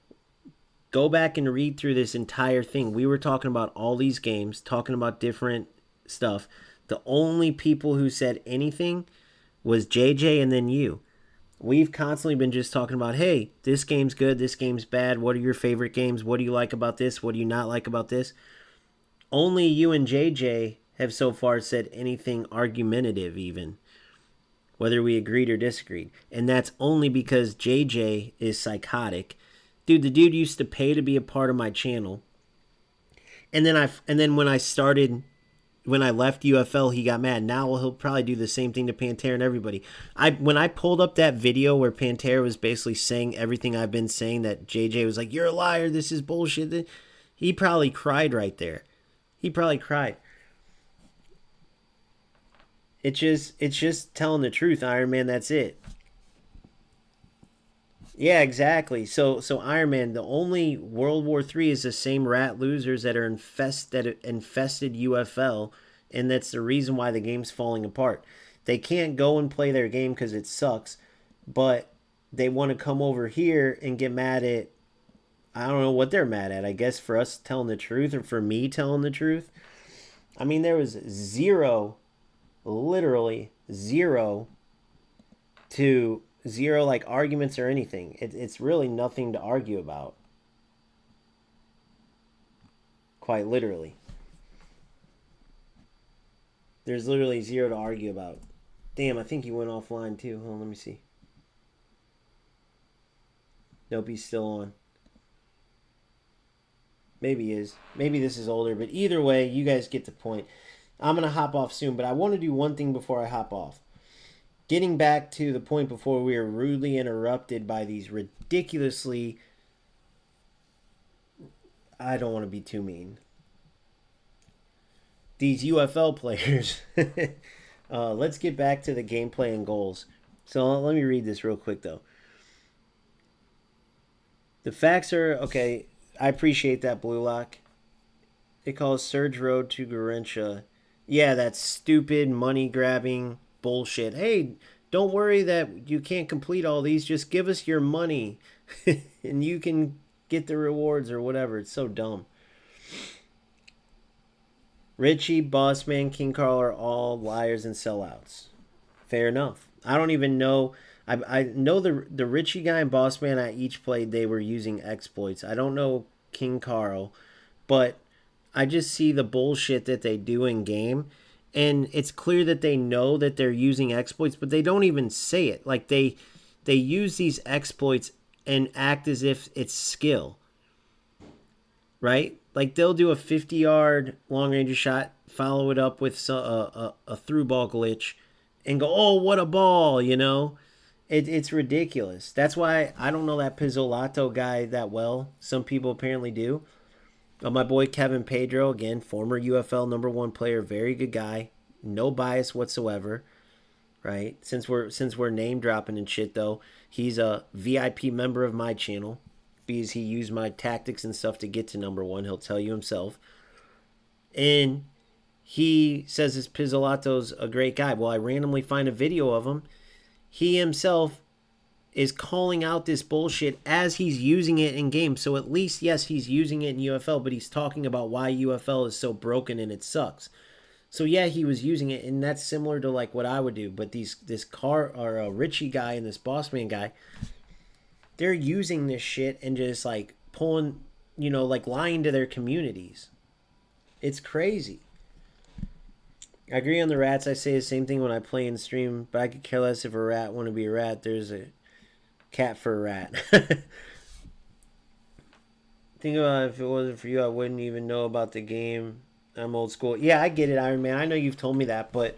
go back and read through this entire thing. We were talking about all these games, talking about different stuff. The only people who said anything was JJ and then you. We've constantly been just talking about, hey, this game's good, this game's bad. What are your favorite games? What do you like about this? What do you not like about this? Only you and JJ have so far said anything argumentative even, whether we agreed or disagreed. And that's only because JJ is psychotic. Dude, the dude used to pay to be a part of my channel. And then when I left UFL, he got mad. Now he'll probably do the same thing to Pantera and everybody. When I pulled up that video where Pantera was basically saying everything I've been saying, that JJ was like, you're a liar, this is bullshit. He probably cried right there. He probably cried. It's just telling the truth, Iron Man, that's it. Yeah, exactly. So Iron Man, the only World War III is the same rat losers that are infested UFL, and that's the reason why the game's falling apart. They can't go and play their game because it sucks, but they want to come over here and get mad at, I don't know what they're mad at. I guess for us telling the truth or for me telling the truth. I mean, there was zero, literally zero to zero like arguments or anything. It's really nothing to argue about. Quite literally. There's literally zero to argue about. Damn, I think he went offline too. Hold on, let me see. Nope, he's still on. Maybe he is. Maybe this is older, but either way, you guys get the point. I'm going to hop off soon, but I want to do one thing before I hop off. Getting back to the point before we were rudely interrupted by these ridiculously... I don't want to be too mean. These UFL players. Let's get back to the gameplay and goals. So let me read this real quick, though. The facts are... Okay, I appreciate that, Blue Lock. It calls Surge Road to Garincha. Yeah, that stupid money-grabbing bullshit. Hey, don't worry that you can't complete all these. Just give us your money and you can get the rewards or whatever. It's so dumb. Richie, Bossman, King Carl are all liars and sellouts. Fair enough. I don't even know. I know the Richie guy and Bossman I each played, they were using exploits. I don't know King Carl, but I just see the bullshit that they do in game. And it's clear that they know that they're using exploits, but they don't even say it. Like they use these exploits and act as if it's skill. Right? Like they'll do a 50-yard long-range shot, follow it up with a through ball glitch, and go, oh, what a ball, you know? It's ridiculous. That's why I don't know that Pizzolato guy that well. Some people apparently do. But my boy Kevin Pedro, again, former UFL #1 player, very good guy. No bias whatsoever, right? Since we're name dropping and shit, though, he's a VIP member of my channel because he used my tactics and stuff to get to #1. He'll tell you himself. And he says this Pizzolato's a great guy. Well, I randomly find a video of him. He himself is calling out this bullshit as he's using it in game. So at least, yes, he's using it in UFL, but he's talking about why UFL is so broken and it sucks. So yeah, he was using it, and that's similar to like what I would do. But this Richie guy and this Bossman guy, they're using this shit and just like pulling, like lying to their communities. It's crazy. I agree on the rats. I say the same thing when I play and stream, but I could care less if a rat want to be a rat. There's a cat for a rat. Think about it, if it wasn't for you, I wouldn't even know about the game. I'm old school. Yeah, I get it, Iron Man. I know you've told me that, but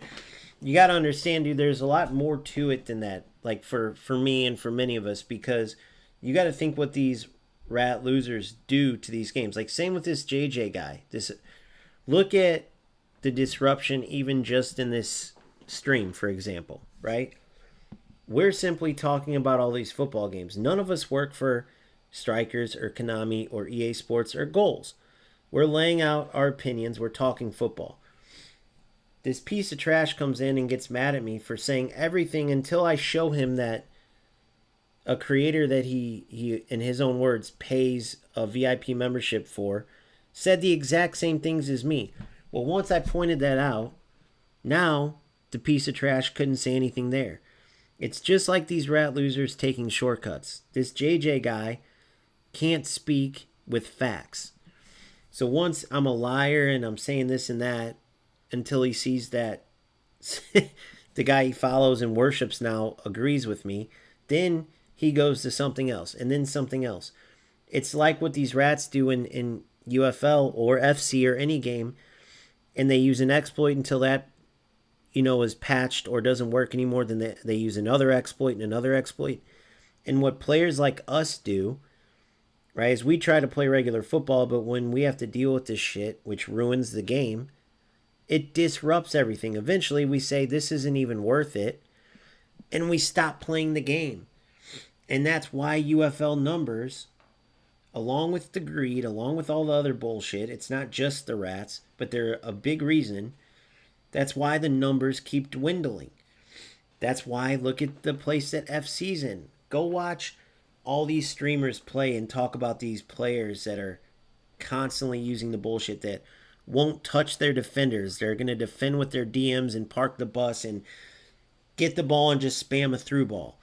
you got to understand, dude, there's a lot more to it than that. Like for me and for many of us, because you got to think what these rat losers do to these games. Like same with this JJ guy. Look at the disruption even just in this stream, for example, right? We're simply talking about all these football games. None of us work for Strikers or Konami or EA Sports or Goals. We're laying out our opinions. We're talking football. This piece of trash comes in and gets mad at me for saying everything until I show him that a creator that he in his own words, pays a VIP membership for, said the exact same things as me. Well, once I pointed that out, now the piece of trash couldn't say anything there. It's just like these rat losers taking shortcuts. This JJ guy can't speak with facts. So once I'm a liar and I'm saying this and that, until he sees that the guy he follows and worships now agrees with me, then he goes to something else and then something else. It's like what these rats do in UFL or FC or any game, and they use an exploit until that, is patched or doesn't work anymore. Then they use another exploit and another exploit. And what players like us do, right, is we try to play regular football, but when we have to deal with this shit, which ruins the game, it disrupts everything. Eventually, we say this isn't even worth it, and we stop playing the game. And that's why UFL numbers, along with the greed, along with all the other bullshit, it's not just the rats, but they're a big reason. That's why the numbers keep dwindling. That's why, look at the place that FC's in. Go watch all these streamers play and talk about these players that are constantly using the bullshit that won't touch their defenders. They're going to defend with their DMs and park the bus and get the ball and just spam a through ball.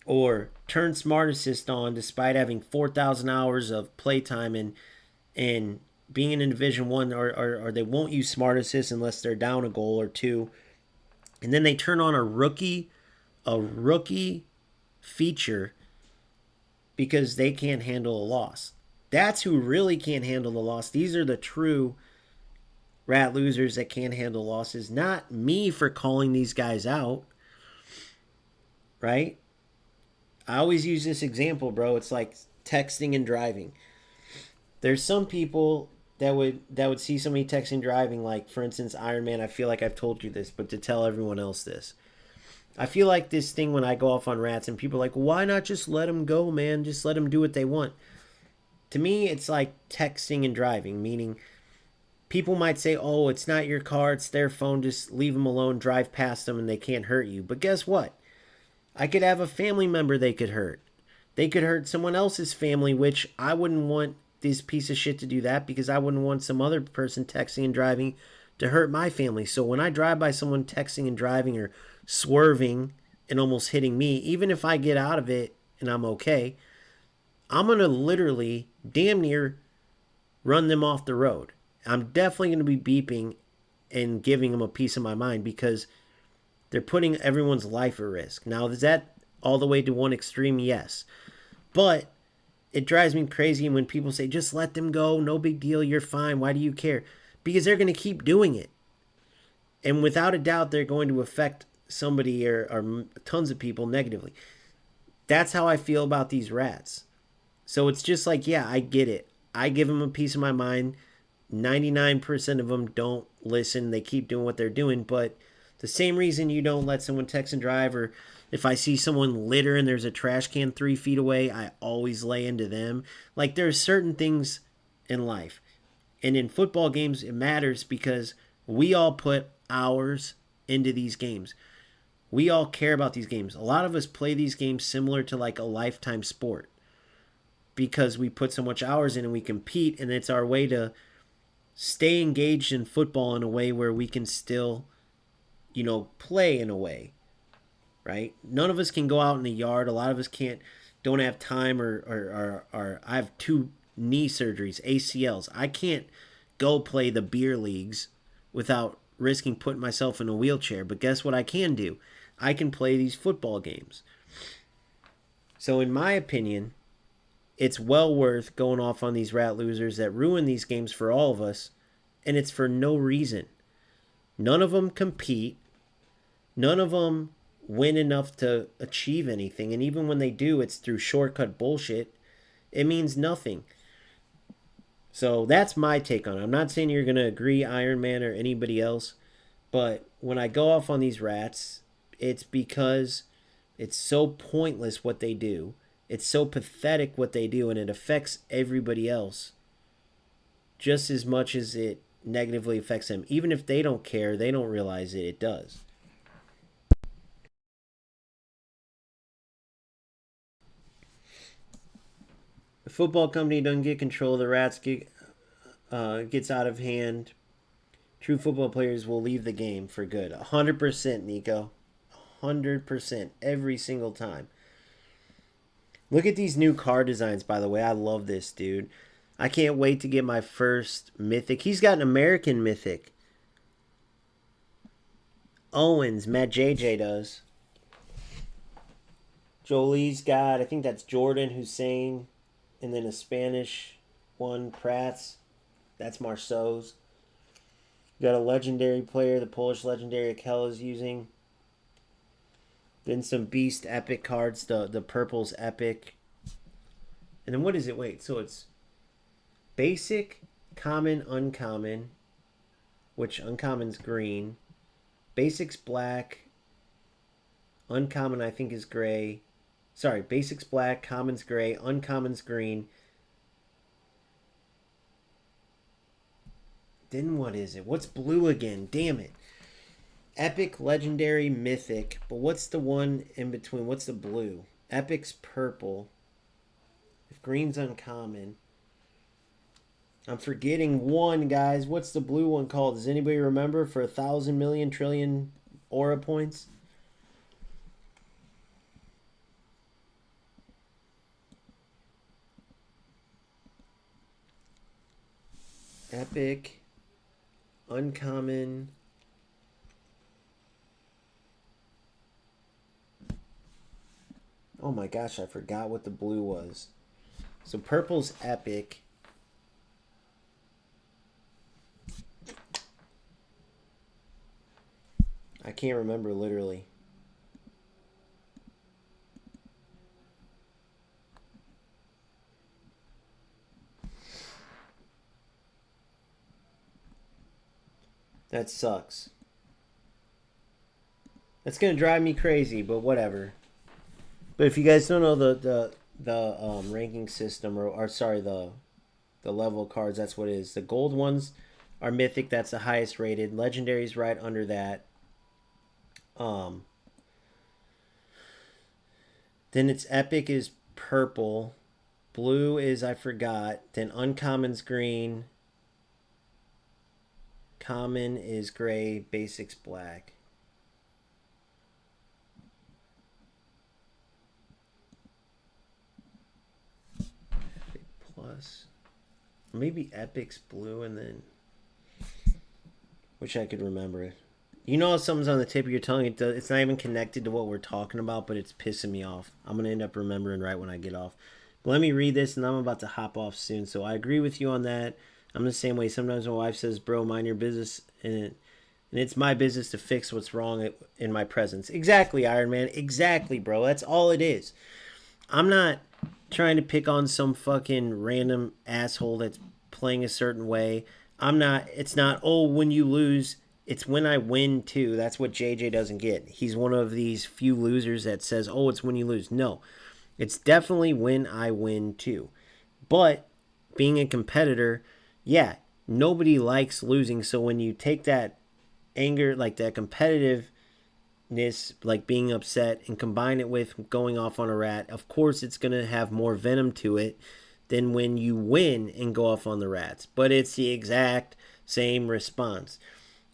Or turn Smart Assist on despite having 4,000 hours of playtime and being in Division 1, or they won't use Smart Assist unless they're down a goal or two. And then they turn on a rookie feature because they can't handle a loss. That's who really can't handle the loss. These are the true rat losers that can't handle losses. Not me for calling these guys out, right? I always use this example, bro. It's like texting and driving. There's some people that would see somebody texting driving, like, for instance, Iron Man. I feel like I've told you this, but to tell everyone else this. I feel like this thing when I go off on rats and people are like, why not just let them go, man? Just let them do what they want. To me, it's like texting and driving, meaning People might say, oh, it's not your car, it's their phone, just leave them alone, drive past them, and they can't hurt you. But guess what? I could have a family member they could hurt. They could hurt someone else's family, which I wouldn't want this piece of shit to do that, because I wouldn't want some other person texting and driving to hurt my family. So when I drive by someone texting and driving or swerving and almost hitting me, even if I get out of it and I'm okay, I'm going to literally damn near run them off the road. I'm definitely going to be beeping and giving them a piece of my mind, because they're putting everyone's life at risk. Now, is that all the way to one extreme? Yes. But it drives me crazy when people say, just let them go, no big deal, you're fine, why do you care? Because they're going to keep doing it. And without a doubt, they're going to affect somebody or tons of people negatively. That's how I feel about these rats. So it's just like, yeah, I get it. I give them a piece of my mind. 99% of them don't listen. They keep doing what they're doing. But the same reason you don't let someone text and drive, or if I see someone litter and there's a trash can 3 feet away, I always lay into them. Like, there's certain things in life. And in football games, it matters because we all put hours into these games. We all care about these games. A lot of us play these games similar to like a lifetime sport, because we put so much hours in and we compete, and it's our way to stay engaged in football in a way where we can still, play in a way, right? None of us can go out in the yard. A lot of us don't have time, or I have 2 knee surgeries, ACLs. I can't go play the beer leagues without risking putting myself in a wheelchair. But guess what I can do? I can play these football games. So in my opinion, it's well worth going off on these rat losers that ruin these games for all of us, and it's for no reason. None of them compete. None of them win enough to achieve anything, and even when they do, it's through shortcut bullshit. It means nothing. So that's my take on it. I'm not saying you're going to agree, Iron Man or anybody else, but when I go off on these rats, it's because it's so pointless what they do. It's so pathetic what they do, and it affects everybody else just as much as it negatively affects them. Even if they don't care, they don't realize it, it does. The football company doesn't get control. The rats gets out of hand. True football players will leave the game for good. 100%, Nico. 100%. Every single time. Look at these new car designs, by the way. I love this, dude. I can't wait to get my first Mythic. He's got an American Mythic. Owens, Matt JJ does. Jolie's got, I think that's Jordan Hussein. And then a Spanish one, Prats. That's Marceau's. Got a legendary player, the Polish legendary Akel is using. Then some Beast Epic cards. The purple's Epic. And then what is it? Wait, so it's Basic, Common, Uncommon. Which Uncommon's green. Basic's black. Uncommon I think is gray. Sorry, Basic's black, Common's gray, Uncommon's green. Then what is it? What's blue again? Damn it. Epic, Legendary, Mythic. But what's the one in between? What's the blue? Epic's purple. If green's uncommon. I'm forgetting one, guys. What's the blue one called? Does anybody remember? For 1,000 million trillion aura points? Epic, uncommon. Oh my gosh, I forgot what the blue was. So purple's epic. I can't remember literally. That sucks. That's gonna drive me crazy, but whatever. But if you guys don't know the ranking system, or sorry, the level cards, that's what it is. The gold ones Our Mythic, that's the highest rated. Legendary's right under that. Then it's Epic is purple. Blue is I forgot. Then Uncommon's green. Common is gray. Basic's black. Epic Plus. Maybe Epic's blue and then... Wish I could remember. You know if something's on the tip of your tongue, it's not even connected to what we're talking about, but it's pissing me off. I'm going to end up remembering right when I get off. But let me read this, and I'm about to hop off soon. So I agree with you on that. I'm the same way. Sometimes my wife says, bro, mind your business, and it's my business to fix what's wrong in my presence. Exactly, Iron Man. Exactly, bro. That's all it is. I'm not trying to pick on some fucking random asshole that's playing a certain way. It's not, oh, when you lose, it's when I win too. That's what JJ doesn't get. He's one of these few losers that says, oh, it's when you lose. No, it's definitely when I win too. But being a competitor, yeah, nobody likes losing. So when you take that anger, like that competitiveness, like being upset, and combine it with going off on a rat, of course it's going to have more venom to it than when you win and go off on the rats. But it's the exact same response.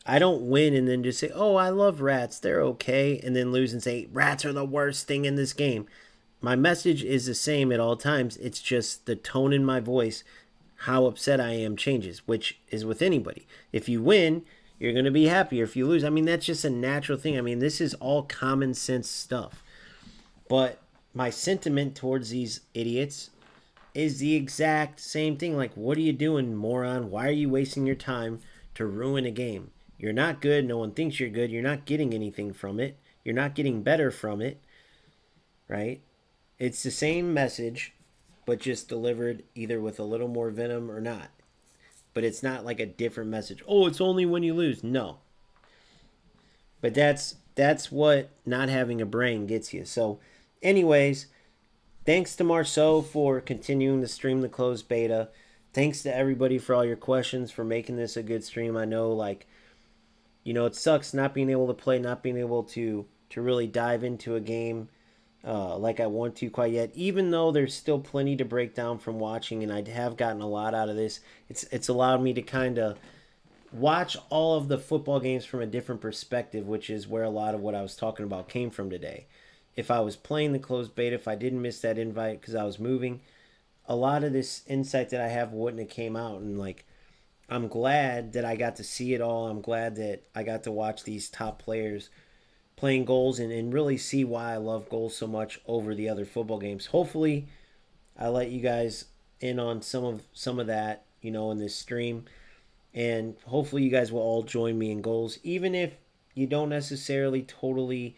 I don't win and then just say, oh, I love rats, they're okay, and then lose and say, rats are the worst thing in this game. My message is the same at all times. It's just the tone in my voice, how upset I am changes, which is with anybody. If you win, you're going to be happier. If you lose, I mean, that's just a natural thing. I mean, this is all common sense stuff. But my sentiment towards these idiots is the exact same thing. Like, what are you doing, moron? Why are you wasting your time to ruin a game? You're not good. No one thinks you're good. You're not getting anything from it. You're not getting better from it. Right? It's the same message, but just delivered either with a little more venom or not. But it's not like a different message. Oh, it's only when you lose. No. But that's what not having a brain gets you. So, anyways, thanks to Marceau for continuing to stream the closed beta. Thanks to everybody for all your questions, for making this a good stream. I know, like, it sucks not being able to play, not being able to really dive into a game like I want to quite yet. Even though there's still plenty to break down from watching, and I have gotten a lot out of this. It's allowed me to kind of watch all of the football games from a different perspective, which is where a lot of what I was talking about came from today. If I was playing the closed beta, if I didn't miss that invite because I was moving, a lot of this insight that I have wouldn't have came out. And like, I'm glad that I got to see it all. I'm glad that I got to watch these top players playing goals and really see why I love goals so much over the other football games. Hopefully, I let you guys in on some of that, in this stream. And hopefully you guys will all join me in goals, even if you don't necessarily totally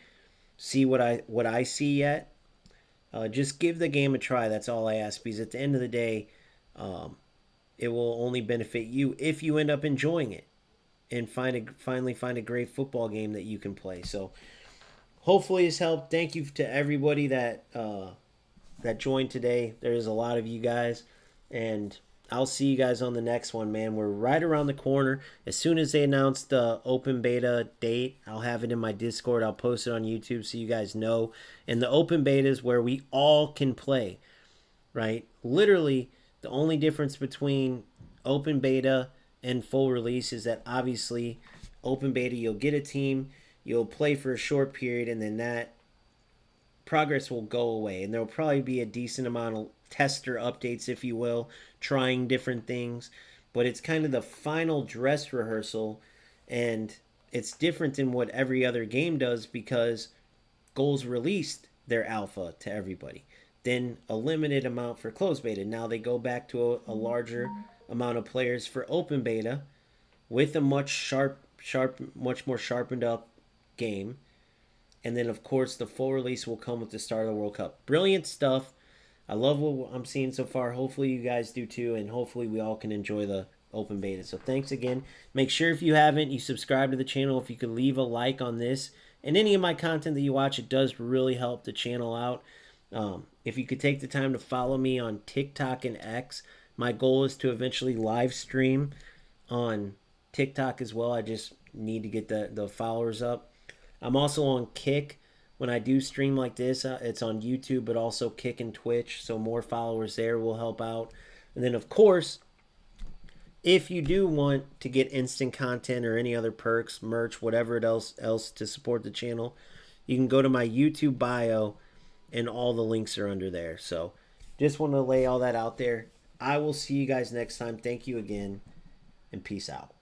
see what I see yet. Just give the game a try. That's all I ask, because at the end of the day, it will only benefit you if you end up enjoying it and finally find a great football game that you can play. So hopefully it's helped. Thank you to everybody that joined today. There's a lot of you guys, and I'll see you guys on the next one, man. We're right around the corner. As soon as they announce the open beta date, I'll have it in my Discord. I'll post it on YouTube so you guys know. And the open beta is where we all can play, right? Literally, the only difference between open beta and full release is that obviously open beta, you'll get a team, you'll play for a short period, and then that progress will go away. And there'll probably be a decent amount of tester updates, if you will, trying different things. But it's kind of the final dress rehearsal, and it's different than what every other game does because Goals released their alpha to everybody. Then a limited amount for closed beta. Now they go back to a larger amount of players for open beta with a much more sharpened up game. And then, of course, the full release will come with the start of the World Cup. Brilliant stuff. I love what I'm seeing so far. Hopefully you guys do too, and hopefully we all can enjoy the open beta. So thanks again. Make sure if you haven't, you subscribe to the channel. If you could leave a like on this and any of my content that you watch, it does really help the channel out. If you could take the time to follow me on TikTok and X, my goal is to eventually live stream on TikTok as well. I just need to get the followers up. I'm also on Kick. When I do stream like this, it's on YouTube, but also Kick and Twitch. So more followers there will help out. And then, of course, if you do want to get instant content or any other perks, merch, whatever else to support the channel, you can go to my YouTube bio, and all the links are under there. So just want to lay all that out there. I will see you guys next time. Thank you again, and peace out.